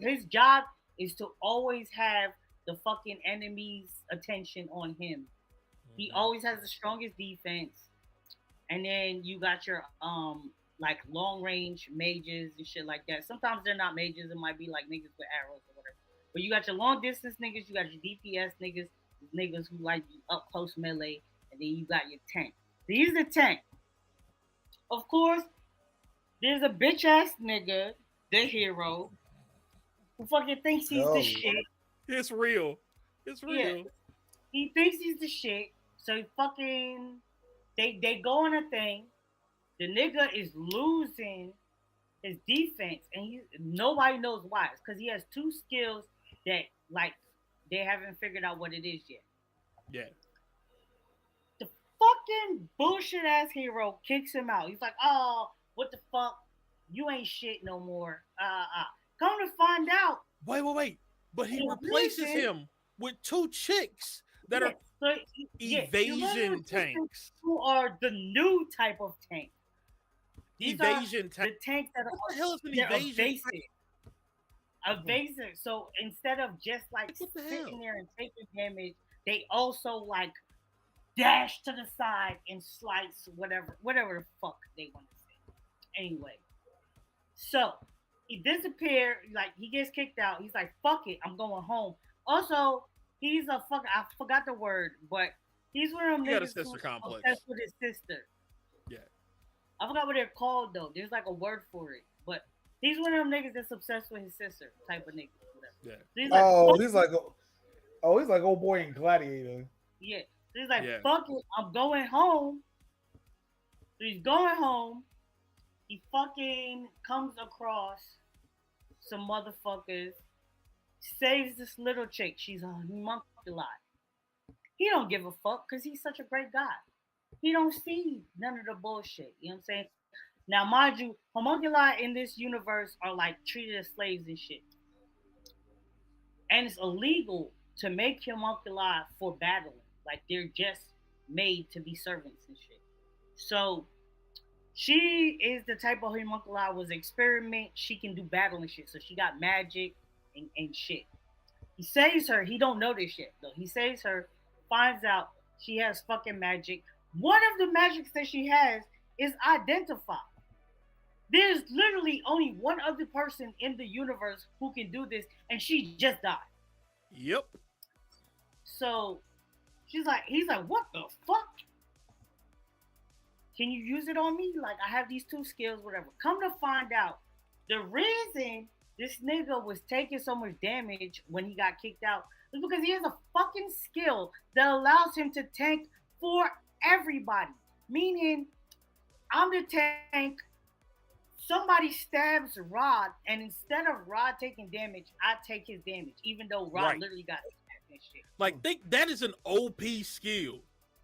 Speaker 4: His job is to always have the fucking enemy's attention on him. He
Speaker 1: Mhm.
Speaker 4: always has the strongest defense. And then you got your like long range mages and shit like that. Sometimes they're not mages, it might be like niggas with arrows or whatever. But you got your long distance niggas, you got your DPS niggas who like up close melee, and then you got your tank. These are tank. Of course, there's a bitch ass nigga, the hero, who fucking thinks he's the shit.
Speaker 1: It's real. It's real.
Speaker 4: Yeah. He thinks he's the shit. So he fucking they go on a thing. The nigga is losing his defense, and nobody knows why. It's because he has two skills that like they haven't figured out what it is yet.
Speaker 1: Yeah.
Speaker 4: The fucking bullshit ass hero kicks him out. He's like, "Oh, what the fuck? You ain't shit no more." Come to find out,
Speaker 1: Wait. But he replaces him with two chicks that are evasion tanks.
Speaker 4: Who are the new type of tank.
Speaker 1: Evasion tank.
Speaker 4: The tanks that
Speaker 1: what the hell is an evasion tank?
Speaker 4: Evasive. So instead of just like sitting there and taking damage, they also like dash to the side and slice whatever the fuck they want to say. Anyway, so he disappeared. Like he gets kicked out. He's like, "Fuck it, I'm going home." Also, he's a fuck. I forgot the word, but he's one of them niggas who's obsessed with his sister.
Speaker 1: Yeah.
Speaker 4: I forgot what they're called though. There's like a word for it, but he's one of them niggas that's obsessed with his sister type of nigga.
Speaker 1: Yeah.
Speaker 4: So
Speaker 2: he's like old boy in Gladiator.
Speaker 4: Yeah. So he's like, fuck it, I'm going home. So he's going home. He fucking comes across some motherfuckers, saves this little chick. She's a homunculi. He don't give a fuck because he's such a great guy. He don't see none of the bullshit. You know what I'm saying? Now, mind you, homunculi in this universe are like treated as slaves and shit. And it's illegal to make homunculi for battling. Like they're just made to be servants and shit. So she is the type of homunculi was experiment. She can do battle and shit. So she got magic and shit. He saves her. He don't know this shit though. He saves her, finds out she has fucking magic. One of the magics that she has is identify. There's literally only one other person in the universe who can do this, and she just died.
Speaker 1: Yep.
Speaker 4: So he's like, what the fuck? Can you use it on me? Like, I have these two skills, whatever. Come to find out, the reason this nigga was taking so much damage when he got kicked out is because he has a fucking skill that allows him to tank for everybody. Meaning, I'm the tank. Somebody stabs Rod, and instead of Rod taking damage, I take his damage, even though Rod literally got stabbed and shit.
Speaker 1: Like, that is an OP skill.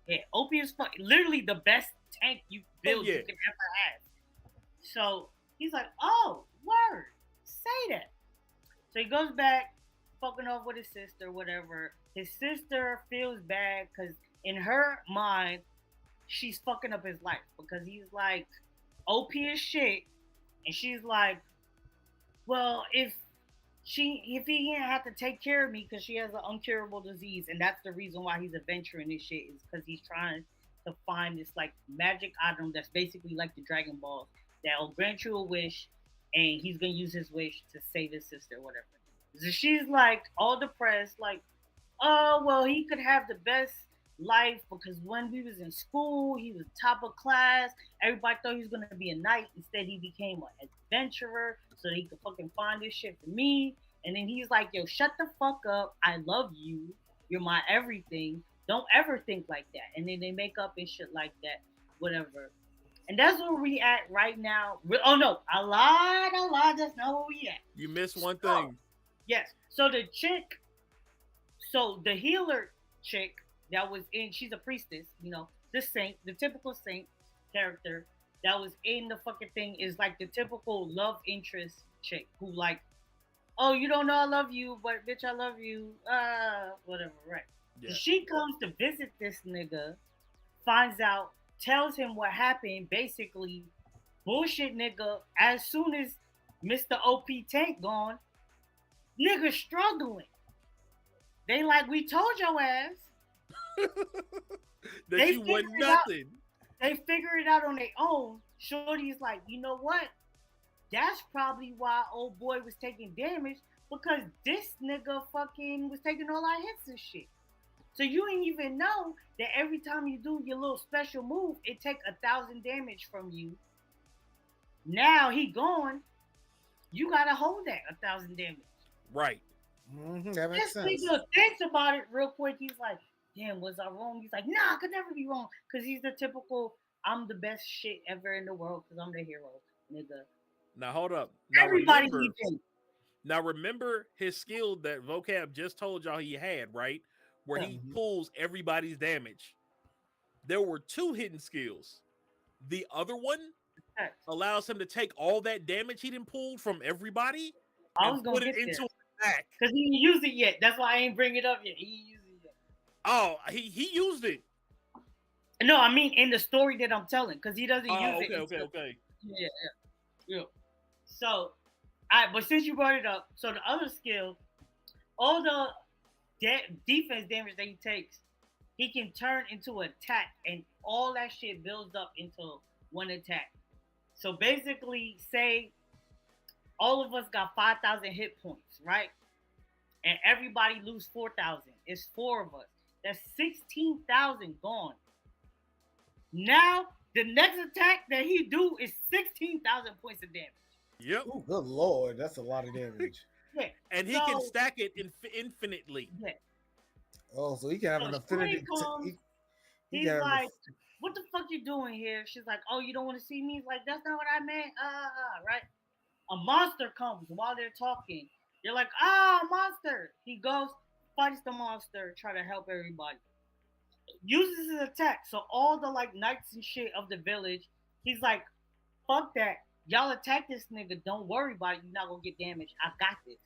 Speaker 4: Yeah, OP is literally the best tank you build you can ever have. So he's like, "Oh, word, say that." So he goes back, fucking off with his sister, whatever. His sister feels bad because in her mind, she's fucking up his life because he's like OP as shit. And she's like, well, if he didn't have to take care of me because she has an uncurable disease, and that's the reason why he's adventuring this shit is because he's trying to find this like magic item that's basically like the Dragon Balls that'll grant you a wish, and he's gonna use his wish to save his sister, whatever. So she's like all depressed, like, oh well, he could have the best life because when we was in school, he was top of class. Everybody thought he was gonna be a knight. Instead, he became an adventurer so he could fucking find this shit for me. And then he's like, yo, shut the fuck up. I love you. You're my everything. Don't ever think like that. And then they make up and shit like that. Whatever. And that's where we at right now. Oh no, I lied. That's not where we at.
Speaker 1: You missed one thing.
Speaker 4: Yes. So the chick, the healer chick that was in, she's a priestess, you know, the saint, the typical saint character that was in the fucking thing is like the typical love interest chick who like oh, you don't know I love you, but bitch, I love you. Whatever, right?
Speaker 1: Yeah.
Speaker 4: So she comes to visit this nigga, finds out, tells him what happened. Basically, bullshit nigga. As soon as Mr. OP Tank gone, nigga struggling. They like, we told your ass.
Speaker 1: That
Speaker 4: They
Speaker 1: you wasn't
Speaker 4: figured it out.
Speaker 1: nothing.
Speaker 4: They figure it out on their own. Shorty's like, you know what? That's probably why old boy was taking damage, because this nigga fucking was taking all our hits and shit. So you didn't even know that every time you do your little special move, it take 1,000 damage from you. Now he gone. You gotta hold that 1,000 damage.
Speaker 1: Right.
Speaker 2: That makes
Speaker 4: This
Speaker 2: sense.
Speaker 4: nigga thinks about it real quick. He's like, damn, was I wrong? He's like, nah, I could never be wrong. Because he's the typical, I'm the best shit ever in the world because I'm the hero, nigga.
Speaker 1: Now hold up.
Speaker 4: Everybody
Speaker 1: remember,
Speaker 4: needs him.
Speaker 1: Now remember his skill that Voqab just told y'all he had, right? Where he pulls everybody's damage. There were 2 hidden skills. The other one allows him to take all that damage he didn't pull from everybody and put it into an attack.
Speaker 4: Because he didn't use it yet. That's why I ain't bring it up yet. He didn't use it yet.
Speaker 1: Oh, he used it.
Speaker 4: No, I mean in the story that I'm telling, because he doesn't use it.
Speaker 1: Okay.
Speaker 4: Yeah. So, all right, but since you brought it up, so the other skill, all the defense damage that he takes, he can turn into an attack, and all that shit builds up into one attack. So basically, say all of us got 5,000 hit points, right? And everybody lose 4,000. It's 4 of us. That's 16,000 gone. Now, the next attack that he do is 16,000 points of damage.
Speaker 1: Yep.
Speaker 2: Ooh, good lord, that's a lot of damage.
Speaker 4: Yeah.
Speaker 1: And he can stack it infinitely.
Speaker 4: Yeah.
Speaker 2: Oh, so he can have an affinity.
Speaker 4: He's like, what the fuck you doing here? She's like, oh, you don't want to see me? He's like, that's not what I meant. Right? A monster comes while they're talking. You're like, monster. He goes, fights the monster, try to help everybody. Uses his attack. So all the like knights and shit of the village, he's like, fuck that. Y'all attack this nigga. Don't worry about it. You're not gonna get damaged. I got this.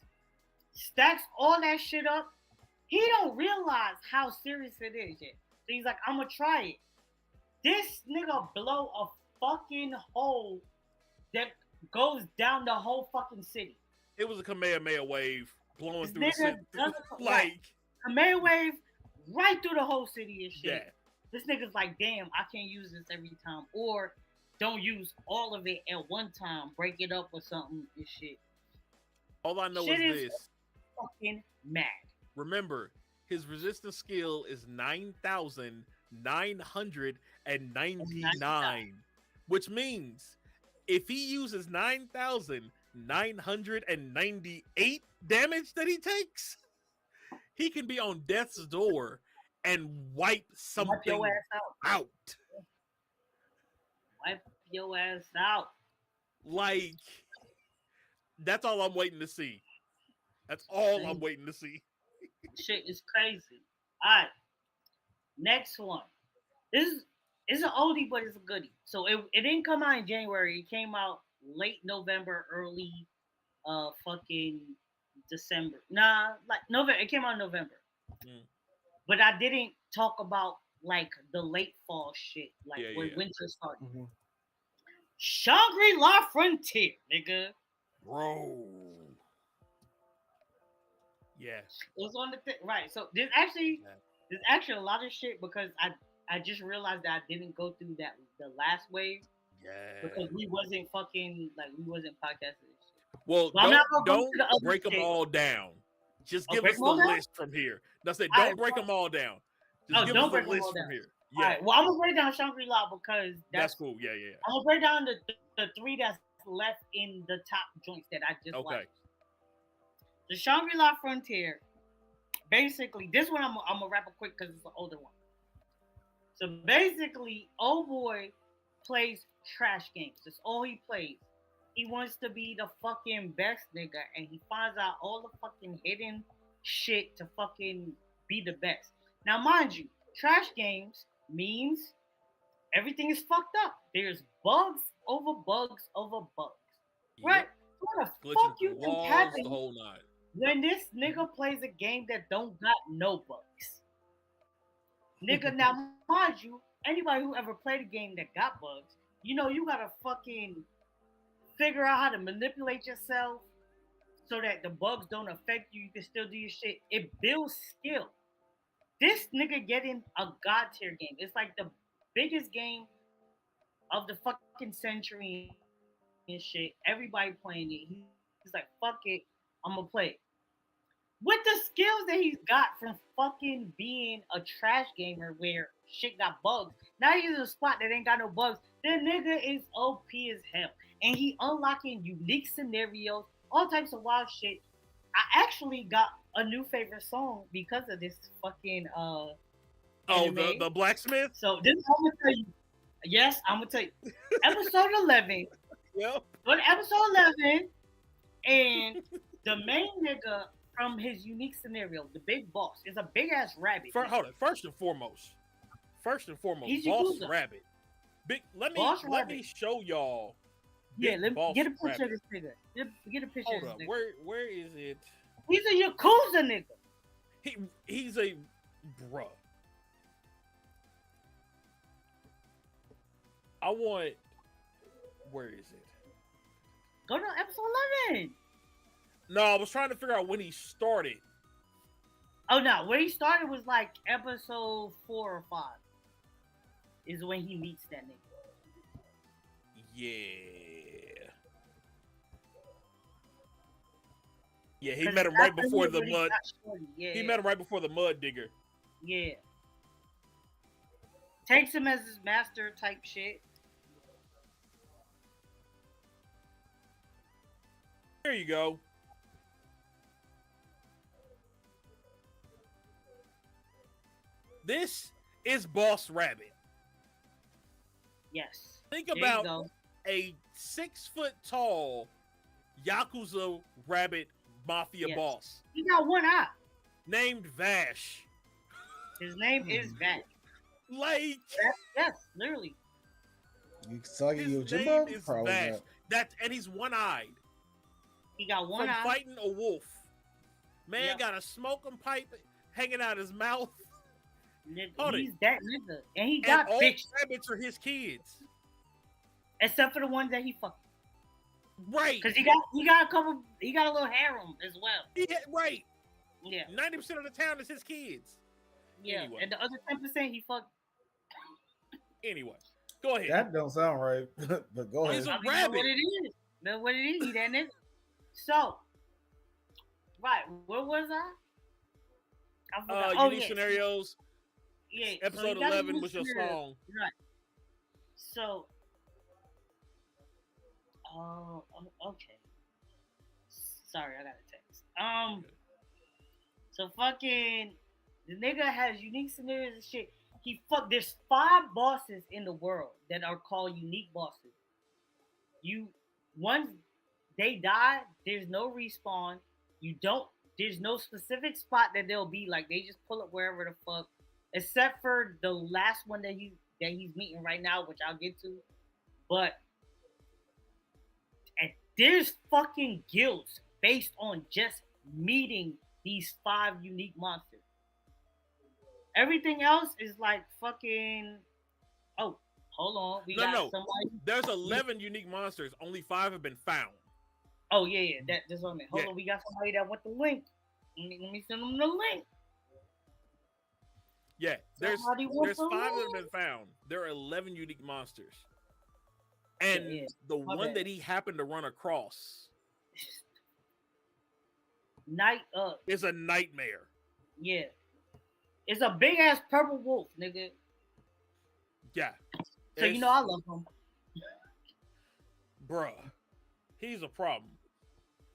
Speaker 4: Stacks all that shit up. He don't realize how serious it is yet. So he's like, I'm gonna try it. This nigga blow a fucking hole that goes down the whole fucking city.
Speaker 1: It was a Kamehameha wave blowing
Speaker 4: This
Speaker 1: through the city. Like
Speaker 4: Kamehameha wave right through the whole city and shit.
Speaker 1: Yeah.
Speaker 4: This nigga's like, damn, I can't use this every time. Or don't use all of it at one time. Break it up or something and shit.
Speaker 1: All I know
Speaker 4: Shit
Speaker 1: is this.
Speaker 4: Fucking mad.
Speaker 1: Remember, his resistance skill is 9,999, which means if he uses 9,998 damage that he takes, he can be on death's door and wipe something
Speaker 4: your ass
Speaker 1: out.
Speaker 4: Wipe your ass out.
Speaker 1: Like, that's all I'm waiting to see. That's all I'm waiting to see.
Speaker 4: Shit is crazy. All right. Next one. This is an oldie, but it's a goodie. So it didn't come out in January. It came out late November, early fucking December. Nah, like November. It came out in November. But I didn't talk about like the late fall shit, like when winter started. Shangri-La Frontier, nigga.
Speaker 1: Bro. Yeah.
Speaker 4: It was on the right. So there's actually a lot of shit because I just realized that I didn't go through the last wave.
Speaker 1: Yeah.
Speaker 4: Because we wasn't podcasting.
Speaker 1: Well, don't break them all down. Just give us the list from here. That's it. Don't break them all down. Just give us the list from here.
Speaker 4: Yeah. All right. Well, I'm gonna break down Shangri-La because that's
Speaker 1: cool. Yeah.
Speaker 4: I'm gonna break down the 3 that's left in the top joints that I just watched. The Shangri-La Frontier. Basically, this one I'm gonna wrap it quick because it's an older one. So basically, old boy plays trash games. That's all he plays. He wants to be the fucking best nigga, and he finds out all the fucking hidden shit to fucking be the best. Now, mind you, trash games means everything is fucked up. There's bugs over bugs over bugs, right? What the
Speaker 1: glitching
Speaker 4: fuck
Speaker 1: through
Speaker 4: you think
Speaker 1: walls,
Speaker 4: happens
Speaker 1: the whole nine.
Speaker 4: when this nigga plays a game that don't got no bugs? Nigga, now mind you, anybody who ever played a game that got bugs, you know you gotta fucking figure out how to manipulate yourself so that the bugs don't affect you. You can still do your shit. It builds skill. This nigga getting a god tier game. It's like the biggest game of the fucking century and shit. Everybody playing it. He's like, fuck it, I'm gonna play it. With the skills that he's got from fucking being a trash gamer where shit got bugs. Now he's in a spot that ain't got no bugs. The nigga is OP as hell. And he unlocking unique scenarios, all types of wild shit. I actually got a new favorite song because of this fucking anime.
Speaker 1: The blacksmith?
Speaker 4: So this I'm gonna tell you. Yes, I'm gonna tell you. Episode 11.
Speaker 1: Yep.
Speaker 4: Go to episode 11, and the main nigga from his unique scenario, the big boss, is a big ass rabbit.
Speaker 1: Hold on. First and foremost,
Speaker 4: He's
Speaker 1: Boss
Speaker 4: Yakuza.
Speaker 1: Rabbit. Let
Speaker 4: Boss
Speaker 1: me
Speaker 4: Rabbit.
Speaker 1: show y'all.
Speaker 4: Yeah, let me
Speaker 1: Boss
Speaker 4: get a picture
Speaker 1: Rabbit.
Speaker 4: of this nigga. Get a picture
Speaker 1: Hold
Speaker 4: of
Speaker 1: up.
Speaker 4: this nigga.
Speaker 1: Where is it?
Speaker 4: He's a Yakuza nigga.
Speaker 1: He's a bruh. I want. Where is it?
Speaker 4: Go to episode 11.
Speaker 1: No, I was trying to figure out when he started.
Speaker 4: Oh no, where he started was like episode 4 or 5. Is when he meets that nigga.
Speaker 1: Yeah. Yeah, he
Speaker 4: 'Cause
Speaker 1: met him
Speaker 4: that's
Speaker 1: right
Speaker 4: the
Speaker 1: before
Speaker 4: nigga
Speaker 1: the
Speaker 4: when he
Speaker 1: mud.
Speaker 4: got shorty. Yeah,
Speaker 1: He met him right before the mud digger.
Speaker 4: Yeah. Takes him as his master type shit.
Speaker 1: There you go. This is Boss Rabbit.
Speaker 4: Yes.
Speaker 1: Think
Speaker 4: There you
Speaker 1: about
Speaker 4: go.
Speaker 1: a 6 foot tall Yakuza rabbit mafia
Speaker 4: Yes.
Speaker 1: boss
Speaker 4: He got one eye.
Speaker 1: named Vash.
Speaker 4: His name is Vash.
Speaker 1: Like
Speaker 4: Yes, literally.
Speaker 2: You suck
Speaker 1: his
Speaker 2: your
Speaker 1: name
Speaker 2: Jimbo?
Speaker 1: is
Speaker 2: Probably
Speaker 1: Vash.
Speaker 2: not.
Speaker 1: And he's one-eyed
Speaker 4: He got one
Speaker 1: from
Speaker 4: eye.
Speaker 1: fighting a wolf. Man
Speaker 4: Yep.
Speaker 1: got a smoking pipe hanging out his mouth. Hold
Speaker 4: He's
Speaker 1: it.
Speaker 4: that nigga. And he
Speaker 1: And
Speaker 4: got
Speaker 1: all
Speaker 4: bitches.
Speaker 1: rabbits are his kids.
Speaker 4: Except for the ones that he fucked.
Speaker 1: Right.
Speaker 4: Because he got a couple, he got a little harem as well.
Speaker 1: Yeah, right.
Speaker 4: Yeah.
Speaker 1: 90% of the town is his kids.
Speaker 4: Yeah.
Speaker 1: Anyway.
Speaker 4: And the other 10% he fucked.
Speaker 1: Anyway, go ahead.
Speaker 2: That don't sound right, but go
Speaker 1: He's
Speaker 2: ahead.
Speaker 1: a rabbit.
Speaker 4: What it is. That's what it is. He that nigga. So, right. Where was I? I forgot.
Speaker 1: Unique scenarios.
Speaker 4: Yeah. so
Speaker 1: Episode
Speaker 4: he got a
Speaker 1: 11
Speaker 4: new
Speaker 1: was your
Speaker 4: scenario.
Speaker 1: song.
Speaker 4: Right. So, okay. Sorry, I got a text. So fucking the nigga has unique scenarios and shit. There's 5 bosses in the world that are called unique bosses. Once they die, there's no respawn. There's no specific spot that they'll be like. They just pull up wherever the fuck. Except for the last one that he's meeting right now, which I'll get to. But and there's fucking guilds based on just meeting these 5 unique monsters. Everything else is like fucking. Oh, hold on. We got somebody.
Speaker 1: There's 11 unique monsters. Only 5 have been found.
Speaker 4: Oh yeah. That's what I meant. Hold on. We got somebody that want the link. Let me send them the link.
Speaker 1: Yeah, there's
Speaker 4: Somebody want
Speaker 1: 5
Speaker 4: the
Speaker 1: that have
Speaker 4: link.
Speaker 1: been found. There are 11 unique monsters, and
Speaker 4: Yeah,
Speaker 1: the
Speaker 4: my
Speaker 1: one
Speaker 4: bad.
Speaker 1: that he happened to run across
Speaker 4: Night
Speaker 1: is a nightmare.
Speaker 4: Yeah. It's a big ass purple wolf, nigga.
Speaker 1: Yeah,
Speaker 4: So you know I love him.
Speaker 1: bruh, he's a problem.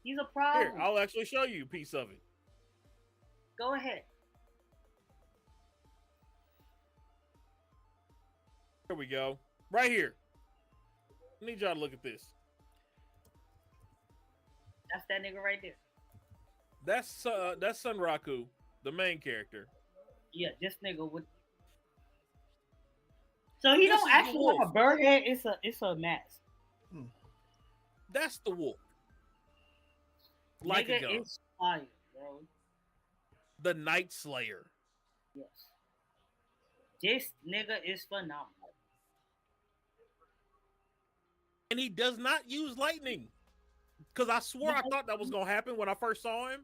Speaker 4: He's a problem.
Speaker 1: Here, I'll actually show you a piece of it.
Speaker 4: Go ahead.
Speaker 1: Here we go. Right here. I need y'all to look at this.
Speaker 4: That's that nigga right there.
Speaker 1: That's Sunraku, the main character.
Speaker 4: Yeah, this nigga with. So he
Speaker 1: This
Speaker 4: don't
Speaker 1: is the
Speaker 4: actually have a
Speaker 1: wolf.
Speaker 4: bird head. It's a mask.
Speaker 1: That's the wolf. Like a gun.
Speaker 4: Nigga is fire, bro.
Speaker 1: The Night Slayer.
Speaker 4: Yes. This nigga is phenomenal.
Speaker 1: And he does not use lightning. Because I swore I thought that was going to happen when I first saw him.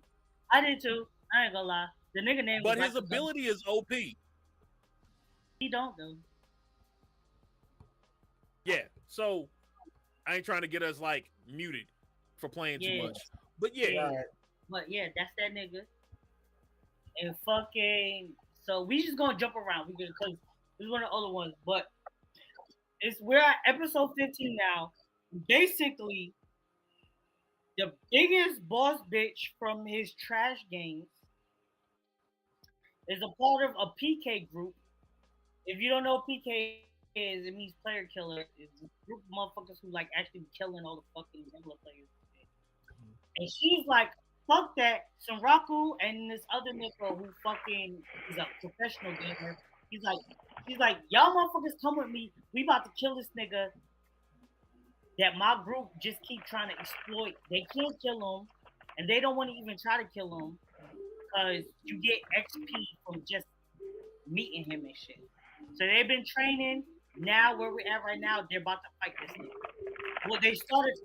Speaker 4: I did too. I ain't gonna lie. The nigga name
Speaker 1: But
Speaker 4: was
Speaker 1: his ability is OP.
Speaker 4: He don't though.
Speaker 1: Yeah. So I ain't trying to get us like muted for playing too much. But yeah.
Speaker 2: Right.
Speaker 4: But yeah, that's that nigga. And fucking so we just gonna jump around. We gonna cause this is one of the other ones, but we're at episode 15 now. Basically, the biggest boss bitch from his trash games is a part of a PK group. If you don't know what PK is, it means player killer. It's a group of motherfuckers who like actually killing all the fucking regular players. And she's like, fuck that. Sunraku and this other nigga who fucking is a professional gamer. She's like, y'all motherfuckers come with me. We about to kill this nigga that my group just keep trying to exploit. They can't kill him, and they don't want to even try to kill him because you get XP from just meeting him and shit. So they've been training. Now where we're at right now, they're about to fight this nigga. Well, they started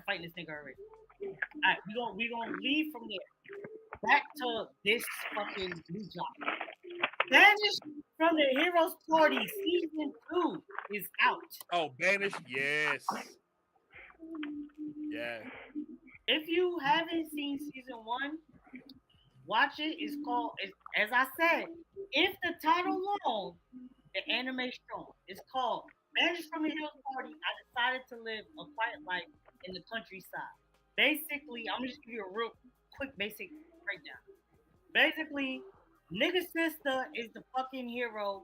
Speaker 4: fighting this nigga already. All right, we gonna leave from there. Back to this fucking new job. Banished from the Heroes Party season 2 is out.
Speaker 1: Oh, Banished, yes. Yeah.
Speaker 4: If you haven't seen season 1, watch it. It's called, as I said, if the title long, the anime strong. It's called Banished from the Heroes Party. I decided to live a quiet life in the countryside. Basically, I'm just give you a real quick basic breakdown. Basically, nigga sister is the fucking hero.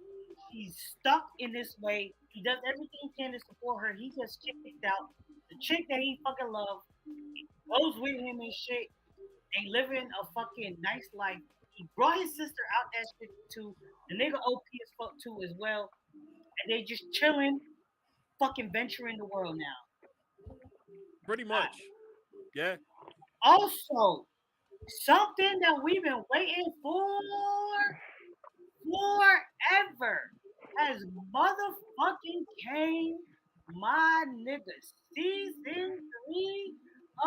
Speaker 4: She's stuck in this way. He does everything he can to support her. He gets kicked out. The chick that he fucking loves goes with him and shit. They living a fucking nice life. He brought his sister out that shit too. The nigga OP as fuck too as well. And they just chilling, fucking venturing the world now.
Speaker 1: Pretty much. Yeah.
Speaker 4: Also, something that we've been waiting for forever has motherfucking came, my nigga. Season 3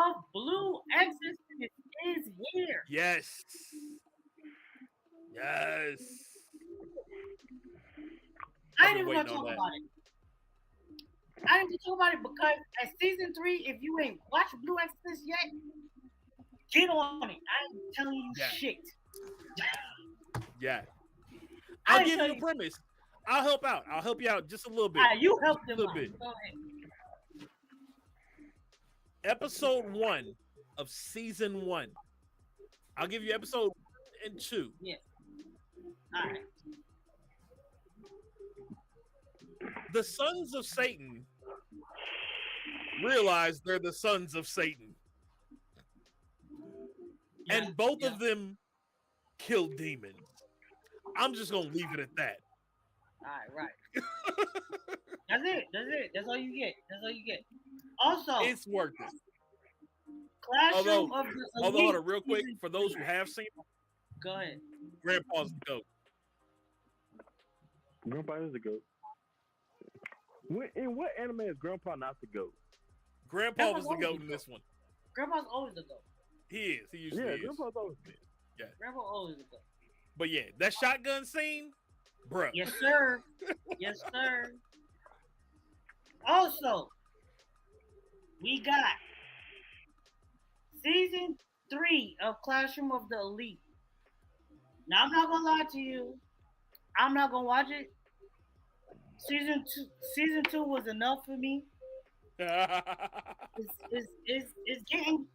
Speaker 4: of Blue Exorcist is here.
Speaker 1: Yes. Yes.
Speaker 4: I didn't even want to talk about it. I didn't talk about it because at season 3, if you ain't watched Blue Exorcist yet, get on it. I ain't telling you shit.
Speaker 1: Yeah. I'll give you a premise. I'll help out. I'll help you out just a little bit.
Speaker 4: You help them
Speaker 1: a little bit.
Speaker 4: Go ahead.
Speaker 1: Episode 1 of season 1. I'll give you episode 1 and 2.
Speaker 4: Yeah. All right.
Speaker 1: The sons of Satan realize they're the sons of Satan. And both of them kill demons. I'm just going to leave it at that.
Speaker 4: All right. That's it. That's all you get. Also,
Speaker 1: it's worth it.
Speaker 4: Classroom of the Elite.
Speaker 1: Hold on, real quick, for those who have seen it,
Speaker 4: go ahead.
Speaker 1: Grandpa's the GOAT.
Speaker 5: Grandpa is the GOAT. In what anime is Grandpa not the GOAT?
Speaker 1: Grandpa was the GOAT in this one.
Speaker 4: Grandpa's always the GOAT.
Speaker 1: He is. He usually is.
Speaker 5: Grandpa's always been.
Speaker 1: Yeah.
Speaker 4: Grandpa always the GOAT.
Speaker 1: But yeah, that shotgun scene, bruh.
Speaker 4: Yes, sir. Yes, sir. Also, we got season 3 of Classroom of the Elite. Now, I'm not gonna lie to you. I'm not gonna watch it. Season 2 was enough for me. It's getting,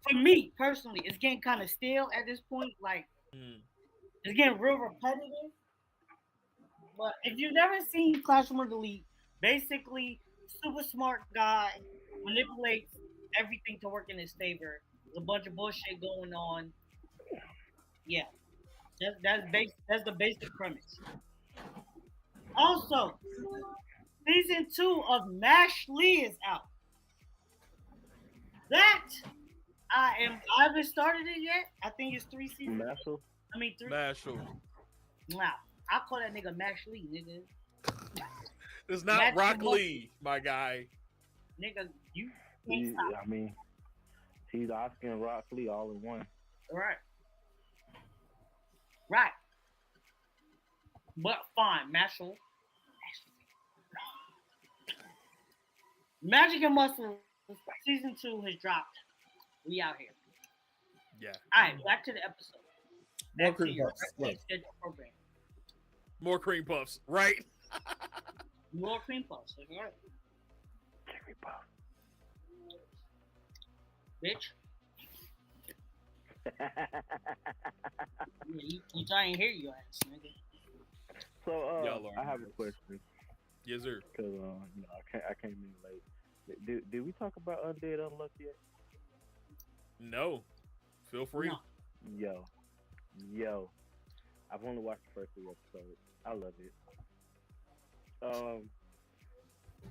Speaker 4: for me personally, it's getting kind of stale at this point. Like, it's getting real repetitive. But if you've never seen Classroom of the Elite, basically, super smart guy manipulates everything to work in his favor. There's a bunch of bullshit going on. Yeah, that's the basic premise. Also, season 2 of Mash Lee is out. That I haven't started it yet. I think it's 3 seasons.
Speaker 5: Marshall.
Speaker 4: I mean 3.
Speaker 1: Marshall.
Speaker 4: Wow. I call that nigga Max Lee, nigga.
Speaker 1: It's not
Speaker 4: Max
Speaker 1: Rock
Speaker 4: Lee.
Speaker 1: Lee, my guy.
Speaker 4: Nigga, you can't stop.
Speaker 5: I mean, he's Oscar and Rock Lee all in one.
Speaker 4: Right. Right. But fine, Marshall. Magic and Muscle season 2 has dropped. We out here.
Speaker 1: Yeah.
Speaker 4: All right, back to the episode.
Speaker 2: More
Speaker 4: Back to
Speaker 2: cream
Speaker 4: your
Speaker 2: puffs.
Speaker 4: regularly
Speaker 2: Look.
Speaker 4: scheduled program.
Speaker 1: More cream puffs, right?
Speaker 4: More cream puffs. That's right.
Speaker 5: Cherry puff.
Speaker 4: Bitch. You trying to hear your ass, nigga.
Speaker 5: So,
Speaker 1: Y'all are
Speaker 5: I have a
Speaker 1: nerds.
Speaker 5: question
Speaker 1: Yes, sir.
Speaker 5: because I came in late. Did we talk about Undead Unluck yet?
Speaker 1: No. Feel free.
Speaker 4: No.
Speaker 5: Yo, I've only watched the first 3 episodes. I love it.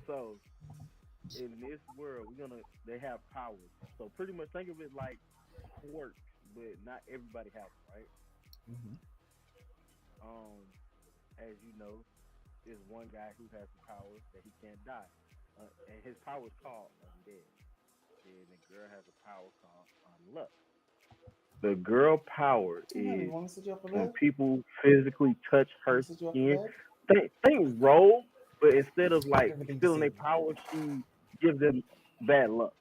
Speaker 5: So in this world, they have powers. So pretty much think of it like quirks, but not everybody has them, right?
Speaker 2: Mhm.
Speaker 5: As you know, there's one guy who has the power that he can't die, and his power is called Undead. And the girl has a power called Unluck. The girl power
Speaker 2: Hey, honey,
Speaker 5: is
Speaker 2: you want to sit you up in
Speaker 5: when
Speaker 2: bed?
Speaker 5: people physically touch her
Speaker 2: Want to sit you up in
Speaker 5: skin.
Speaker 2: bed?
Speaker 5: Think roll, but instead of like
Speaker 2: Everything
Speaker 5: stealing their
Speaker 2: you see.
Speaker 5: power, she gives them bad luck.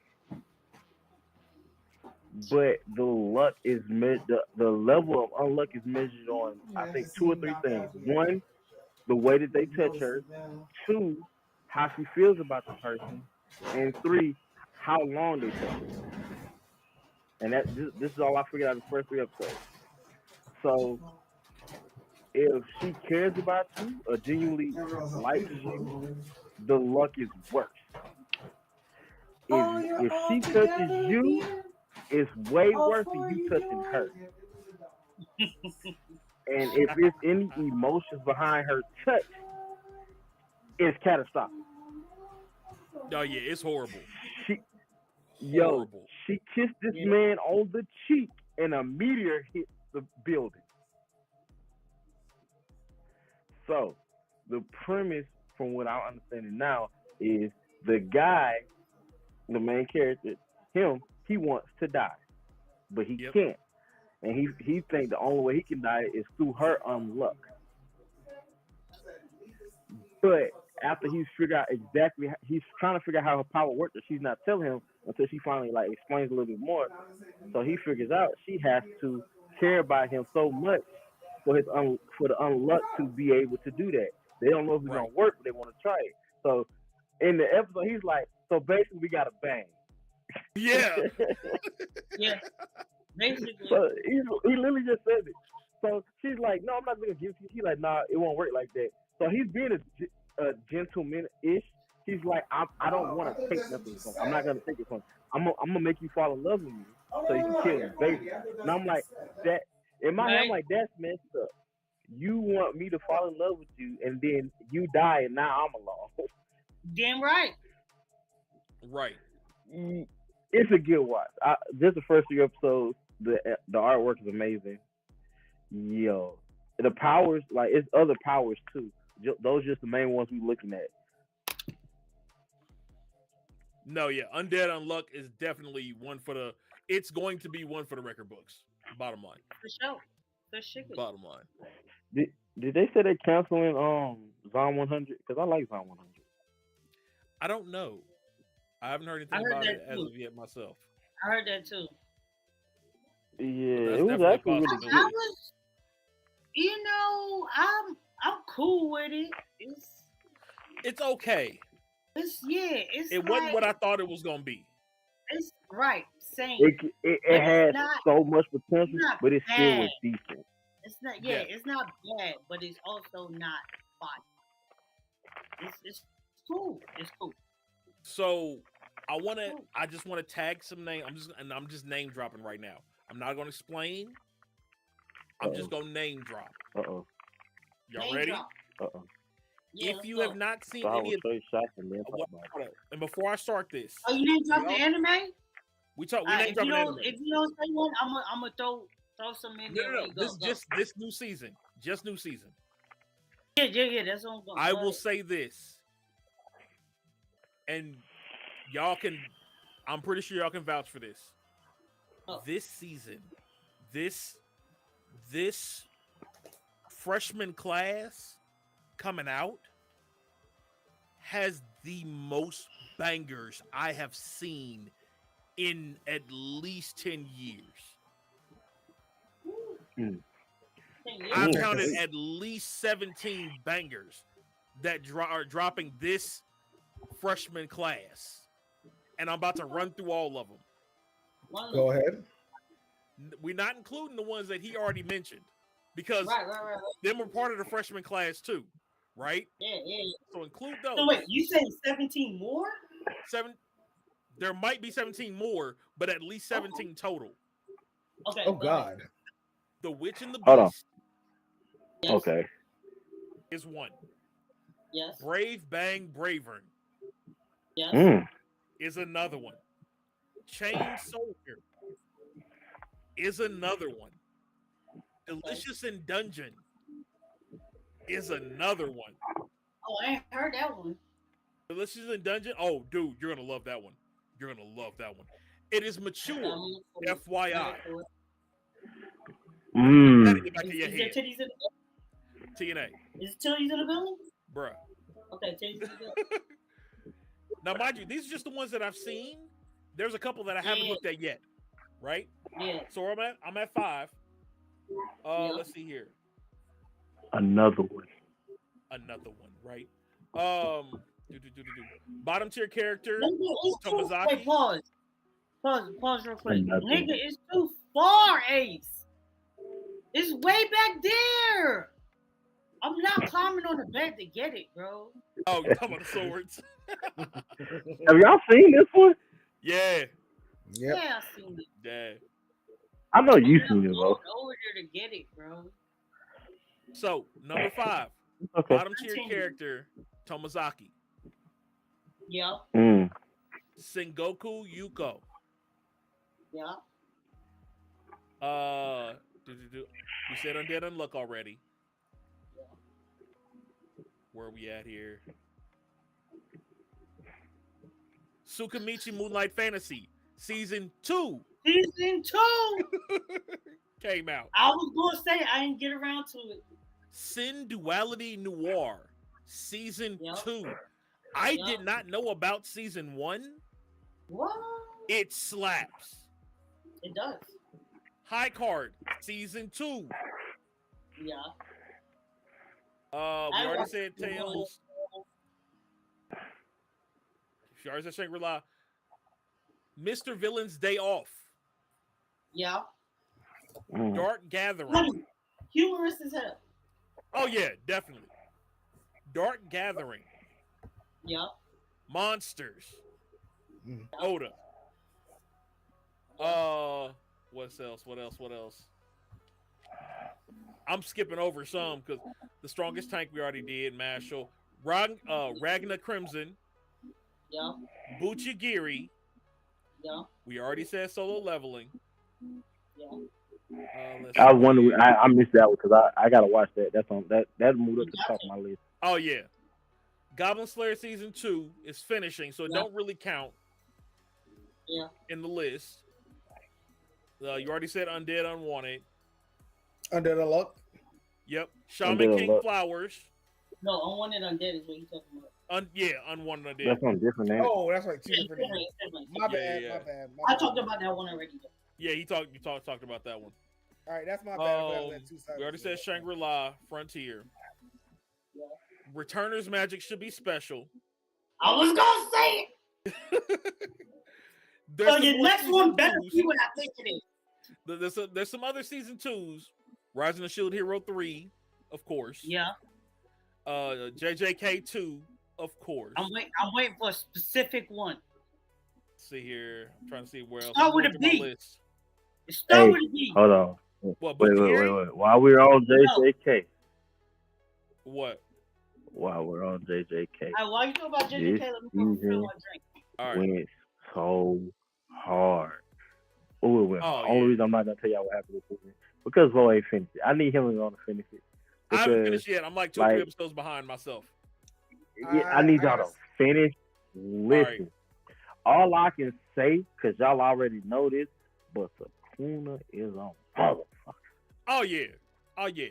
Speaker 5: But the luck is the level of unluck is measured on I think 2 or 3 things. One, the way that they touch her. 2, how she feels about the person, and 3, how long they touch her. And this is all I figured out in the first 3 episodes. So if she cares about you or genuinely likes you, the luck is worse. If she touches you, it's way worse than you touching her. And if there's any emotions behind her touch, it's catastrophic.
Speaker 1: Oh yeah, it's horrible.
Speaker 5: Horrible. She kissed this man on the cheek and a meteor hit the building. So, the premise, from what I'm understanding now, is the guy, the main character, he wants to die, but he can't. And he thinks the only way he can die is through her unluck. But after he's trying to figure out how her power works, but she's not telling him until she finally explains a little bit more. So he figures out she has to care about him so much for the unluck to be able to do that. They don't know if it's gonna work, but they want to try it. So in the episode, he's like, so basically we got a bang.
Speaker 1: Yeah.
Speaker 4: Yeah. Basically.
Speaker 5: So he literally just said it. So she's like, no, I'm not gonna give it to you. He's like, nah, it won't work like that. So he's being a gentleman-ish. He's like, I don't want to take nothing from you. I'm not gonna take it from you. I'm gonna make you fall in love with me so you can kill me, baby. And I'm like, that in my head, I'm like, that's messed up. You want me to fall in love with you, and then you die, and now I'm alone.
Speaker 4: Damn right.
Speaker 1: Right.
Speaker 5: It's a good watch. Just the first 3 episodes, the artwork is amazing. Yo, the powers, it's other powers too. Those are just the main ones we're looking at.
Speaker 1: No, yeah, Undead Unluck is definitely it's going to be one for the record books. Bottom line.
Speaker 4: For sure. For sure.
Speaker 1: Bottom line.
Speaker 5: Did they say they're canceling Zon 100? Because I like Zon 100.
Speaker 1: I don't know. I haven't heard anything about it as of yet myself.
Speaker 4: I heard that too.
Speaker 5: Yeah,
Speaker 1: That's
Speaker 5: it was actually really good.
Speaker 4: I was, I'm cool with it.
Speaker 1: It's okay.
Speaker 4: It
Speaker 1: wasn't what I thought it was gonna be.
Speaker 4: It's right, same.
Speaker 5: It has so much potential, but it still was decent.
Speaker 4: It's not, it's not bad, but it's also not fun. It's cool. It's cool.
Speaker 1: So I just want to tag some name. I'm just name dropping right now. I'm not gonna explain. I'm just gonna name drop.
Speaker 5: Uh-oh.
Speaker 1: Y'all
Speaker 4: Name
Speaker 1: ready?
Speaker 4: drop.
Speaker 5: Uh-oh.
Speaker 4: Yeah,
Speaker 1: if you have not seen any of
Speaker 5: and
Speaker 1: and before I start this,
Speaker 4: you didn't drop the anime?
Speaker 1: We name
Speaker 4: if
Speaker 1: dropping anime.
Speaker 4: If you don't say one, I'm gonna throw some in there.
Speaker 1: No. This new season. Just new season.
Speaker 4: Yeah. That's what I'm going.
Speaker 1: I will say this, and y'all can. I'm pretty sure y'all can vouch for this.
Speaker 4: Oh.
Speaker 1: This season, this freshman class coming out has the most bangers I have seen in at least 10 years. I've counted at least 17 bangers that are dropping this freshman class, and I'm about to run through all of them.
Speaker 2: Go ahead.
Speaker 1: We're not including the ones that he already mentioned because
Speaker 4: right.
Speaker 1: them are part of the freshman class too, right?
Speaker 4: Yeah.
Speaker 1: So include those.
Speaker 4: So wait, you saying 17 more?
Speaker 1: There might be 17 more, but at least 17 total.
Speaker 4: Okay.
Speaker 2: Oh God.
Speaker 1: The Witch and the
Speaker 5: Hold on.
Speaker 1: Beast.
Speaker 4: Yes.
Speaker 5: Okay.
Speaker 1: Is one.
Speaker 4: Yes.
Speaker 1: Brave Bang Bravern
Speaker 4: Yes.
Speaker 1: is another one. Chain Soldier is another one. Delicious in Dungeon is another one.
Speaker 4: Oh, I ain't heard that one.
Speaker 1: Delicious in Dungeon. Oh, dude, you're gonna love that one. You're gonna love that one. It is mature. FYI. Gotta get back to your
Speaker 4: Is there
Speaker 1: head.
Speaker 4: titties in the
Speaker 1: TNA.
Speaker 4: Is titties in the building?
Speaker 1: Bruh.
Speaker 4: Okay, titties in the building.
Speaker 1: Now, mind you, these are just the ones that I've seen. There's a couple that I haven't looked at yet, right?
Speaker 4: Yeah.
Speaker 1: So I'm at 5. Let's see here.
Speaker 5: Another one,
Speaker 1: right? Bottom tier character,
Speaker 4: Wait,
Speaker 1: Tomazaki.
Speaker 4: pause real quick.
Speaker 5: Another
Speaker 4: Nigga,
Speaker 5: one.
Speaker 4: it's too far, Ace. It's way back there. I'm not climbing on the bed to get it, bro.
Speaker 1: Oh, you're talking about the swords.
Speaker 5: Have y'all seen this one?
Speaker 1: Yeah.
Speaker 2: Yep.
Speaker 4: Yeah, I seen it.
Speaker 1: Yeah.
Speaker 5: I know you seen it,
Speaker 4: I'm
Speaker 5: bro.
Speaker 4: over there to get it, bro.
Speaker 1: So, number 5,
Speaker 5: Okay.
Speaker 1: bottom tier character, Tomazaki.
Speaker 4: Yeah.
Speaker 1: Sengoku Yuko.
Speaker 4: Yeah.
Speaker 1: We said Undead Unluck already. Where are we at here? Tsukimichi Moonlight Fantasy Season 2
Speaker 4: Season 2
Speaker 1: came out.
Speaker 4: I was gonna say I didn't get around to it.
Speaker 1: Sin Duality Noir Season
Speaker 4: Yep.
Speaker 1: 2. I
Speaker 4: Yep.
Speaker 1: did not know about Season 1.
Speaker 4: What?
Speaker 1: It slaps.
Speaker 4: It does.
Speaker 1: High Card Season 2.
Speaker 4: Yeah.
Speaker 1: We
Speaker 4: I
Speaker 1: already
Speaker 4: watched
Speaker 1: said
Speaker 4: the one.
Speaker 1: Tales. She already said Shangri-La. Mr. Villain's Day Off.
Speaker 4: Yeah.
Speaker 1: Dark Gathering.
Speaker 4: Honey, humorous as hell.
Speaker 1: Oh yeah, definitely. Dark Gathering.
Speaker 4: Yeah.
Speaker 1: Monsters. Oda. What else? I'm skipping over some because the Strongest Tank we already did. Mashal. Ragna Crimson.
Speaker 4: Yeah.
Speaker 1: Buchigiri.
Speaker 4: Yeah.
Speaker 1: We already said Solo Leveling.
Speaker 4: Yeah.
Speaker 5: I wonder. I missed that one because I gotta watch that. That's on that moved up to the top of my list.
Speaker 1: Oh yeah. Goblin Slayer Season 2 is finishing, so it don't really count.
Speaker 4: Yeah.
Speaker 1: In the list. You already said Undead Unwanted.
Speaker 2: Under the luck.
Speaker 1: Yep. Shaman
Speaker 5: Undead
Speaker 1: King
Speaker 5: Unluck.
Speaker 1: Flowers.
Speaker 4: No, Unwanted Undead is what you're talking about.
Speaker 1: Unwanted Undead.
Speaker 5: That's on different name.
Speaker 2: Oh, that's right. Two
Speaker 4: It's
Speaker 2: different.
Speaker 4: different, it's different.
Speaker 2: My bad.
Speaker 1: Yeah.
Speaker 2: My bad.
Speaker 4: I talked about that one already.
Speaker 1: Yeah, you talked about that one.
Speaker 2: All right, that's my bad.
Speaker 1: We already said Shangri-La, Frontier.
Speaker 4: Yeah.
Speaker 1: Returner's Magic should be special.
Speaker 4: I was gonna say it.
Speaker 1: There's
Speaker 4: So
Speaker 1: some
Speaker 4: your
Speaker 1: more
Speaker 4: next
Speaker 1: season
Speaker 4: one better
Speaker 1: twos.
Speaker 4: be what I think it is.
Speaker 1: There's some other season 2s. Rising of Shield Hero 3, of course.
Speaker 4: Yeah.
Speaker 1: JJK 2, of course.
Speaker 4: I'm waiting for a specific one.
Speaker 1: Let's see here. I'm trying to see where else.
Speaker 4: Start
Speaker 1: I'm
Speaker 4: with
Speaker 1: going
Speaker 4: a
Speaker 1: through
Speaker 4: B.
Speaker 1: my list.
Speaker 4: It start
Speaker 5: Hey,
Speaker 4: with a B.
Speaker 5: hold on.
Speaker 1: What?
Speaker 5: Wait. While we're on JJK.
Speaker 1: What?
Speaker 5: While we're on JJK.
Speaker 4: Alright, while you talk about JJK, let me go fill my drink.
Speaker 1: All right.
Speaker 5: Went so hard. Oh, it will.
Speaker 1: Oh,
Speaker 5: Only
Speaker 1: yeah.
Speaker 5: reason I'm not gonna tell y'all what happened with it because Lo ain't finished it. I need him to go to finish it.
Speaker 1: I haven't
Speaker 5: Because,
Speaker 1: finished yet. I'm like 2 or 3 episodes behind myself.
Speaker 5: yeah, I need y'all to finish. Listen, all I can say, because y'all already know this, but Sukuna is on motherfucker.
Speaker 1: Oh yeah. Oh yeah.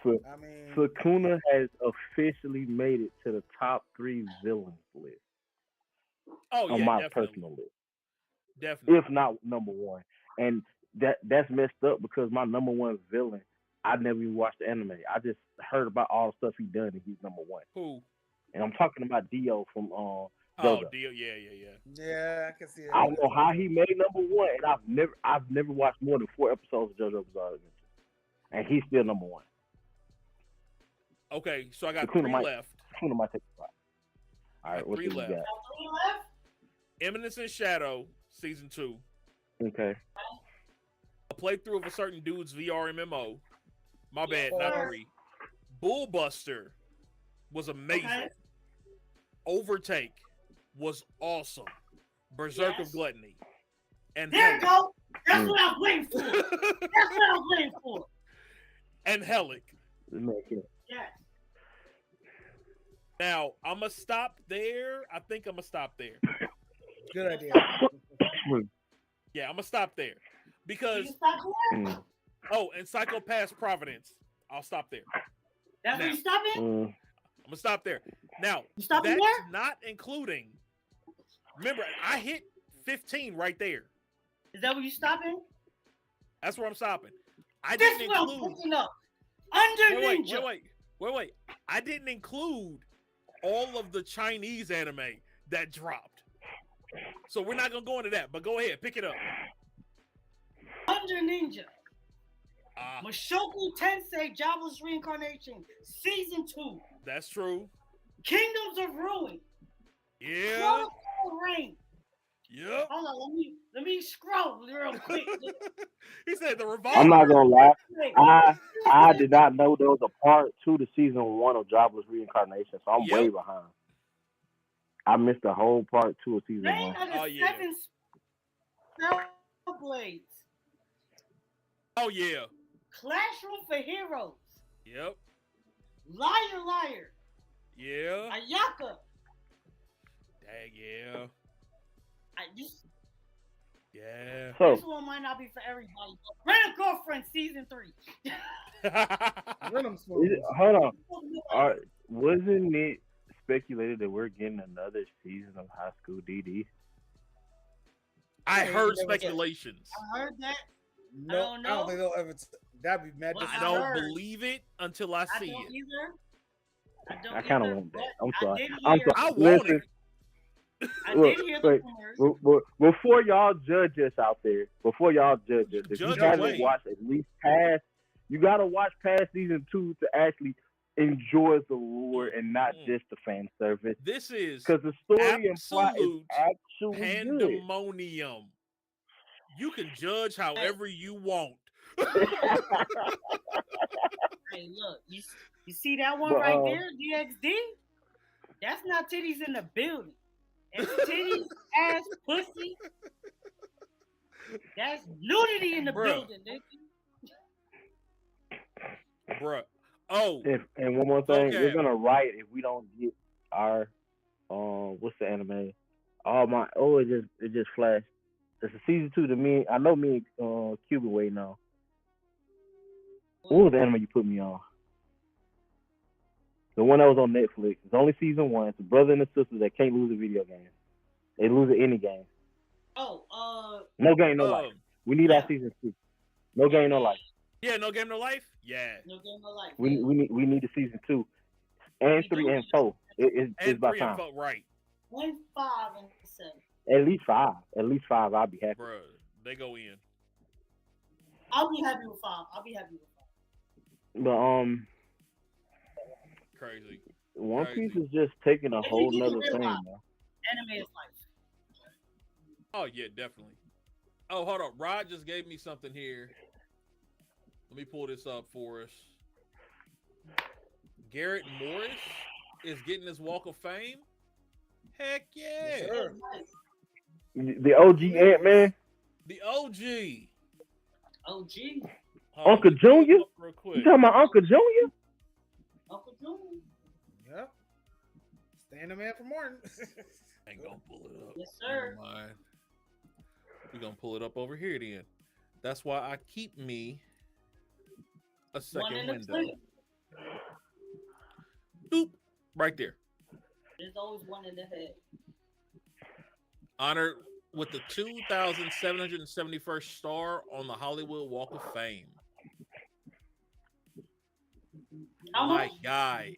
Speaker 5: So,
Speaker 2: I mean,
Speaker 5: Sukuna has officially made it to the top 3 villains list
Speaker 1: Oh
Speaker 5: on
Speaker 1: yeah.
Speaker 5: my
Speaker 1: Definitely.
Speaker 5: personal list,
Speaker 1: Definitely.
Speaker 5: if not number 1. And that's messed up because my number 1 villain, I never even watched the anime. I just heard about all the stuff he done, and he's number 1.
Speaker 1: Who?
Speaker 5: And I'm talking about Dio from
Speaker 1: Oh,
Speaker 5: JoJo.
Speaker 1: deal. Yeah.
Speaker 2: yeah, I can see it.
Speaker 5: I don't know how he made number 1, and I've never watched more than 4 episodes of JoJo Bizarre Adventure, and he's still number 1.
Speaker 1: Okay, so I got
Speaker 5: Sukuna
Speaker 1: 3
Speaker 5: might-
Speaker 1: left.
Speaker 5: Sukuna might take the spot. All right,
Speaker 1: Got
Speaker 5: what
Speaker 1: 3
Speaker 5: do you
Speaker 1: left.
Speaker 5: got?
Speaker 1: Eminence and Shadow season 2.
Speaker 5: Okay.
Speaker 1: A playthrough of a certain dude's VR MMO. My bad,
Speaker 2: Yes.
Speaker 1: not 3. Bullbuster was amazing.
Speaker 4: Okay.
Speaker 1: Overtake was awesome. Berserk
Speaker 4: Yes.
Speaker 1: of Gluttony. And
Speaker 4: There you
Speaker 1: Hellic.
Speaker 4: go. That's what I was waiting for. That's what I was waiting for.
Speaker 1: And Hellic.
Speaker 4: Yes.
Speaker 1: Now, I'm going to stop there. I think I'm going to stop there.
Speaker 2: Good idea.
Speaker 1: Yeah, I'm going to stop there. Because,
Speaker 4: You stop there?
Speaker 1: oh, and Psychopath's Providence. I'll stop there.
Speaker 4: That's where
Speaker 1: Now.
Speaker 4: you stopping?
Speaker 1: I'm going to stop there. Now,
Speaker 4: You stopping
Speaker 1: that's
Speaker 4: there?
Speaker 1: not including, remember, I hit 15 right there.
Speaker 4: Is that where you stopping?
Speaker 1: That's where I'm stopping. I
Speaker 4: This
Speaker 1: didn't
Speaker 4: is what I'm
Speaker 1: include.
Speaker 4: picking up. Under Ninja.
Speaker 1: Wait. I didn't include all of the Chinese anime that dropped. So we're not gonna go into that, but go ahead, pick it up.
Speaker 4: Under Ninja.
Speaker 1: Ah,
Speaker 4: Mushoku Tensei Jobless Reincarnation Season 2.
Speaker 1: that's true.
Speaker 4: Kingdoms of Ruin.
Speaker 1: Yeah.
Speaker 4: Protocol Reign.
Speaker 1: Yep.
Speaker 4: Hold on, let me scroll real quick.
Speaker 1: He said the revolver.
Speaker 5: I'm not gonna lie. I did not know there was a part 2 to season 1 of Jobless Reincarnation, so I'm way behind. I missed the whole part 2 of season
Speaker 4: Reign
Speaker 5: 1.
Speaker 4: of the
Speaker 1: Oh, yeah.
Speaker 4: 7 Spellblades.
Speaker 1: Oh yeah.
Speaker 4: Classroom for Heroes.
Speaker 1: Yep.
Speaker 4: Liar.
Speaker 1: Yeah.
Speaker 4: Ayaka.
Speaker 1: Dang yeah. Yeah.
Speaker 5: So,
Speaker 4: This one might not be for everybody. Rent a Girlfriend Season 3.
Speaker 2: Rhythm smooth.
Speaker 5: hold on. Wasn't it speculated that we're getting another season of High School DD?
Speaker 1: I heard
Speaker 2: There was a-
Speaker 1: speculations.
Speaker 4: I heard that.
Speaker 2: No, I don't think they'll ever. That'd be mad.
Speaker 4: Well,
Speaker 1: I
Speaker 4: I
Speaker 1: don't
Speaker 4: heard.
Speaker 1: believe it until I see
Speaker 4: don't
Speaker 1: it.
Speaker 4: either.
Speaker 5: I kind of want that. I'm sorry.
Speaker 4: did
Speaker 5: I'm
Speaker 4: hear-
Speaker 1: I
Speaker 5: sorry.
Speaker 1: want
Speaker 5: Listen,
Speaker 1: it.
Speaker 4: I
Speaker 5: Look,
Speaker 4: did hear the
Speaker 5: wait.
Speaker 4: rumors.
Speaker 5: Before y'all judge us out there, if
Speaker 1: Judge
Speaker 5: you haven't
Speaker 1: away.
Speaker 5: watched at least past, you gotta watch past season 2 to actually enjoy the lore and not just the fan service.
Speaker 1: This is
Speaker 5: Because the story and plot is
Speaker 1: Absolute
Speaker 5: actually good.
Speaker 1: Pandemonium. You can judge however you want.
Speaker 4: Hey, look, you see that one
Speaker 5: But,
Speaker 4: right there, DXD? That's not titties in the building. It's titties, ass, pussy. That's nudity in the
Speaker 1: Bruh.
Speaker 4: building, nigga.
Speaker 1: Bruh. Oh,
Speaker 5: And one more thing,
Speaker 1: Okay.
Speaker 5: we're gonna riot if we don't get our what's the anime? It just flashed. It's a season 2 to me. I know me and Cuban waiting on. What was the anime you put me on? The one that was on Netflix. It's only season 1. It's a brother and a sister that can't lose a video game. They lose at any game. No game, no life. We need our season 2. No game, no life.
Speaker 1: yeah, No Game No Life? Yeah.
Speaker 4: No game, no life.
Speaker 5: We need the season 2. And 3 and 4. It's
Speaker 1: And
Speaker 5: about
Speaker 1: 3
Speaker 5: time.
Speaker 1: and 4, right.
Speaker 4: 1, 5, and 7.
Speaker 5: At least 5. At least 5, I'll be happy.
Speaker 1: Bruh, they go in.
Speaker 4: I'll be happy with 5.
Speaker 5: But
Speaker 1: Crazy.
Speaker 5: One
Speaker 1: Crazy.
Speaker 5: Piece is just taking a
Speaker 4: If
Speaker 5: whole
Speaker 4: you
Speaker 5: nother
Speaker 4: realize-
Speaker 5: thing, man.
Speaker 4: Anime is life.
Speaker 1: Oh, yeah, definitely. Oh, hold on. Rod just gave me something here. Let me pull this up for us. Garrett Morris is getting his Walk of Fame. Heck yeah.
Speaker 2: Yes, sir.
Speaker 5: The OG Ant-Man.
Speaker 1: The OG.
Speaker 4: OG.
Speaker 5: Uncle Junior?
Speaker 1: Real quick.
Speaker 5: You talking about Uncle Junior?
Speaker 4: Uncle Junior.
Speaker 2: Yep. Stand the man for Martin.
Speaker 1: Ain't gonna pull it up.
Speaker 4: Yes, sir.
Speaker 1: Never mind. We're gonna pull it up over here then. That's why I keep me a second window. Boop. Right there.
Speaker 4: There's always one in the head.
Speaker 1: Honored with the 2,771st star on the Hollywood Walk of Fame. My guy.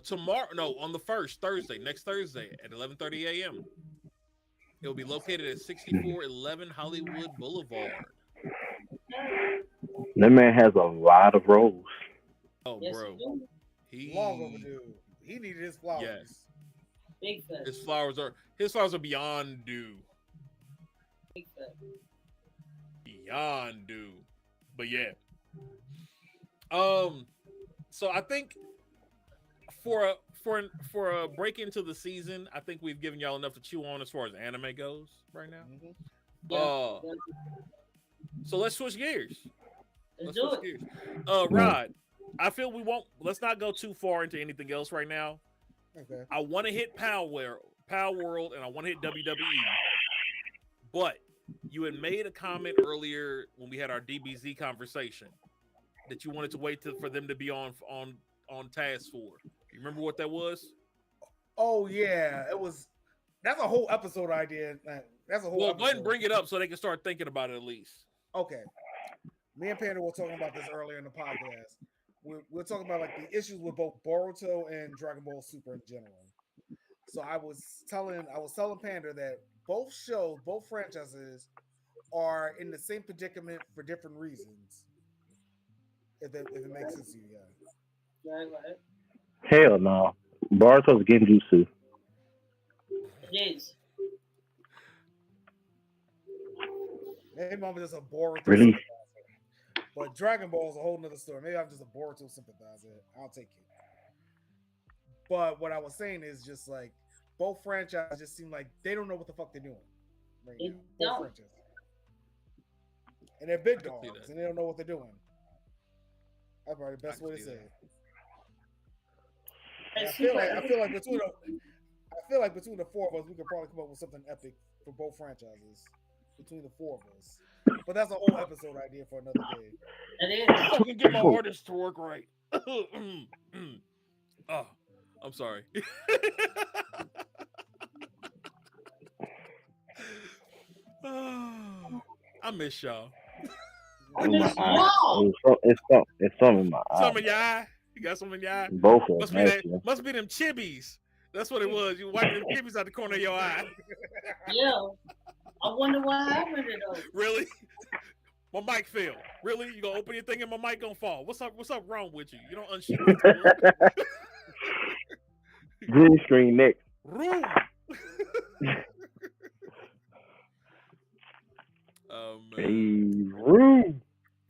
Speaker 1: Tomorrow, no, on the 1st, Thursday, next Thursday at 11:30 a.m. It will be located at 6411 Hollywood Boulevard.
Speaker 5: That man has a lot of roles.
Speaker 1: Oh,
Speaker 4: Yes,
Speaker 1: bro. He
Speaker 2: Long overdue. He needed his flowers.
Speaker 1: Yes.
Speaker 4: Big fat.
Speaker 1: His flowers are beyond due.
Speaker 4: Big fat.
Speaker 1: Beyond due. But yeah. So I think for a break into the season, I think we've given y'all enough to chew on as far as anime goes right now.
Speaker 2: Mm-hmm.
Speaker 1: So let's switch gears.
Speaker 4: Let's do it.
Speaker 1: Gears. Rod, I feel let's not go too far into anything else right now.
Speaker 2: Okay.
Speaker 1: I want to hit Palworld, and I want to hit WWE. But you had made a comment earlier when we had our DBZ conversation that you wanted to wait for them to be on task for. You remember what that was?
Speaker 2: Oh yeah, it was. That's a whole episode idea. That's a whole.
Speaker 1: Well, go ahead and bring it up so they can start thinking about it at least.
Speaker 2: Okay. Me and Panda were talking about this earlier in the podcast. We're talking about like the issues with both Boruto and Dragon Ball Super in general. So I was telling Panda that both franchises are in the same predicament for different reasons. If it makes sense to you guys.
Speaker 4: Right.
Speaker 5: Hell no. Boruto's Genjutsu.
Speaker 4: It is.
Speaker 2: Maybe I'm just a Boruto
Speaker 5: Really?
Speaker 2: sympathizer. But Dragon Ball is a whole nother story. Maybe I'm just a Boruto sympathizer. I'll take it. But what I was saying is just like both franchises just seem like they don't know what the fuck they're doing right now. Both franchises. And they're big dogs and they don't know what they're doing. That's probably the best way to say it. I feel like between the four of us, we could probably come up with something epic for both franchises. Between the four of us. But that's a whole episode idea for another day.
Speaker 4: It is.
Speaker 1: I can get my artists to work right. Oh, I'm sorry. I miss y'all.
Speaker 5: It's some in my eye.
Speaker 1: Some in your eye. You got some in your eye.
Speaker 5: Both of them.
Speaker 1: Must be them chibis. That's what it was. You wiping them chibis out the corner of your eye.
Speaker 4: Yeah. I wonder what happened to those.
Speaker 1: Really? My mic fell. Really? You gonna open your thing and my mic gonna fall? What's up wrong with you? You don't unshoot.
Speaker 5: Green screen next.
Speaker 1: Room. Oh man.
Speaker 5: Hey, room.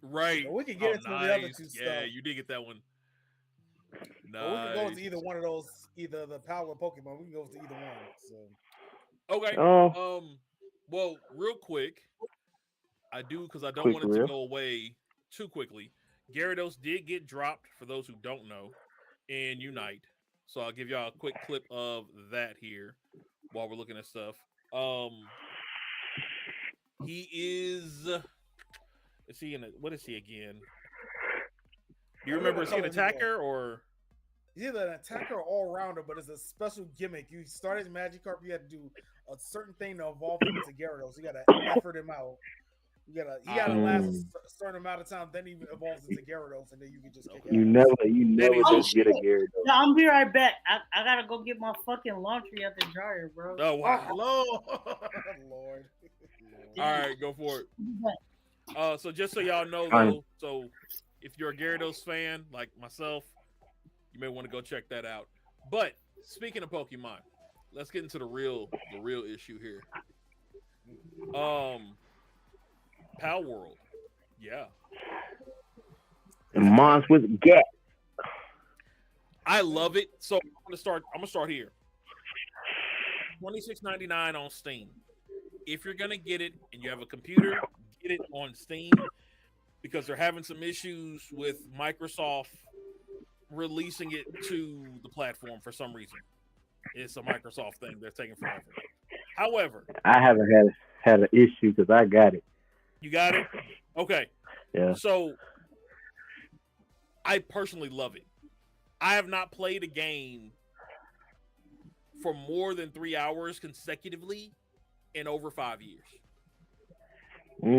Speaker 1: Right.
Speaker 2: So we can get into the other two stuff.
Speaker 1: Yeah, you did get that one. Nice.
Speaker 2: Well, we can go into either one of those, either the Power Pokemon. We can go to either one. So
Speaker 1: okay. Well, real quick, I do because I don't want it to go away too quickly. Gyarados did get dropped, for those who don't know, in Unite. So I'll give y'all a quick clip of that here while we're looking at stuff. He is. Is he in what is he again? Do you remember? Is he an attacker or?
Speaker 2: He's either an attacker or all-rounder, but it's a special gimmick. You started Magikarp, you had to do a certain thing to evolve him into Gyarados. You gotta effort him out. He gotta last a certain amount of time, then he evolves into Gyarados, and then you can just kick
Speaker 5: You never just get a Gyarados.
Speaker 4: No, I'm be right back. I gotta go get my fucking laundry at the dryer, bro.
Speaker 1: Oh wow,
Speaker 2: Lord.
Speaker 1: All right, go for it. So just so y'all know, though, so if you're a Gyarados fan like myself, you may want to go check that out. But speaking of Pokemon, let's get into the real issue here. Palworld, yeah.
Speaker 5: And Mons with Gat.
Speaker 1: I love it. So I'm gonna start here. $26.99 on Steam. if you're gonna get it and you have a computer, get it on Steam because they're having some issues with Microsoft releasing it to the platform for some reason. It's a Microsoft thing. They're taking forever. However,
Speaker 5: I haven't had an issue because I got it.
Speaker 1: You got it? Okay.
Speaker 5: Yeah.
Speaker 1: So I personally love it. I have not played a game for more than 3 hours consecutively in over 5 years.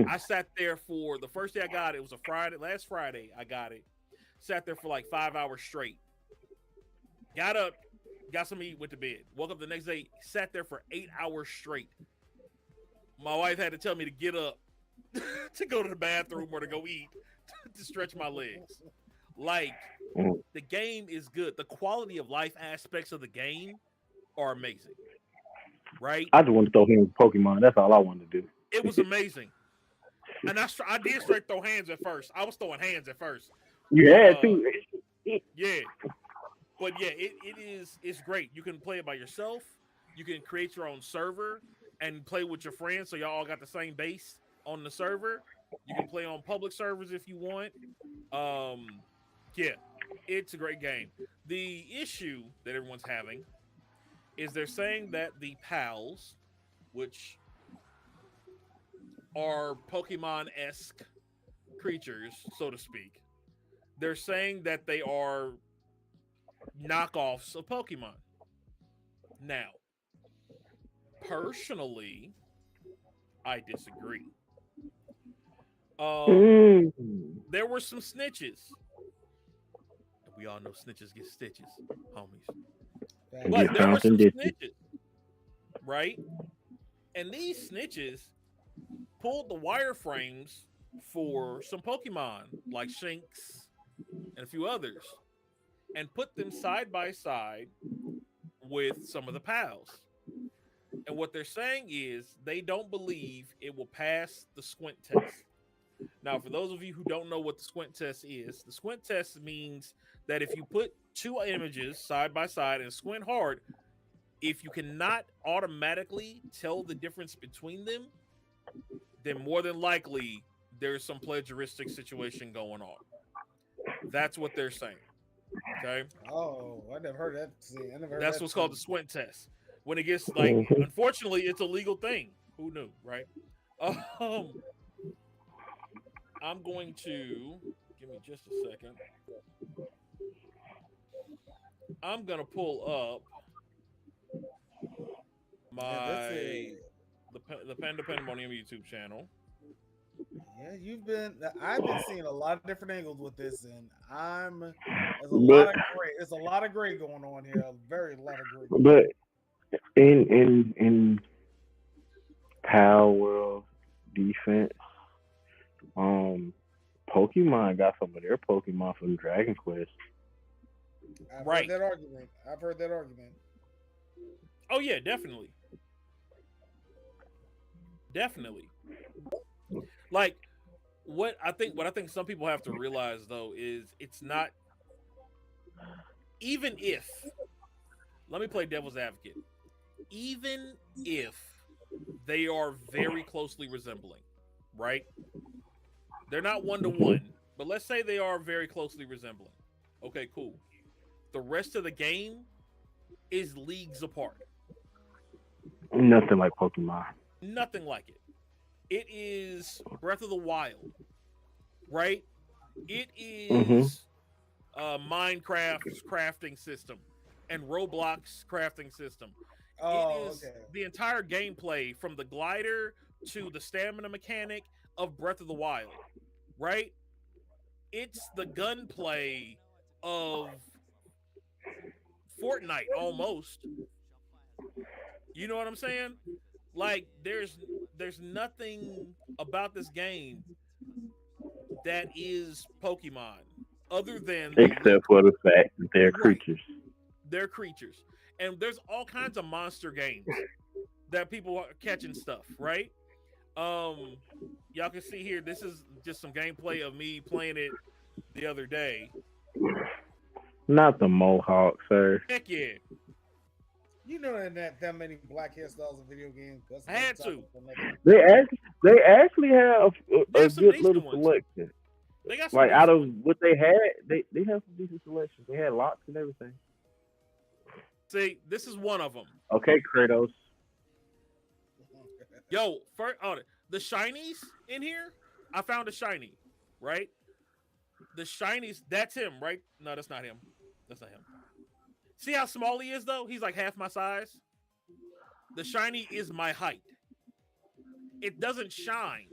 Speaker 1: I sat there for the first day I got it. It was a Friday, last Friday I got it. Sat there for like 5 hours straight. Got up, got something to eat, went to bed. Woke up the next day, sat there for 8 hours straight. My wife had to tell me to get up to go to the bathroom or to go eat to stretch my legs. Like, the game is good. The quality of life aspects of the game are amazing. Right?
Speaker 5: I just want to throw hands with Pokemon. That's all I wanted to do.
Speaker 1: It was amazing. And I did straight throw hands at first. I was throwing hands at first.
Speaker 5: You had to.
Speaker 1: Yeah. But yeah, it's great. You can play it by yourself. You can create your own server and play with your friends so y'all all got the same base on the server. You can play on public servers if you want. Yeah, it's a great game. The issue that everyone's having is they're saying that the pals, which are Pokemon-esque creatures, so to speak, they're saying that they are knockoffs of Pokemon. Now, personally, I disagree. There were some snitches. We all know snitches get stitches, homies. But there were some snitches, right? And these snitches pulled the wireframes for some Pokemon like Shinx and a few others and put them side by side with some of the pals. And what they're saying is they don't believe it will pass the squint test. Now, for those of you who don't know what the squint test is, the squint test means that if you put two images side by side and squint hard, if you cannot automatically tell the difference between them, then more than likely there's some plagiaristic situation going on. That's what they're saying. Okay.
Speaker 2: Oh, I never heard that. See, I never heard
Speaker 1: That's
Speaker 2: that
Speaker 1: what's called the squint test. When it gets like, unfortunately, it's a legal thing. Who knew, right? I'm going to give me just a second. I'm gonna pull up the Panda of Pandemonium YouTube channel.
Speaker 2: Yeah, I've been seeing a lot of different angles with this, and there's a lot of gray going on here. A very lot of gray.
Speaker 5: But in Palworld defense, Pokemon got some of their Pokemon from Dragon Quest.
Speaker 2: I've heard that argument.
Speaker 1: Oh yeah, definitely. Like what I think some people have to realize though is it's not, even if, let me play devil's advocate, even if they are very closely resembling, right? They're not 1-to-1, but let's say they are very closely resembling. Okay, cool. The rest of the game is leagues apart.
Speaker 5: Nothing like Pokemon.
Speaker 1: Nothing like it. It is Breath of the Wild, right? It is Minecraft's crafting system and Roblox crafting system. It is the entire gameplay from the glider to the stamina mechanic of Breath of the Wild, right? It's the gunplay of Fortnite almost. You know what I'm saying? Like there's nothing about this game that is Pokemon other than
Speaker 5: except for the fact that they're creatures.
Speaker 1: They're creatures. And there's all kinds of monster games that people are catching stuff, right? Y'all can see here, this is just some gameplay of me playing it the other day.
Speaker 5: Not the Mohawk, sir.
Speaker 1: Heck yeah.
Speaker 2: You know that many black hairstyles in video games.
Speaker 1: I had to.
Speaker 5: They actually have
Speaker 1: They
Speaker 5: a
Speaker 1: have some
Speaker 5: good
Speaker 1: decent
Speaker 5: little
Speaker 1: ones.
Speaker 5: selection.
Speaker 1: They got some
Speaker 5: Like out
Speaker 1: decent
Speaker 5: of
Speaker 1: ones.
Speaker 5: what they had, they have some decent selections. They had locks and everything.
Speaker 1: See, this is one of them.
Speaker 5: Okay, Kratos.
Speaker 1: Yo, the shinies in here, I found a shiny, right? The shinies, that's him, right? No, that's not him. That's not him. See how small he is, though? He's like half my size. The shiny is my height. It doesn't shine.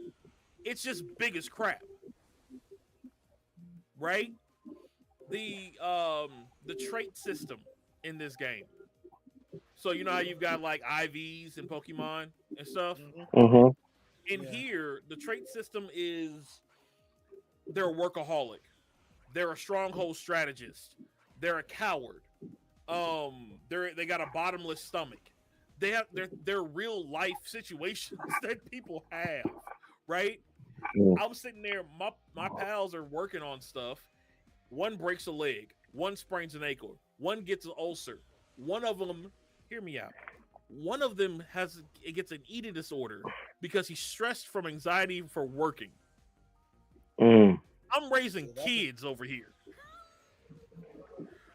Speaker 1: It's just big as crap. Right? The trait system in this game. So you know how you've got like IVs and Pokemon and stuff?
Speaker 5: Mm-hmm.
Speaker 1: In here, the trait system is they're a workaholic. They're a stronghold strategist. They're a coward. They got a bottomless stomach. They have they're real life situations that people have, right? I'm sitting there, my pals are working on stuff. One breaks a leg, one sprains an ankle, one gets an ulcer. One of them, hear me out. One of them gets an eating disorder because he's stressed from anxiety for working.
Speaker 5: Mm.
Speaker 1: I'm raising kids over here.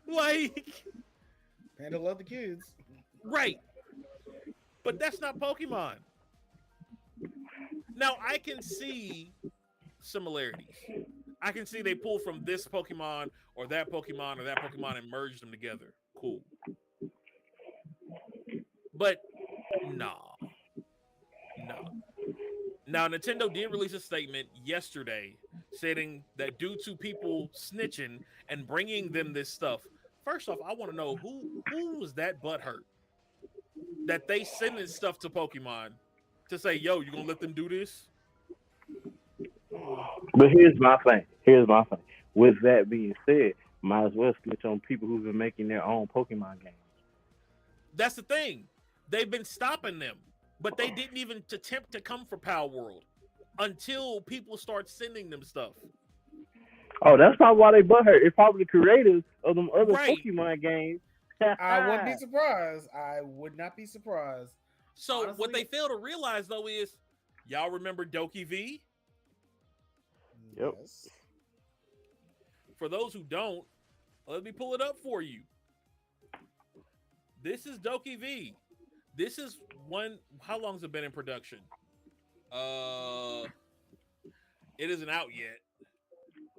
Speaker 1: Like,
Speaker 2: Panda love the kids.
Speaker 1: Right. But that's not Pokemon. Now, I can see similarities. I can see they pull from this Pokemon or that Pokemon and merge them together. Cool. But, nah. Now, Nintendo did release a statement yesterday stating that due to people snitching and bringing them this stuff, first off, I want to know who was that butthurt that they sending stuff to Pokemon to say, yo, you gonna let them do this?
Speaker 5: But here's my thing. With that being said, might as well switch on people who've been making their own Pokemon games.
Speaker 1: That's the thing. They've been stopping them, but they didn't even attempt to come for Palworld until people start sending them stuff.
Speaker 5: Oh, that's probably why they butthurt. It's probably the creators of them other
Speaker 1: Right.
Speaker 5: Pokemon games.
Speaker 2: I wouldn't be surprised. I would not be surprised.
Speaker 1: So
Speaker 2: Honestly,
Speaker 1: what they fail to realize, though, is y'all remember Doki V?
Speaker 5: Yep.
Speaker 2: Yes.
Speaker 1: For those who don't, let me pull it up for you. This is Doki V. This is one. How long has it been in production? It isn't out yet.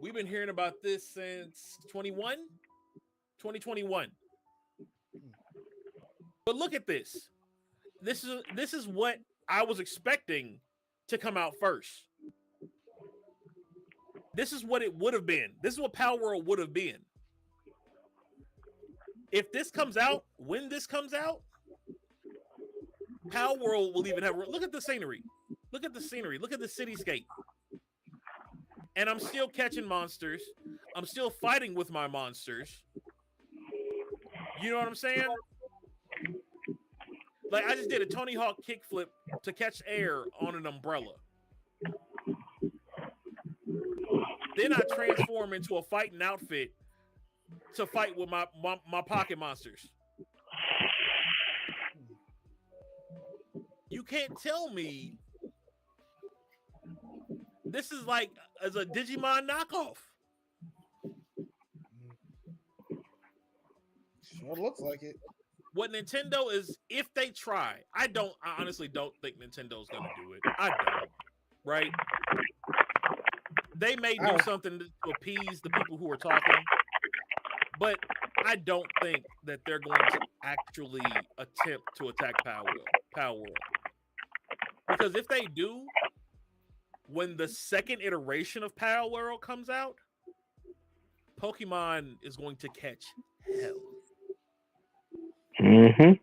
Speaker 1: We've been hearing about this since 2021. But look at this. This is what I was expecting to come out first. This is what it would have been. This is what Palworld would have been. If this comes out, when this comes out, Palworld will even have. Look at the scenery. Look at the scenery. Look at the cityscape. And I'm still catching monsters. I'm still fighting with my monsters. You know what I'm saying? Like, I just did a Tony Hawk kickflip to catch air on an umbrella. Then I transform into a fighting outfit to fight with my pocket monsters. You can't tell me this is like as a Digimon knockoff.
Speaker 2: Sure looks like it.
Speaker 1: What Nintendo is, if they try, I honestly don't think Nintendo's gonna do it. I don't. Right? They may do something to appease the people who are talking, but I don't think that they're going to actually attempt to attack Palworld. Because if they do, when the second iteration of Palworld comes out, Pokemon is going to catch hell.
Speaker 5: Mm-hmm.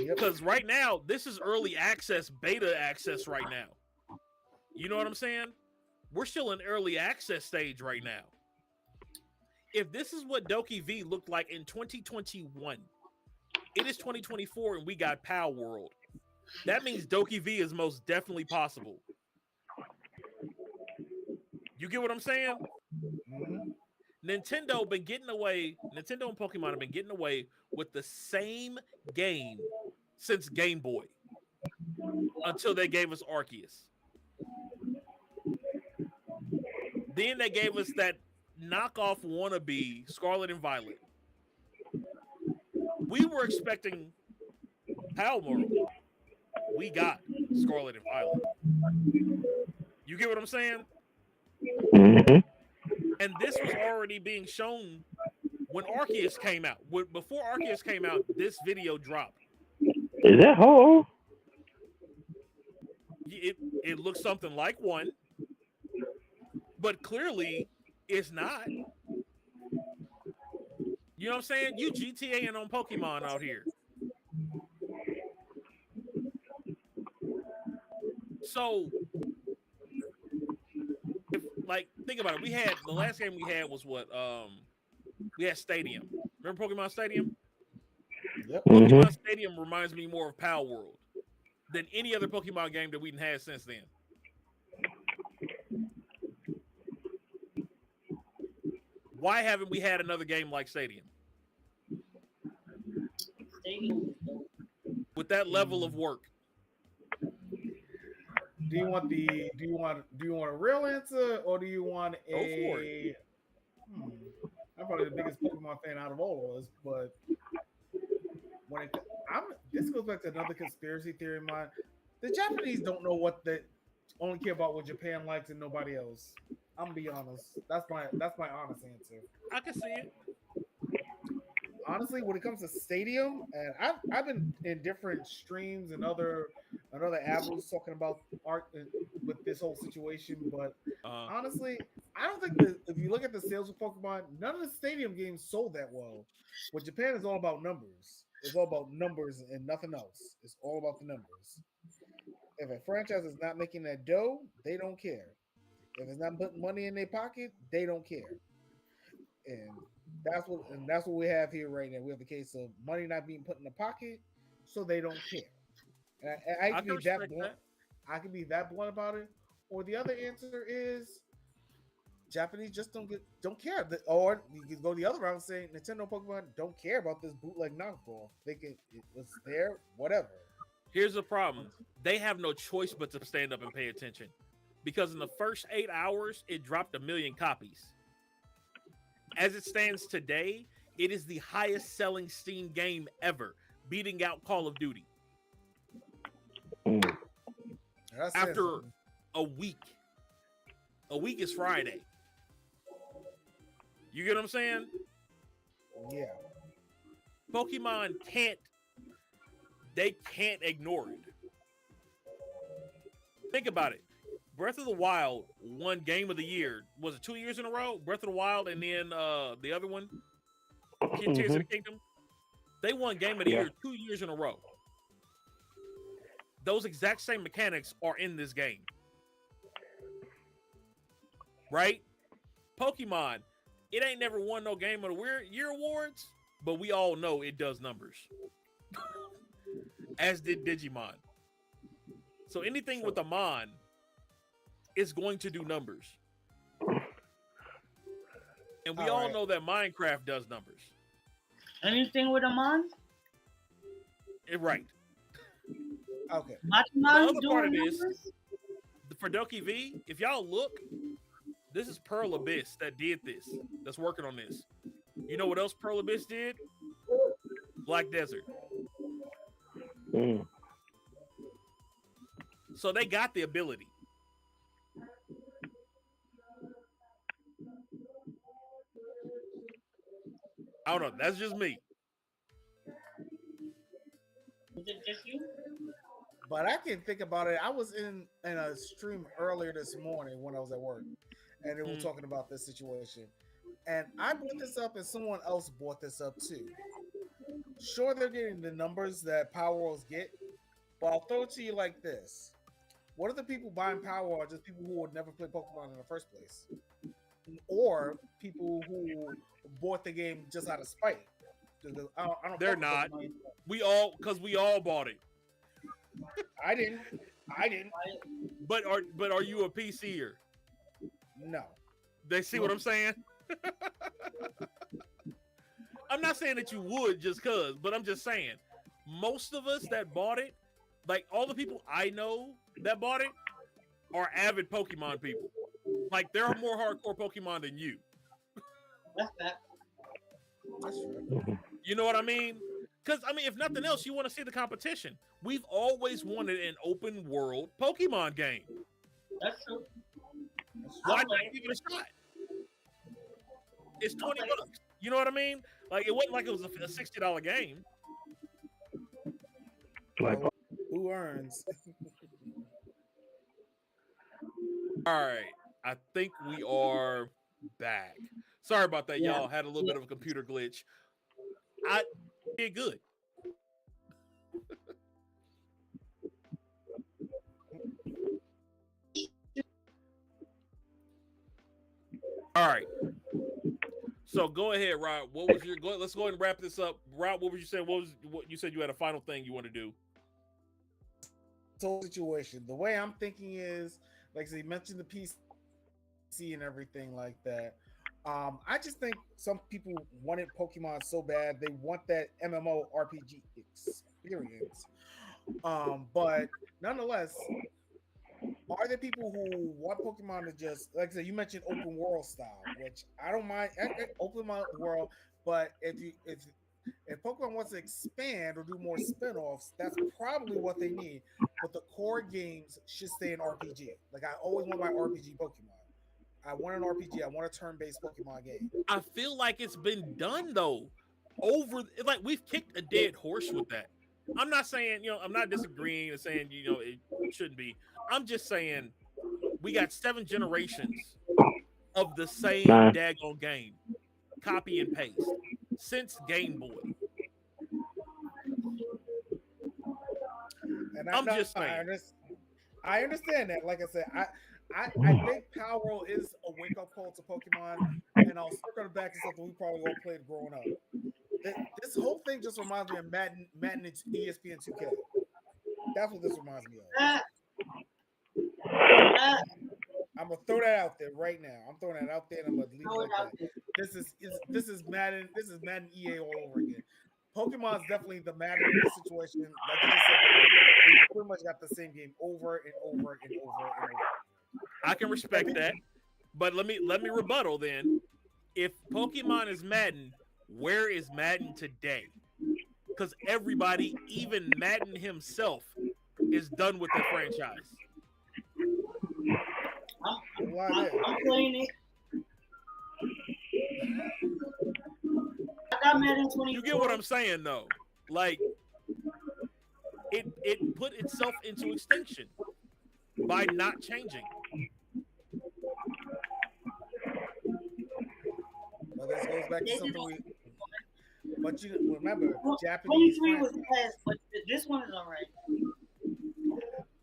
Speaker 1: Because right now, this is early access, beta access right now. You know what I'm saying? We're still in early access stage right now. If this is what Doki V looked like in 2021, it is 2024 and we got Palworld. That means Doki V is most definitely possible. You get what I'm saying?
Speaker 2: Mm-hmm.
Speaker 1: Nintendo and Pokemon have been getting away with the same game since Game Boy until they gave us Arceus. Then they gave us that knockoff wannabe Scarlet and Violet. We were expecting Palworld. We got Scarlet and Violet. You get what I'm saying?
Speaker 5: Mm-hmm.
Speaker 1: And this was already being shown when Arceus came out. Before Arceus came out, this video dropped.
Speaker 5: Is that whole?
Speaker 1: It looks something like one, but clearly it's not. You know what I'm saying? You GTA and on Pokemon out here. So, think about it. The last game we had was what? We had Stadium. Remember Pokemon Stadium?
Speaker 2: Yep.
Speaker 1: Pokemon Stadium reminds me more of Palworld than any other Pokemon game that we've had since then. Why haven't we had another game like Stadium? With that level of work.
Speaker 2: Do you want a real answer, or do you want a? I'm probably the biggest Pokemon fan out of all of us, but this goes back to another conspiracy theory of mine. The Japanese don't know only care about what Japan likes and nobody else. I'm gonna be honest. That's my honest answer.
Speaker 1: I can see it.
Speaker 2: Honestly, when it comes to Stadium, and I've been in different streams and other avenues talking about art with this whole situation, but honestly, I don't think that if you look at the sales of Pokemon, none of the Stadium games sold that well. With Japan, it's all about numbers. It's all about numbers and nothing else. It's all about the numbers. If a franchise is not making that dough, they don't care. If it's not putting money in their pocket, they don't care. And that's what we have here right now. We have a case of money not being put in the pocket, so they don't care. And I can be that blunt. I can be that blunt about it. Or the other answer is Japanese just don't care. Or you can go the other route and say Nintendo Pokemon don't care about this bootleg knockoff. It was there, whatever.
Speaker 1: Here's the problem. They have no choice but to stand up and pay attention. Because in the first 8 hours, it dropped 1 million copies. As it stands today, it is the highest selling Steam game ever, beating out Call of Duty. After a week. A week is Friday. You get what I'm saying?
Speaker 2: Yeah.
Speaker 1: Pokemon can't ignore it. Think about it. Breath of the Wild won Game of the Year. Was it 2 years in a row? Breath of the Wild and then the other one, Tears of the Kingdom. They won Game of the Year 2 years in a row. Those exact same mechanics are in this game. Right? Pokemon, it ain't never won no Game of the Year awards, but we all know it does numbers. As did Digimon. So anything with a Mon is going to do numbers. And we all know that Minecraft does numbers.
Speaker 4: Anything with a Mon?
Speaker 1: Right.
Speaker 2: Okay.
Speaker 1: The other part of this, for Doki V, if y'all look, this is Pearl Abyss that did this, that's working on this. You know what else Pearl Abyss did? Black Desert. So they got the ability. I don't know. That's just me.
Speaker 4: Is it just you?
Speaker 2: But I can think about it. I was in a stream earlier this morning when I was at work, and they were talking about this situation. And I brought this up, and someone else brought this up too. Sure, they're getting the numbers that Palworlds get, but I'll throw it to you like this. What if the people buying Palworld are just people who would never play Pokemon in the first place? Or people who bought the game just out of spite? I don't
Speaker 1: They're not. We all bought it.
Speaker 2: I didn't.
Speaker 1: But are you a PCer?
Speaker 2: No.
Speaker 1: They see what I'm saying? I'm not saying that you would just cause, but I'm just saying most of us that bought it, like all the people I know that bought it, are avid Pokemon people. Like they're more hardcore Pokemon than you.
Speaker 4: That's that.
Speaker 2: That's true.
Speaker 1: You know what I mean? Because I mean, if nothing else, you want to see the competition. We've always wanted an open world Pokemon game.
Speaker 4: That's true.
Speaker 1: Why not give it a shot? It's $20. You know what I mean? Like it wasn't like it was a $60 game.
Speaker 5: Like,
Speaker 2: Who earns?
Speaker 1: All right, I think we are back. Sorry about that, y'all. Had a little bit of a computer glitch. I did good. All right. So go ahead, Rob. What was your? Let's go ahead and wrap this up. Rob, what was you saying? What you said? You had a final thing you want to do.
Speaker 2: Whole situation. The way I'm thinking is, like I said, you mentioned the PC and everything like that. I just think some people wanted Pokemon so bad they want that MMO RPG experience. But nonetheless, are there people who want Pokemon to just, like I said, you mentioned open world style, which I don't mind open world, but if Pokemon wants to expand or do more spin-offs, that's probably what they need. But the core games should stay in RPG. Like I always want my RPG Pokemon. I want an RPG. I want a turn-based Pokemon game.
Speaker 1: I feel like it's been done though. Like we've kicked a dead horse with that. I'm not saying, I'm not disagreeing and saying, it shouldn't be. I'm just saying we got 7 generations of the same daggone game. Copy and paste. Since Game Boy.
Speaker 2: And
Speaker 1: I'm just saying.
Speaker 2: I understand that. Like I said, I think Palworld is a wake-up call to Pokemon, and I'll circle back to something we probably all played growing up. This whole thing just reminds me of Madden and ESPN 2K. That's what this reminds me of. I'm gonna throw that out there right now. I'm throwing that out there, and I'm gonna leave it like that. This is Madden. This is Madden EA all over again. Pokemon's definitely the Madden in this situation. Like I just said, we pretty much got the same game over and over and over and over.
Speaker 1: I can respect that, but let me rebuttal then. If Pokemon is Madden, where is Madden today? Because everybody, even Madden himself, is done with the franchise.
Speaker 4: I'm playing it. I got Madden 24.
Speaker 1: You get what I'm saying, though? Like, it put itself into extinction by not changing.
Speaker 2: Well, this goes back to something but you remember, Japanese
Speaker 4: 23 was past, but this one is all right.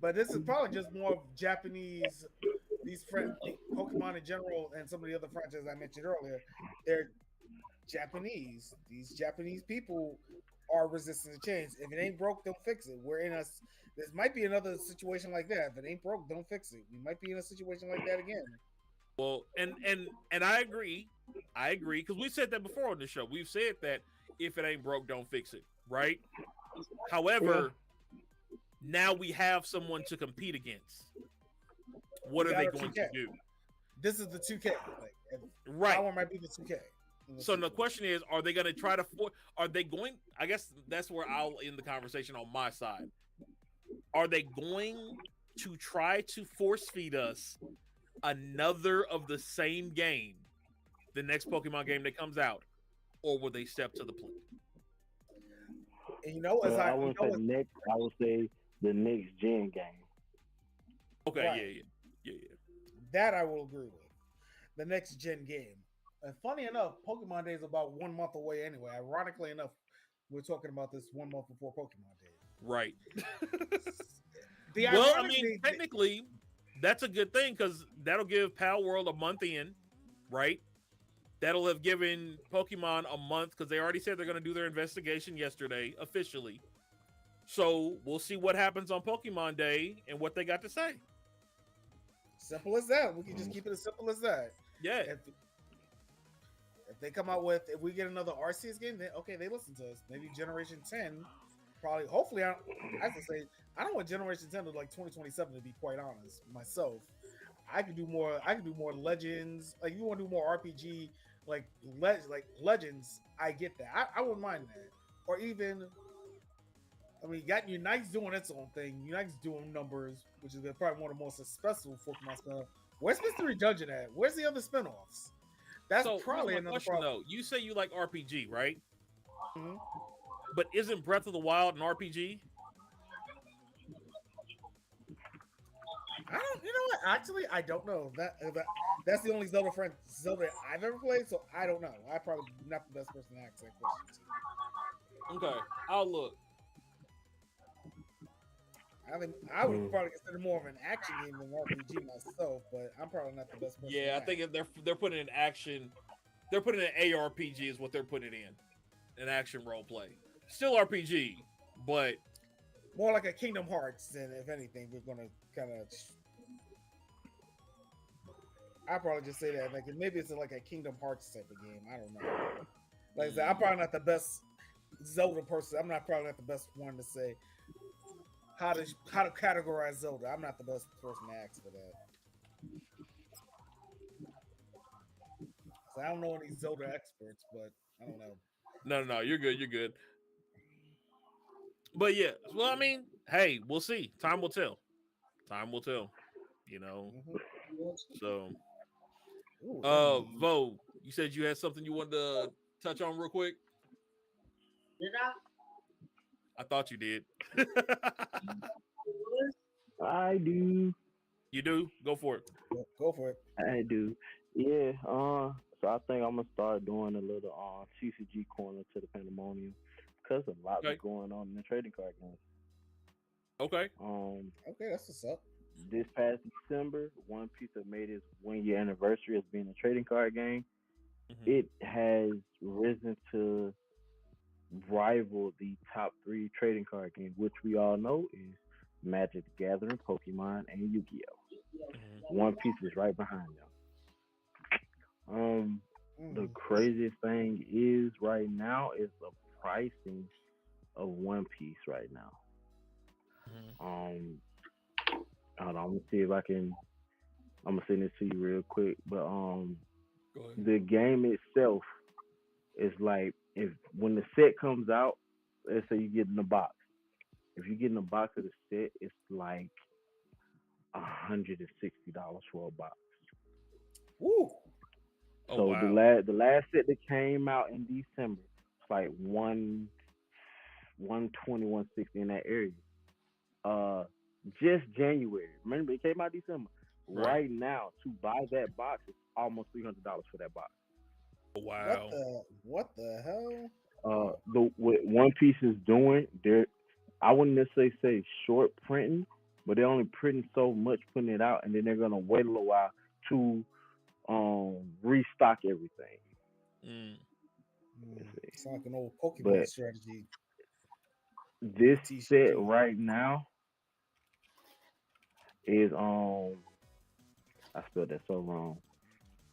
Speaker 2: But this is probably just more of Japanese, Pokemon in general, and some of the other franchises I mentioned earlier. They're Japanese. These Japanese people are resistant to change. If it ain't broke, don't fix it. This might be another situation like that. If it ain't broke, don't fix it. We might be in a situation like that again.
Speaker 1: Well, and I agree. Because we said that before on the show. We've said that if it ain't broke, don't fix it, right? However, now we have someone to compete against. What are they going to do?
Speaker 2: This is the 2K.
Speaker 1: Right.
Speaker 2: Power might be the 2K.
Speaker 1: So the question is, are they going to try to are they going, I guess that's where I'll end the conversation on my side. Are they going to try to force feed us another of the same game, the next Pokemon game that comes out, or will they step to the plate?
Speaker 2: And
Speaker 5: I would say the next gen game.
Speaker 1: Okay,
Speaker 2: right.
Speaker 1: Yeah.
Speaker 2: That I will agree with. The next gen game. And funny enough, Pokemon Day is about 1 month away anyway. Ironically enough, we're talking about this 1 month before Pokemon Day.
Speaker 1: Right.
Speaker 2: Well,
Speaker 1: I mean, technically, that's a good thing because that'll give Palworld a month in, right? That'll have given Pokemon a month because they already said they're going to do their investigation yesterday, officially. So we'll see what happens on Pokemon Day and what they got to say.
Speaker 2: Simple as that. We can just keep it as simple as that.
Speaker 1: Yeah.
Speaker 2: If they come out with, if we get another Arceus game, then okay, they listen to us. Maybe Generation 10, probably. Hopefully, I have to say, I don't want Generation 10 to like 2027. To be quite honest, myself, I could do more. I could do more Legends. Like you want to do more RPG, like Legends. I get that. I wouldn't mind that. Or even, I mean, you got Unite's doing its own thing. Unite's doing numbers, which is probably one of the most successful Pokemon stuff. Where's Mystery Dungeon at? Where's the other spinoffs? That's
Speaker 1: So
Speaker 2: probably another
Speaker 1: question
Speaker 2: problem.
Speaker 1: though. You say you like RPG, right?
Speaker 2: Mhm.
Speaker 1: But isn't Breath of the Wild an RPG?
Speaker 2: I don't. You know what? Actually, I don't know. That's the only Zelda I've ever played, so I don't know. I probably not the best person to ask that question to.
Speaker 1: Okay, I'll look.
Speaker 2: I would probably consider more of an action game than an RPG myself, but I'm probably not the best person.
Speaker 1: Yeah, I think if they're putting in action, they're putting in ARPG is what they're putting in, an action role play. Still RPG, but
Speaker 2: more like a Kingdom Hearts than if anything. We're gonna kind of. I probably just say that like maybe it's like a Kingdom Hearts type of game. I don't know. Like I said, I'm probably not the best Zelda person. I'm not probably not the best one to say how to categorize Zelda. I'm not the best person to ask for that. So I don't know any Zelda experts, but I don't know.
Speaker 1: No, you're good. You're good. But yeah, well, I mean, hey, we'll see. Time will tell. Time will tell. You know. So, Vo, you said you had something you wanted to touch on real quick.
Speaker 4: Did
Speaker 1: I thought you did.
Speaker 5: I do.
Speaker 1: You do? Go for it.
Speaker 2: Go for it.
Speaker 5: I do. Yeah. So I think I'm gonna start doing a little CCG corner to the Pandemonium because a lot is going on in the trading card games.
Speaker 1: Okay.
Speaker 2: Okay, that's what's up.
Speaker 5: This past December, One Piece have made its 1 year anniversary as being a trading card game.
Speaker 1: Mm-hmm.
Speaker 5: It has risen to rival the top 3 trading card games, which we all know is Magic the Gathering, Pokemon, and Yu-Gi-Oh.
Speaker 1: Mm-hmm.
Speaker 5: One Piece is right behind them. The craziest thing is right now is the pricing of One Piece right now.
Speaker 1: Mm-hmm.
Speaker 5: Hold on, I'm gonna see if I can. I'm gonna send this to you real quick. But
Speaker 1: Go ahead.
Speaker 5: the game itself is like when the set comes out, let's say you get in the box. If you get in the box of the set, it's like $160 for a box.
Speaker 2: Woo!
Speaker 1: Oh,
Speaker 5: So
Speaker 1: wow.
Speaker 5: the last set that came out in December, it's like 120, 160 in that area. Just January. Remember, it came out December. Right now, to buy that box, it's almost $300 for that box.
Speaker 1: Oh, wow.
Speaker 2: What the hell?
Speaker 5: What One Piece is doing, I wouldn't necessarily say short printing, but they're only printing so much, putting it out, and then they're gonna wait a little while to restock everything.
Speaker 2: It's like an old Pokemon strategy.
Speaker 5: This set right now is I spelled that so wrong.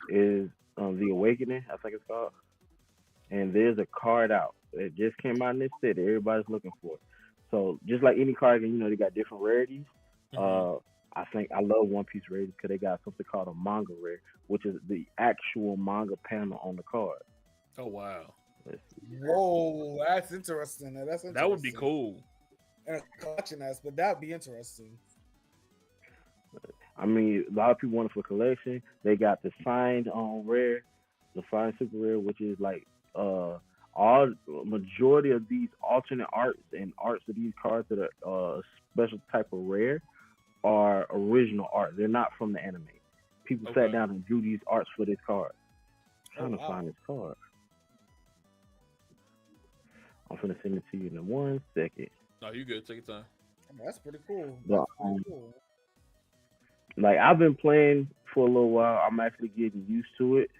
Speaker 5: Is The Awakening, I think it's called. And there's a card out that just came out in this set that everybody's looking for. So just like any card game, they got different rarities. I think I love One Piece rarities because they got something called a manga rare, which is the actual manga panel on the card.
Speaker 1: Oh, wow.
Speaker 2: Whoa, that's interesting. That's interesting.
Speaker 1: That would be cool.
Speaker 2: And a collection aspect, that'd be interesting.
Speaker 5: I mean, a lot of people want it for collection. They got the signed rare, the signed super rare, which is like majority of these alternate arts and arts of these cards that are a special type of rare are original art. They're not from the anime. People sat down and drew these arts for this card. I'm trying to find this card. I'm gonna send it to you in 1 second.
Speaker 1: No, you good. Take your time.
Speaker 2: That's pretty cool.
Speaker 5: But, like I've been playing for a little while. I'm actually getting used to it.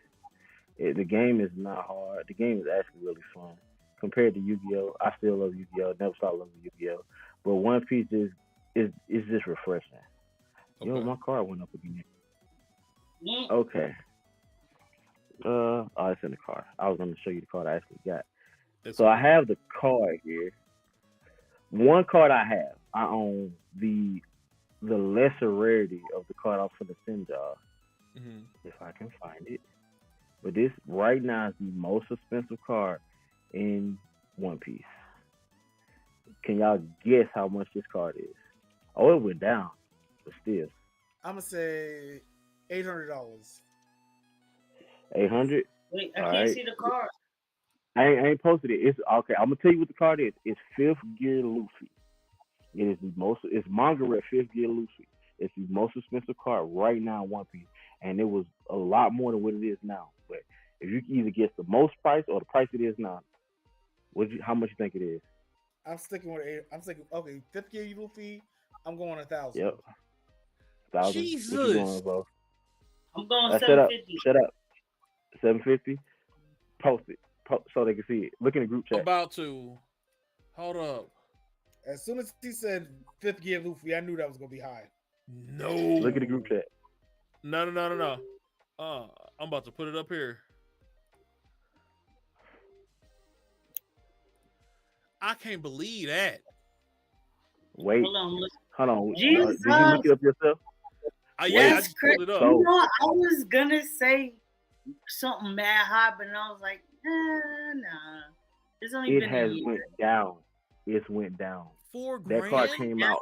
Speaker 5: The game is not hard. The game is actually really fun compared to Yu-Gi-Oh. I still love Yu-Gi-Oh. Never stopped loving Yu-Gi-Oh. But One Piece is just refreshing. Yo, my card went up again. Okay. it's in the car. I was going to show you the card I actually got.
Speaker 1: That's
Speaker 5: So I
Speaker 1: cool.
Speaker 5: have the card here. One card I have, I own the lesser rarity of the card off for the Sinjar, if I can find it. But this right now is the most expensive card in One Piece. Can y'all guess how much this card is? Oh, it went down, but still.
Speaker 2: I'm gonna say $800.
Speaker 5: 800.
Speaker 4: Wait, I
Speaker 5: All
Speaker 4: can't
Speaker 5: right.
Speaker 4: see the card.
Speaker 5: I ain't posted it. It's okay. I'm gonna tell you what the card is. It's Fifth Gear Luffy. It is the most. It's manga red Fifth Gear Luffy. It's the most expensive card right now in One Piece, and it was a lot more than what it is now. But if you can either guess the most price or the price it is now, how much you think it is?
Speaker 2: I'm sticking with $8. I'm thinking, okay, 5th gear Luffy. I'm going 1,000.
Speaker 5: Yep. 1,000.
Speaker 1: Jesus.
Speaker 5: What you going, bro?
Speaker 4: I'm going
Speaker 5: Shut up.
Speaker 4: 750.
Speaker 5: Shut up. 750. Post it so they can see it. Look in the group chat.
Speaker 1: About to. Hold up.
Speaker 2: As soon as he said 5th gear Luffy, I knew that was gonna be high.
Speaker 1: No.
Speaker 5: Look at the group chat.
Speaker 1: No. I'm about to put it up here. I can't believe that.
Speaker 5: Wait.
Speaker 4: Hold on.
Speaker 5: Hold on.
Speaker 4: Jesus.
Speaker 5: Did you look it up yourself?
Speaker 1: Yeah, I
Speaker 4: That's
Speaker 1: just pulled it up.
Speaker 5: So-
Speaker 4: You know, I was gonna say something mad high, but I was like, nah. It's only
Speaker 5: It
Speaker 4: been
Speaker 5: has
Speaker 4: a year.
Speaker 5: went down. It's went down.
Speaker 1: $4
Speaker 5: That
Speaker 1: grand.
Speaker 5: card came out.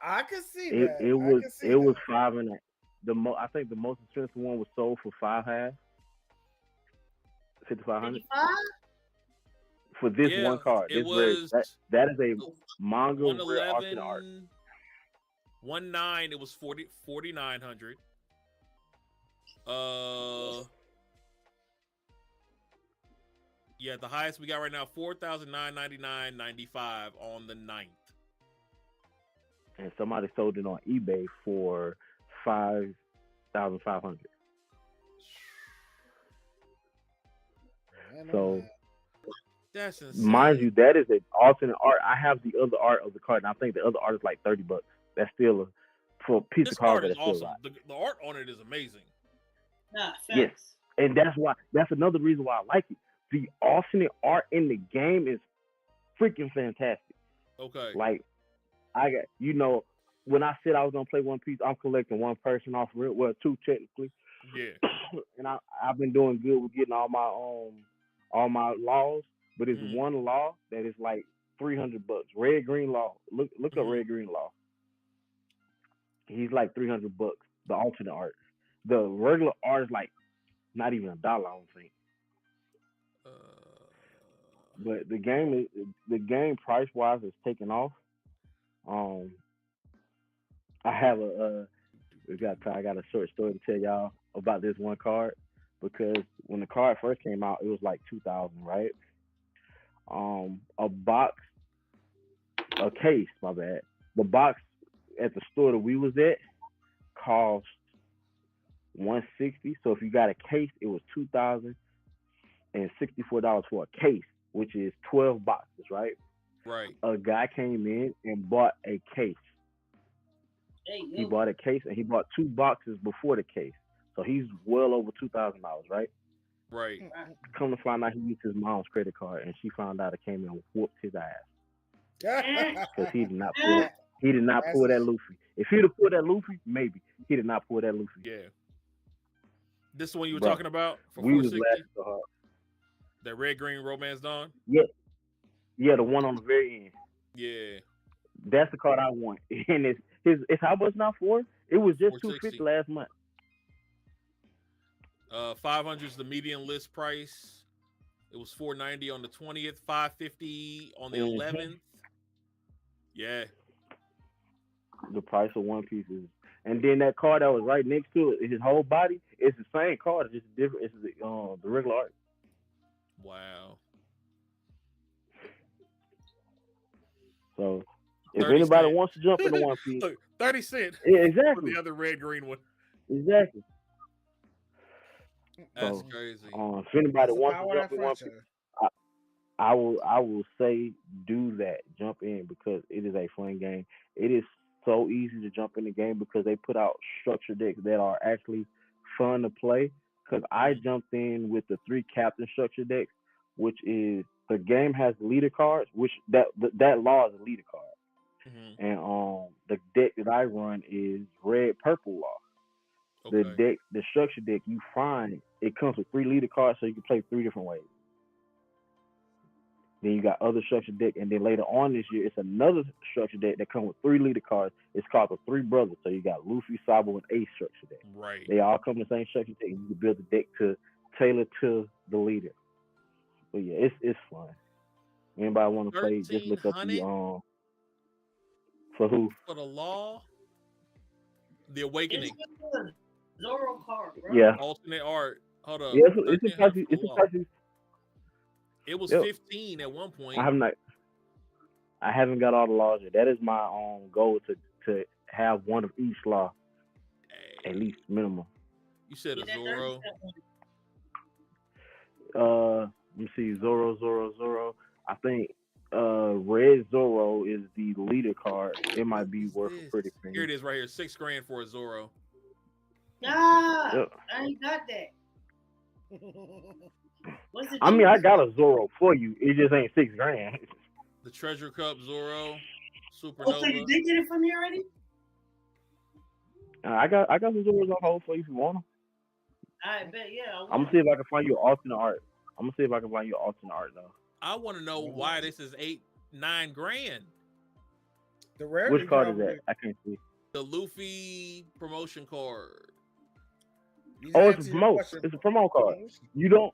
Speaker 2: I can see
Speaker 5: It
Speaker 2: that.
Speaker 5: it
Speaker 2: I
Speaker 5: was
Speaker 2: can see
Speaker 5: it was
Speaker 2: that.
Speaker 5: 5 and I think the most expensive one was sold for 5.5. 5,500
Speaker 4: 55?
Speaker 5: for this
Speaker 1: Yeah,
Speaker 5: one card.
Speaker 1: it
Speaker 5: This rare.
Speaker 1: was
Speaker 5: That is a manga rare
Speaker 1: 111,
Speaker 5: alternate art.
Speaker 1: 19. It was 4,900. Yeah, the highest we got right now 4,999.95 on the 9th.
Speaker 5: And somebody sold it on eBay for 5,500.
Speaker 2: Man,
Speaker 5: So-
Speaker 2: man.
Speaker 1: That's insane.
Speaker 5: Mind you, that is an alternate art. I have the other art of the card, and I think the other art is like $30. That's still for a piece
Speaker 1: This
Speaker 5: of card.
Speaker 1: art is
Speaker 5: That's still a
Speaker 1: awesome.
Speaker 5: lot.
Speaker 1: The art on it is amazing.
Speaker 4: Nah, facts.
Speaker 5: Yes. And that's another reason why I like it. The alternate art in the game is freaking fantastic.
Speaker 1: Okay.
Speaker 5: Like, when I said I was gonna play One Piece, I'm collecting one person off real, well, two technically.
Speaker 1: Yeah.
Speaker 5: And I've been doing good with getting all my laws, but it's
Speaker 1: Mhm.
Speaker 5: one law that is like $300. Red Green Law. Look up
Speaker 1: Mhm.
Speaker 5: Red Green Law. He's like $300. The alternate art. The regular art is like not even $1, I don't think. But the game price wise is taking off. I have I got a short story to tell y'all about this one card, because when the card first came out, it was like 2,000, right? A case, my bad. The box at the store that we was at cost $160. So if you got a case, it was $2,064 for a case, which is 12 boxes, right?
Speaker 1: Right.
Speaker 5: A guy came in and bought a case.
Speaker 4: Hey,
Speaker 5: He
Speaker 4: yo.
Speaker 5: bought a case and he bought 2 boxes before the case. So he's well over $2,000, right?
Speaker 1: Right.
Speaker 5: Come to find out, he used his mom's credit card, and she found out it came in and whooped his ass because he did not pull that. He did not pull that Luffy. If he'd have pulled that Luffy, maybe. He did not pull that Luffy.
Speaker 1: Yeah. This is the one you were
Speaker 5: Bro,
Speaker 1: talking about for
Speaker 5: we was
Speaker 1: 460?
Speaker 5: laughing so hard.
Speaker 1: That Red Green Romance Dawn?
Speaker 5: Yeah, the one on the very end.
Speaker 1: Yeah.
Speaker 5: That's the card I want, and it's how much now for? It was just $250 last month.
Speaker 1: 500 is the median list price. It was $490 on the 20th, $550 on the 11th. Yeah.
Speaker 5: The price of One Piece is, and then that card that was right next to it, his whole body, it's the same card, it's just different. It's the regular art.
Speaker 1: Wow.
Speaker 5: So if
Speaker 1: 30
Speaker 5: anybody
Speaker 1: cents.
Speaker 5: wants to jump into One Piece,
Speaker 1: Look, 30 cents
Speaker 5: yeah,
Speaker 1: for
Speaker 5: exactly,
Speaker 1: the other red green one.
Speaker 5: exactly.
Speaker 1: That's
Speaker 5: So,
Speaker 1: crazy.
Speaker 5: if anybody
Speaker 2: That's the
Speaker 5: wants
Speaker 2: power
Speaker 5: to
Speaker 2: of
Speaker 5: jump
Speaker 2: that
Speaker 5: in One Piece,
Speaker 2: franchise.
Speaker 5: I will say do that. Jump in, because it is a fun game. It is so easy to jump in the game because they put out structured decks that are actually fun to play. because I jumped in with the 3 captain structure decks, which is the game has leader cards, which that law is a leader card.
Speaker 1: Mm-hmm.
Speaker 5: And the deck that I run is red purple law.
Speaker 1: Okay.
Speaker 5: The structure deck you find, it comes with 3 leader cards, so you can play 3 different ways. Then you got other structure deck, and then later on this year, it's another structure deck that comes with 3 leader cards. It's called the 3 Brothers. So you got Luffy, Sabo, and Ace structure deck.
Speaker 1: Right.
Speaker 5: They all come in the same structure deck. You can build a deck to tailor to the leader. But yeah, it's fun. Anybody want to play? Just look up the for who?
Speaker 1: For the law, the Awakening.
Speaker 4: It's a Zoro card, bro.
Speaker 5: Yeah.
Speaker 1: Alternate art. Hold up.
Speaker 5: Yeah, it's a person.
Speaker 1: It was 15 at one point.
Speaker 5: I haven't got all the laws yet. That is my goal to have one of each law, at least minimum.
Speaker 1: You said a Zoro.
Speaker 5: Let me see, Zoro. I think red Zoro is the leader card. It might be worth a pretty penny.
Speaker 1: Here it is right here. $6,000 for a Zoro.
Speaker 4: Nah,
Speaker 5: Yep.
Speaker 4: I ain't got that. What's it?
Speaker 5: I mean, I got a Zoro for you. It just ain't $6,000.
Speaker 1: The Treasure Cup Zoro. Supernova.
Speaker 4: Oh, so you did get it from me already?
Speaker 5: I got some Zoros on hold for you if you want them.
Speaker 4: I bet, yeah.
Speaker 5: I'm gonna see if I can find you alternate art. Though.
Speaker 1: I want to know why this is $8-9
Speaker 2: The rarity.
Speaker 5: Which card is that? I can't see.
Speaker 1: The Luffy promotion card.
Speaker 5: Oh, it's a promo. It's a promo card. You don't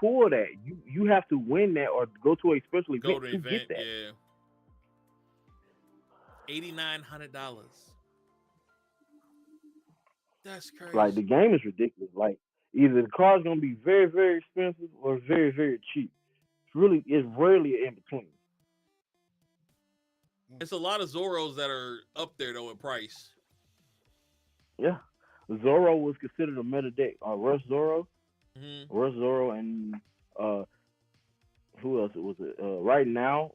Speaker 5: pull that. You have to win that or go to a special event to get that.
Speaker 1: Yeah. $8,900. That's crazy.
Speaker 5: Like the game is ridiculous. Like either the card's gonna be very, very expensive or very, very cheap. It's rarely in between.
Speaker 1: It's a lot of Zoros that are up there though in price.
Speaker 5: Yeah. Zoro was considered a meta deck. Rush Zoro.
Speaker 1: Mm-hmm.
Speaker 5: Rush Zoro and who else was it? Right now,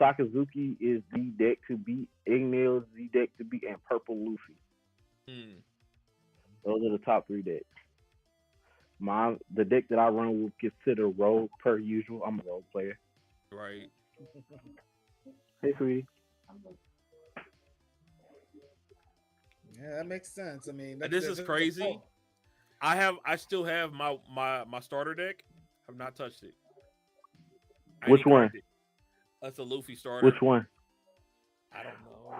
Speaker 5: Sakazuki is the deck to beat. Ignale is the deck to beat, and Purple Luffy. Those are the top 3 decks. The deck that I run would consider rogue per usual. I'm a rogue player.
Speaker 1: Right.
Speaker 5: Hey, sweetie.
Speaker 2: Yeah, that makes sense. I mean,
Speaker 1: this is crazy. I still have my starter deck. I've not touched it.
Speaker 5: Which one?
Speaker 1: That's a Luffy starter.
Speaker 5: Which one?
Speaker 1: I don't know.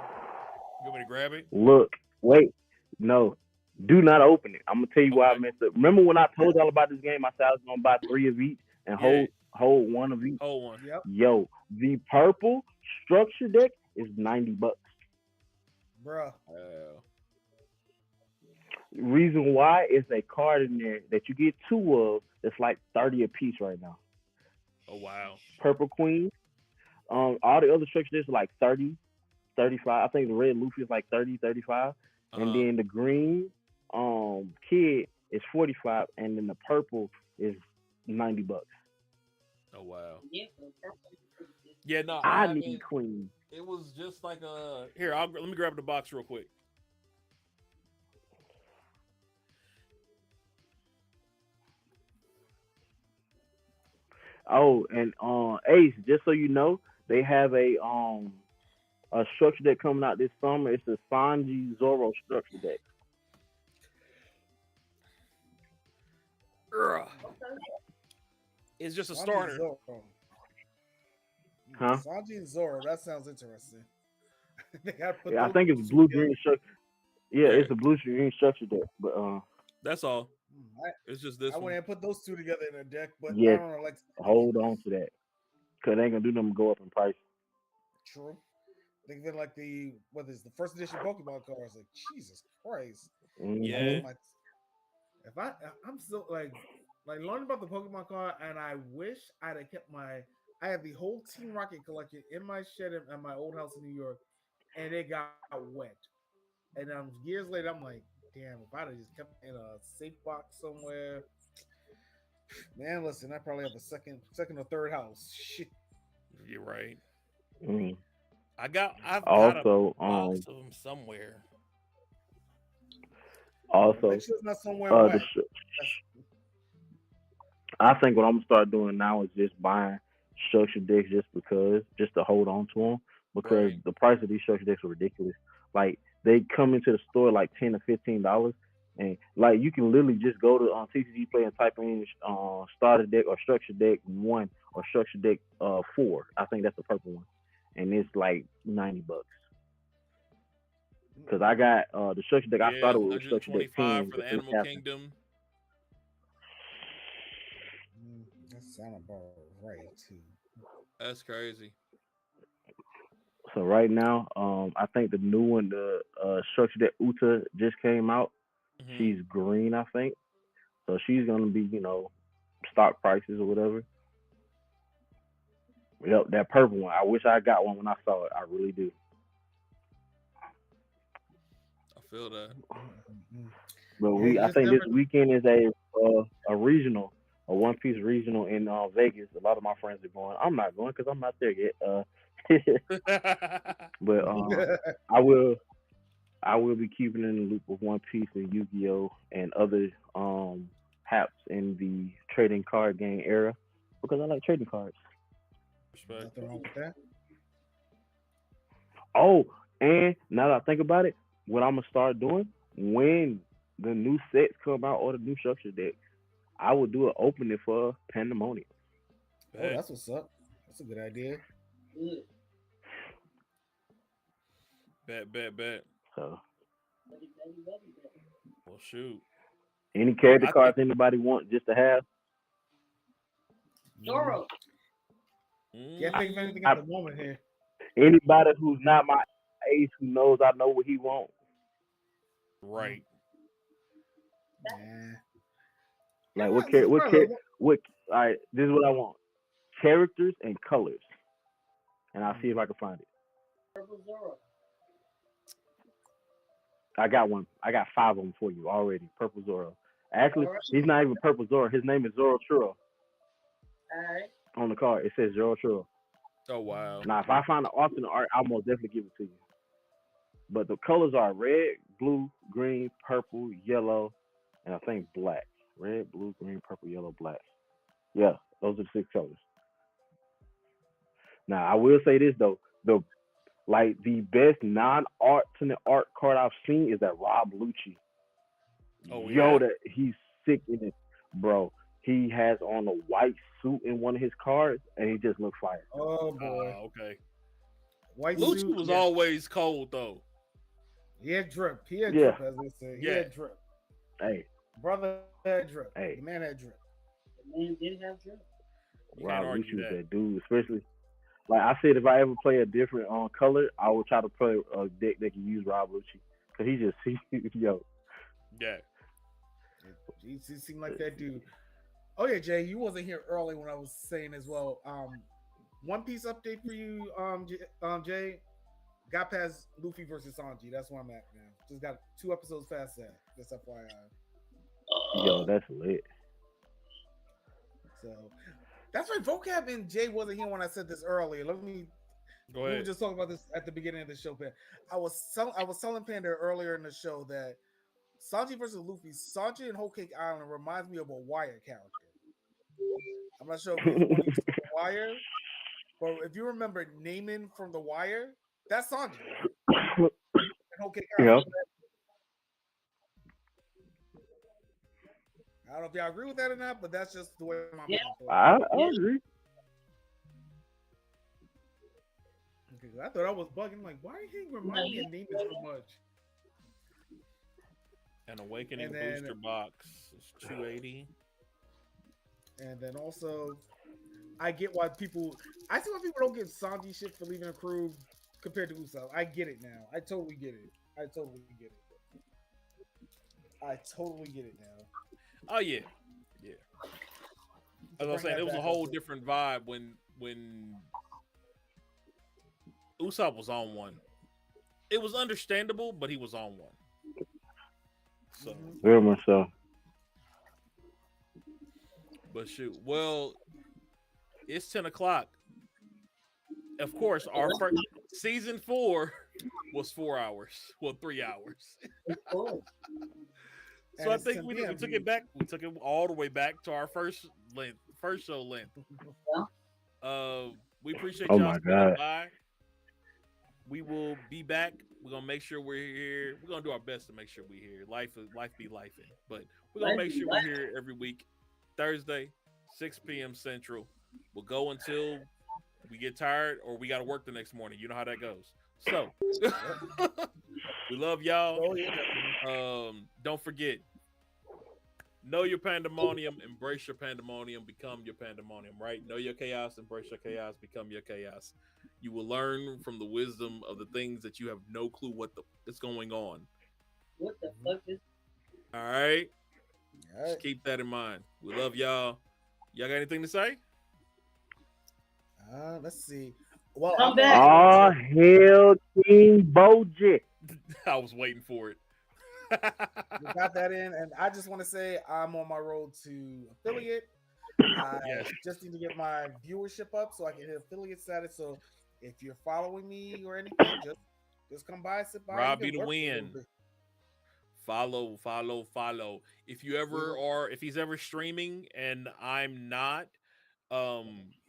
Speaker 1: You want me to grab it?
Speaker 5: Look, wait, no. Do not open it. I'm gonna tell you why I messed up. Remember when I told y'all about this game? I said I was gonna buy 3 of each and hold one of each.
Speaker 1: Hold one.
Speaker 2: Yep.
Speaker 5: Yo, the purple structure deck is $90.
Speaker 2: Bruh.
Speaker 5: Reason why is a card in there that you get 2 of that's like 30 a piece right now.
Speaker 1: Oh wow.
Speaker 5: Purple Queen. All the other structure decks are like 30, 35. I think the red Luffy is like 30, 35. And then the green kid is 45, and then the purple is $90.
Speaker 1: Oh wow. Yeah, no.
Speaker 5: I need Queen.
Speaker 1: It was just like a here. Let me grab the box real quick.
Speaker 5: Oh, and Ace, just so you know, they have a structure deck coming out this summer. It's a Sanji Zoro structure deck.
Speaker 1: It's just a starter.
Speaker 5: Huh?
Speaker 2: Sanji and Zoro. That sounds interesting.
Speaker 5: I think it's blue green structure. Yeah, it's a blue green structure deck. But
Speaker 1: that's all. It's just this.
Speaker 2: I went and put those 2 together in a deck, but
Speaker 5: yeah,
Speaker 2: I don't know, like
Speaker 5: hold on to that because they ain't gonna do them go up in price.
Speaker 2: True. Think of it like the first edition Pokemon cards. Like Jesus Christ.
Speaker 5: Mm-hmm.
Speaker 1: Yeah.
Speaker 2: I'm still like learning about the Pokemon card, and I wish I'd have kept I had the whole Team Rocket collection in my shed at my old house in New York, and it got wet. And years later, I'm like, damn, if I'd have just kept it in a safe box somewhere. Man, listen, I probably have a second or third house. Shit.
Speaker 1: You're right.
Speaker 5: Mm-hmm.
Speaker 1: I've got
Speaker 5: also
Speaker 1: a box of them somewhere.
Speaker 5: Also,
Speaker 2: Make sure it's not somewhere
Speaker 5: the
Speaker 2: wet.
Speaker 5: I think what I'm gonna start doing now is just buying structure decks just to hold on to them because
Speaker 1: Right.
Speaker 5: the price of these structure decks are ridiculous. Like they come into the store like $10 to $15, and like you can literally just go to TCG Play and type in starter deck or structure deck 1 or structure deck 4. I think that's the purple one, and it's like $90. Because I got the structure deck I
Speaker 1: Yeah,
Speaker 5: started with structure deck
Speaker 1: 125
Speaker 5: 10
Speaker 1: for the
Speaker 5: with
Speaker 1: Animal
Speaker 5: Captain.
Speaker 1: Kingdom.
Speaker 2: That sounds about right too.
Speaker 1: That's crazy.
Speaker 5: So right now, I think the new one, the structure that Uta just came out,
Speaker 1: Mhm.
Speaker 5: she's green, I think. So she's gonna be, stock prices or whatever. Yep, that purple one. I wish I got one when I saw it. I really do.
Speaker 1: I feel that.
Speaker 5: But
Speaker 2: Yeah,
Speaker 5: I think this weekend is a regional, a One Piece regional in Vegas. A lot of my friends are going. I'm not going because I'm not there yet. But I will be keeping in the loop with One Piece and Yu-Gi-Oh and other haps in the trading card game era because I like trading cards.
Speaker 1: Respect.
Speaker 2: Nothing wrong with that.
Speaker 5: Oh, and now that I think about it, what I'm gonna start doing when the new sets come out or the new structure decks, I will do an opening for Pandemonium.
Speaker 2: Oh, that's what's up. That's a good idea.
Speaker 1: Bet.
Speaker 5: So,
Speaker 1: Well, shoot.
Speaker 5: any character cards anybody want just to have?
Speaker 4: Zoro.
Speaker 2: Can't think of anything at the moment here.
Speaker 5: Anybody who's not my age who knows I know what he wants.
Speaker 1: Right.
Speaker 2: Yeah.
Speaker 5: Like what? All right, this is what I want: characters and colors, and I'll see if I can find it.
Speaker 4: Purple Zoro.
Speaker 5: I got one. I got 5 of them for you already. Purple Zoro. Actually, he's not even Purple Zoro. His name is Zoro Churro.
Speaker 4: Alright.
Speaker 5: On the card, it says Zoro Churro.
Speaker 1: Oh wow.
Speaker 5: Now, if I find the alternate art, I'll most definitely give it to you. But the colors are red, blue, green, purple, yellow, and I think black. Red, blue, green, purple, yellow, black. Yeah, those are the 6 colors. Now, I will say this though, the best non-alternate art card I've seen is that Rob Lucci.
Speaker 1: Oh,
Speaker 5: Yo,
Speaker 1: yeah?
Speaker 5: that he's sick in it, bro. He has on a white suit in one of his cards, and he just looks fire.
Speaker 2: Oh boy.
Speaker 1: Okay.
Speaker 2: White
Speaker 1: Lucci
Speaker 2: suit,
Speaker 1: was
Speaker 2: yeah.
Speaker 1: always cold though.
Speaker 2: He had drip. He had
Speaker 5: Yeah.
Speaker 2: drip, as they say. He
Speaker 1: Yeah.
Speaker 2: had drip.
Speaker 5: Hey,
Speaker 2: Brother had drip.
Speaker 5: Hey.
Speaker 2: The man had drip.
Speaker 4: The man did have drip.
Speaker 1: You
Speaker 5: Rob
Speaker 1: can't
Speaker 5: Lucci
Speaker 1: argue
Speaker 5: was
Speaker 1: that.
Speaker 5: that dude, especially. Like I said, if I ever play a different color, I will try to play a deck that can use Rob Lucci. Cause yo.
Speaker 1: Yeah.
Speaker 2: He seemed like that dude. Oh yeah, Jay, you wasn't here early when I was saying as well. One Piece update for you, Jay. Got past Luffy versus Sanji. That's where I'm at now. Just got 2 episodes past that. Just FYI.
Speaker 5: Yo, that's lit.
Speaker 2: So that's right. Voqab and Jay wasn't here when I said this earlier.
Speaker 1: Go
Speaker 2: We
Speaker 1: ahead.
Speaker 2: were just talking about this at the beginning of the show. I was telling Panda earlier in the show that Sanji versus Luffy, Sanji and Whole Cake Island reminds me of a Wire character. I'm not sure if it's one you saw The Wire, but if you remember Naaman from The Wire, that's Sanji. And Whole Cake Island.
Speaker 5: Yep.
Speaker 2: I don't know if y'all agree with that or not, but that's just the way my mind thought.
Speaker 5: I agree.
Speaker 2: Okay, I thought I was bugging. Like, why he remind me of Naaman so much?
Speaker 1: An Awakening
Speaker 2: And then-
Speaker 1: booster box is 280.
Speaker 2: And then also, I get why people. I see why people don't give Sanji shit for leaving a crew compared to Usopp. I get it now. I totally get it. I totally get it now.
Speaker 1: Oh yeah. As I was saying, it was a whole different vibe when Usopp was on one. It was understandable, but he was on one. So
Speaker 5: Very much so.
Speaker 1: But shoot, well, it's 10 o'clock. Of course, our first season 4 was 4 hours. Well, 3 hours. So I think we took it back. We took it all the way back to our first show length. We appreciate y'all stopping by. We will be back. We're gonna make sure we're here. We're gonna do our best to make sure we're here. Life be lifing, but we're gonna make sure we're here every week. Thursday, 6 p.m. Central. We'll go until we get tired or we got to work the next morning. You know how that goes. So we love y'all. Don't forget, know your pandemonium, embrace your pandemonium, become your pandemonium, right? Know your chaos, embrace your chaos, become your chaos. You will learn from the wisdom of the things that you have no clue what's going on.
Speaker 4: What the fuck is?
Speaker 1: All right. Just keep that in mind. We love y'all. Y'all got anything to say?
Speaker 2: Let's see. Well,
Speaker 4: Come back.
Speaker 5: Oh, hell, King Bojic.
Speaker 1: I was waiting for it.
Speaker 2: We got that in, and I just want to say I'm on my road to affiliate. I just need to get my viewership up so I can hit affiliate status. So if you're following me or anything, just come by, sit by.
Speaker 1: Rob be the win. Follow. If you ever if he's ever streaming and I'm not,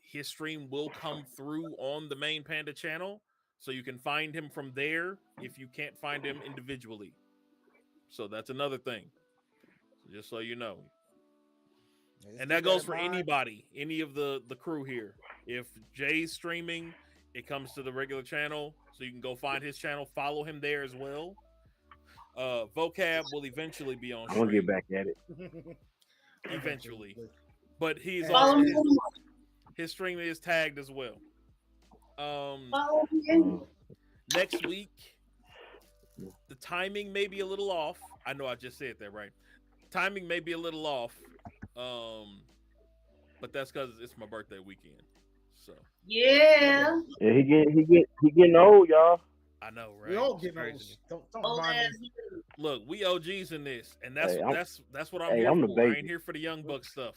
Speaker 1: his stream will come through on the main Panda channel, so you can find him from there if you can't find him individually. So that's another thing. So just so you know. And that goes for anybody, any of the crew here. If Jay's streaming, it comes to the regular channel, so you can go find his channel, follow him there as well. Voqab will eventually be on stream.
Speaker 5: I'll get back at it.
Speaker 1: Eventually. But he's also his stream is tagged as well. Next week, the timing may be a little off. I know I just said that right. Timing may be a little off. But that's because it's my birthday weekend. So
Speaker 4: yeah,
Speaker 5: he getting old, y'all.
Speaker 1: I know, right?
Speaker 2: We all getting old. Don't mind me.
Speaker 1: Look, we OGs in this, and that's what I'm
Speaker 5: hey,
Speaker 1: here
Speaker 5: I'm
Speaker 1: for. I ain't here for the young buck stuff.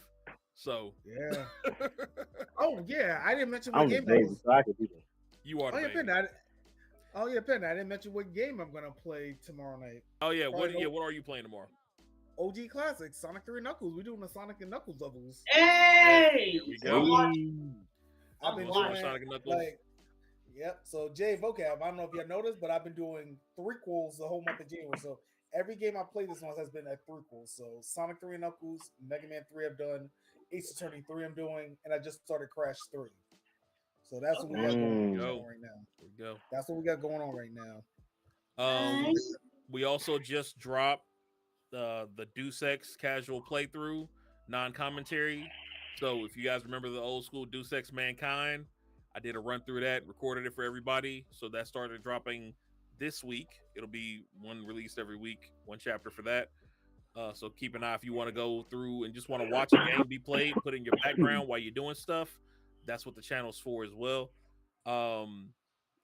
Speaker 1: So
Speaker 2: yeah. Oh yeah, I didn't mention
Speaker 5: I'm
Speaker 2: what game
Speaker 5: baby,
Speaker 2: I was.
Speaker 5: so I could do that.
Speaker 1: You are.
Speaker 2: Oh yeah, Panda. I didn't mention what game I'm gonna play tomorrow night.
Speaker 1: Oh yeah, what are you playing tomorrow?
Speaker 2: OG Classics, Sonic 3 Knuckles. We're doing the Sonic and Knuckles doubles.
Speaker 4: Hey,
Speaker 1: here we go.
Speaker 2: I've been doing Sonic and Knuckles. Yep. So Jay Voqab, I don't know if you noticed, but I've been doing threequels the whole month of January. So every game I played this month has been a threequel. So Sonic 3 Knuckles, Mega Man 3 I've done, Ace Attorney 3 I'm doing, and I just started Crash 3. So that's what we got going on right now.
Speaker 1: There we go.
Speaker 2: That's what we got going on right now.
Speaker 1: We also just dropped the Deus Ex casual playthrough, non-commentary. So if you guys remember the old school Deus Ex Mankind, I did a run through that, recorded it for everybody. So that started dropping this week. It'll be one released every week, one chapter for that. So keep an eye if you want to go through and just want to watch a game be played, put in your background while you're doing stuff. That's what the channel's for as well. I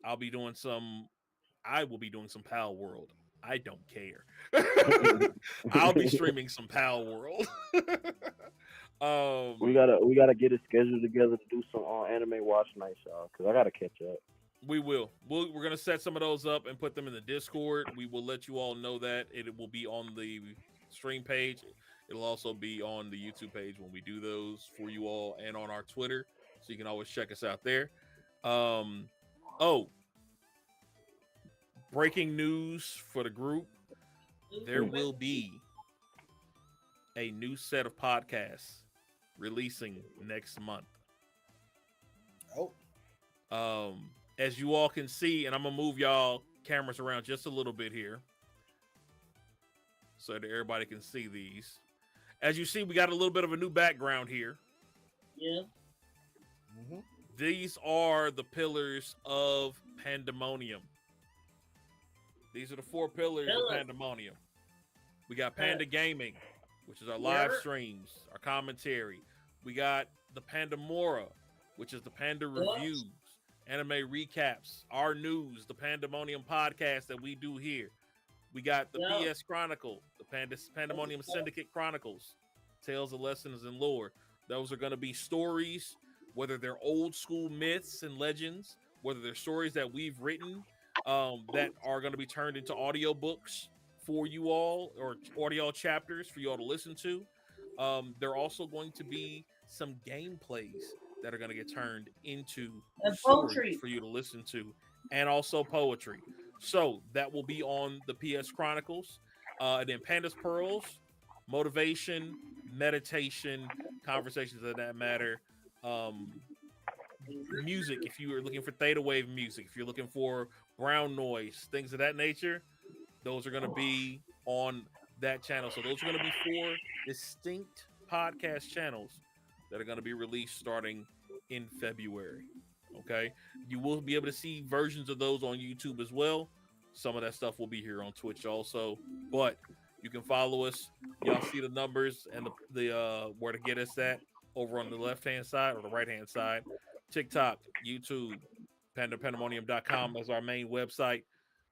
Speaker 1: will be doing some Palworld. I don't care. I'll be streaming some Palworld.
Speaker 5: We gotta get a schedule together to do some anime watch nights, y'all, because I gotta catch up.
Speaker 1: We will. We're gonna set some of those up and put them in the Discord. We will let you all know that it will be on the stream page. It'll also be on the YouTube page when we do those for you all, and on our Twitter, so you can always check us out there. Breaking news for the group. There will be a new set of podcasts releasing next month. As you all can see, and I'm gonna move y'all cameras around just a little bit here so that everybody can see these. As you see, we got a little bit of a new background here.
Speaker 4: Yeah.
Speaker 2: Mm-hmm.
Speaker 1: These are the pillars of Pandemonium. These are the 4 pillars of Pandemonium. We got Panda Gaming, which is our live streams, our commentary. We got the Pandamora, which is the Panda reviews, anime recaps, our news, the Pandemonium podcast that we do here. We got the PS Chronicle, the Pandemonium Syndicate Chronicles, Tales of Lessons and Lore. Those are going to be stories, whether they're old school myths and legends, whether they're stories that we've written that are going to be turned into audiobooks for you all, or audio chapters for you all to listen to. There are also going to be some gameplays that are going to get turned into stories for you to listen to, and also poetry. So that will be on the PS Chronicles. And then Panda's Pearls, motivation, meditation, conversations of that matter. Music, if you are looking for theta wave music, if you're looking for brown noise, things of that nature, those are going to be on that channel. So those are going to be 4 distinct podcast channels that are going to be released starting in February. Okay, you will be able to see versions of those on YouTube as well. Some of that stuff will be here on Twitch also, but you can follow us. Y'all see the numbers and the where to get us at over on the left-hand side or the right-hand side. TikTok, YouTube, PandaPandemonium.com as our main website.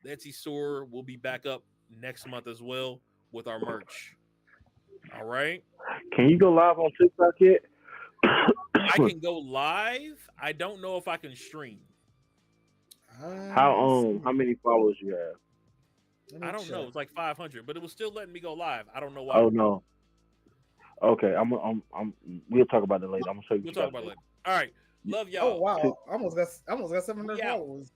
Speaker 1: The Etsy store will be back up next month as well with our merch. All right.
Speaker 5: Can you go live on TikTok yet?
Speaker 1: I can go live. I don't know if I can stream.
Speaker 5: How many followers you have?
Speaker 1: I don't know. It's like 500, but it was still letting me go live. I don't know why.
Speaker 5: Oh no. Okay, we'll talk about it later. I'm gonna show you.
Speaker 1: We'll talk about it later. All right. Love y'all.
Speaker 2: Oh wow. I almost got 700 followers.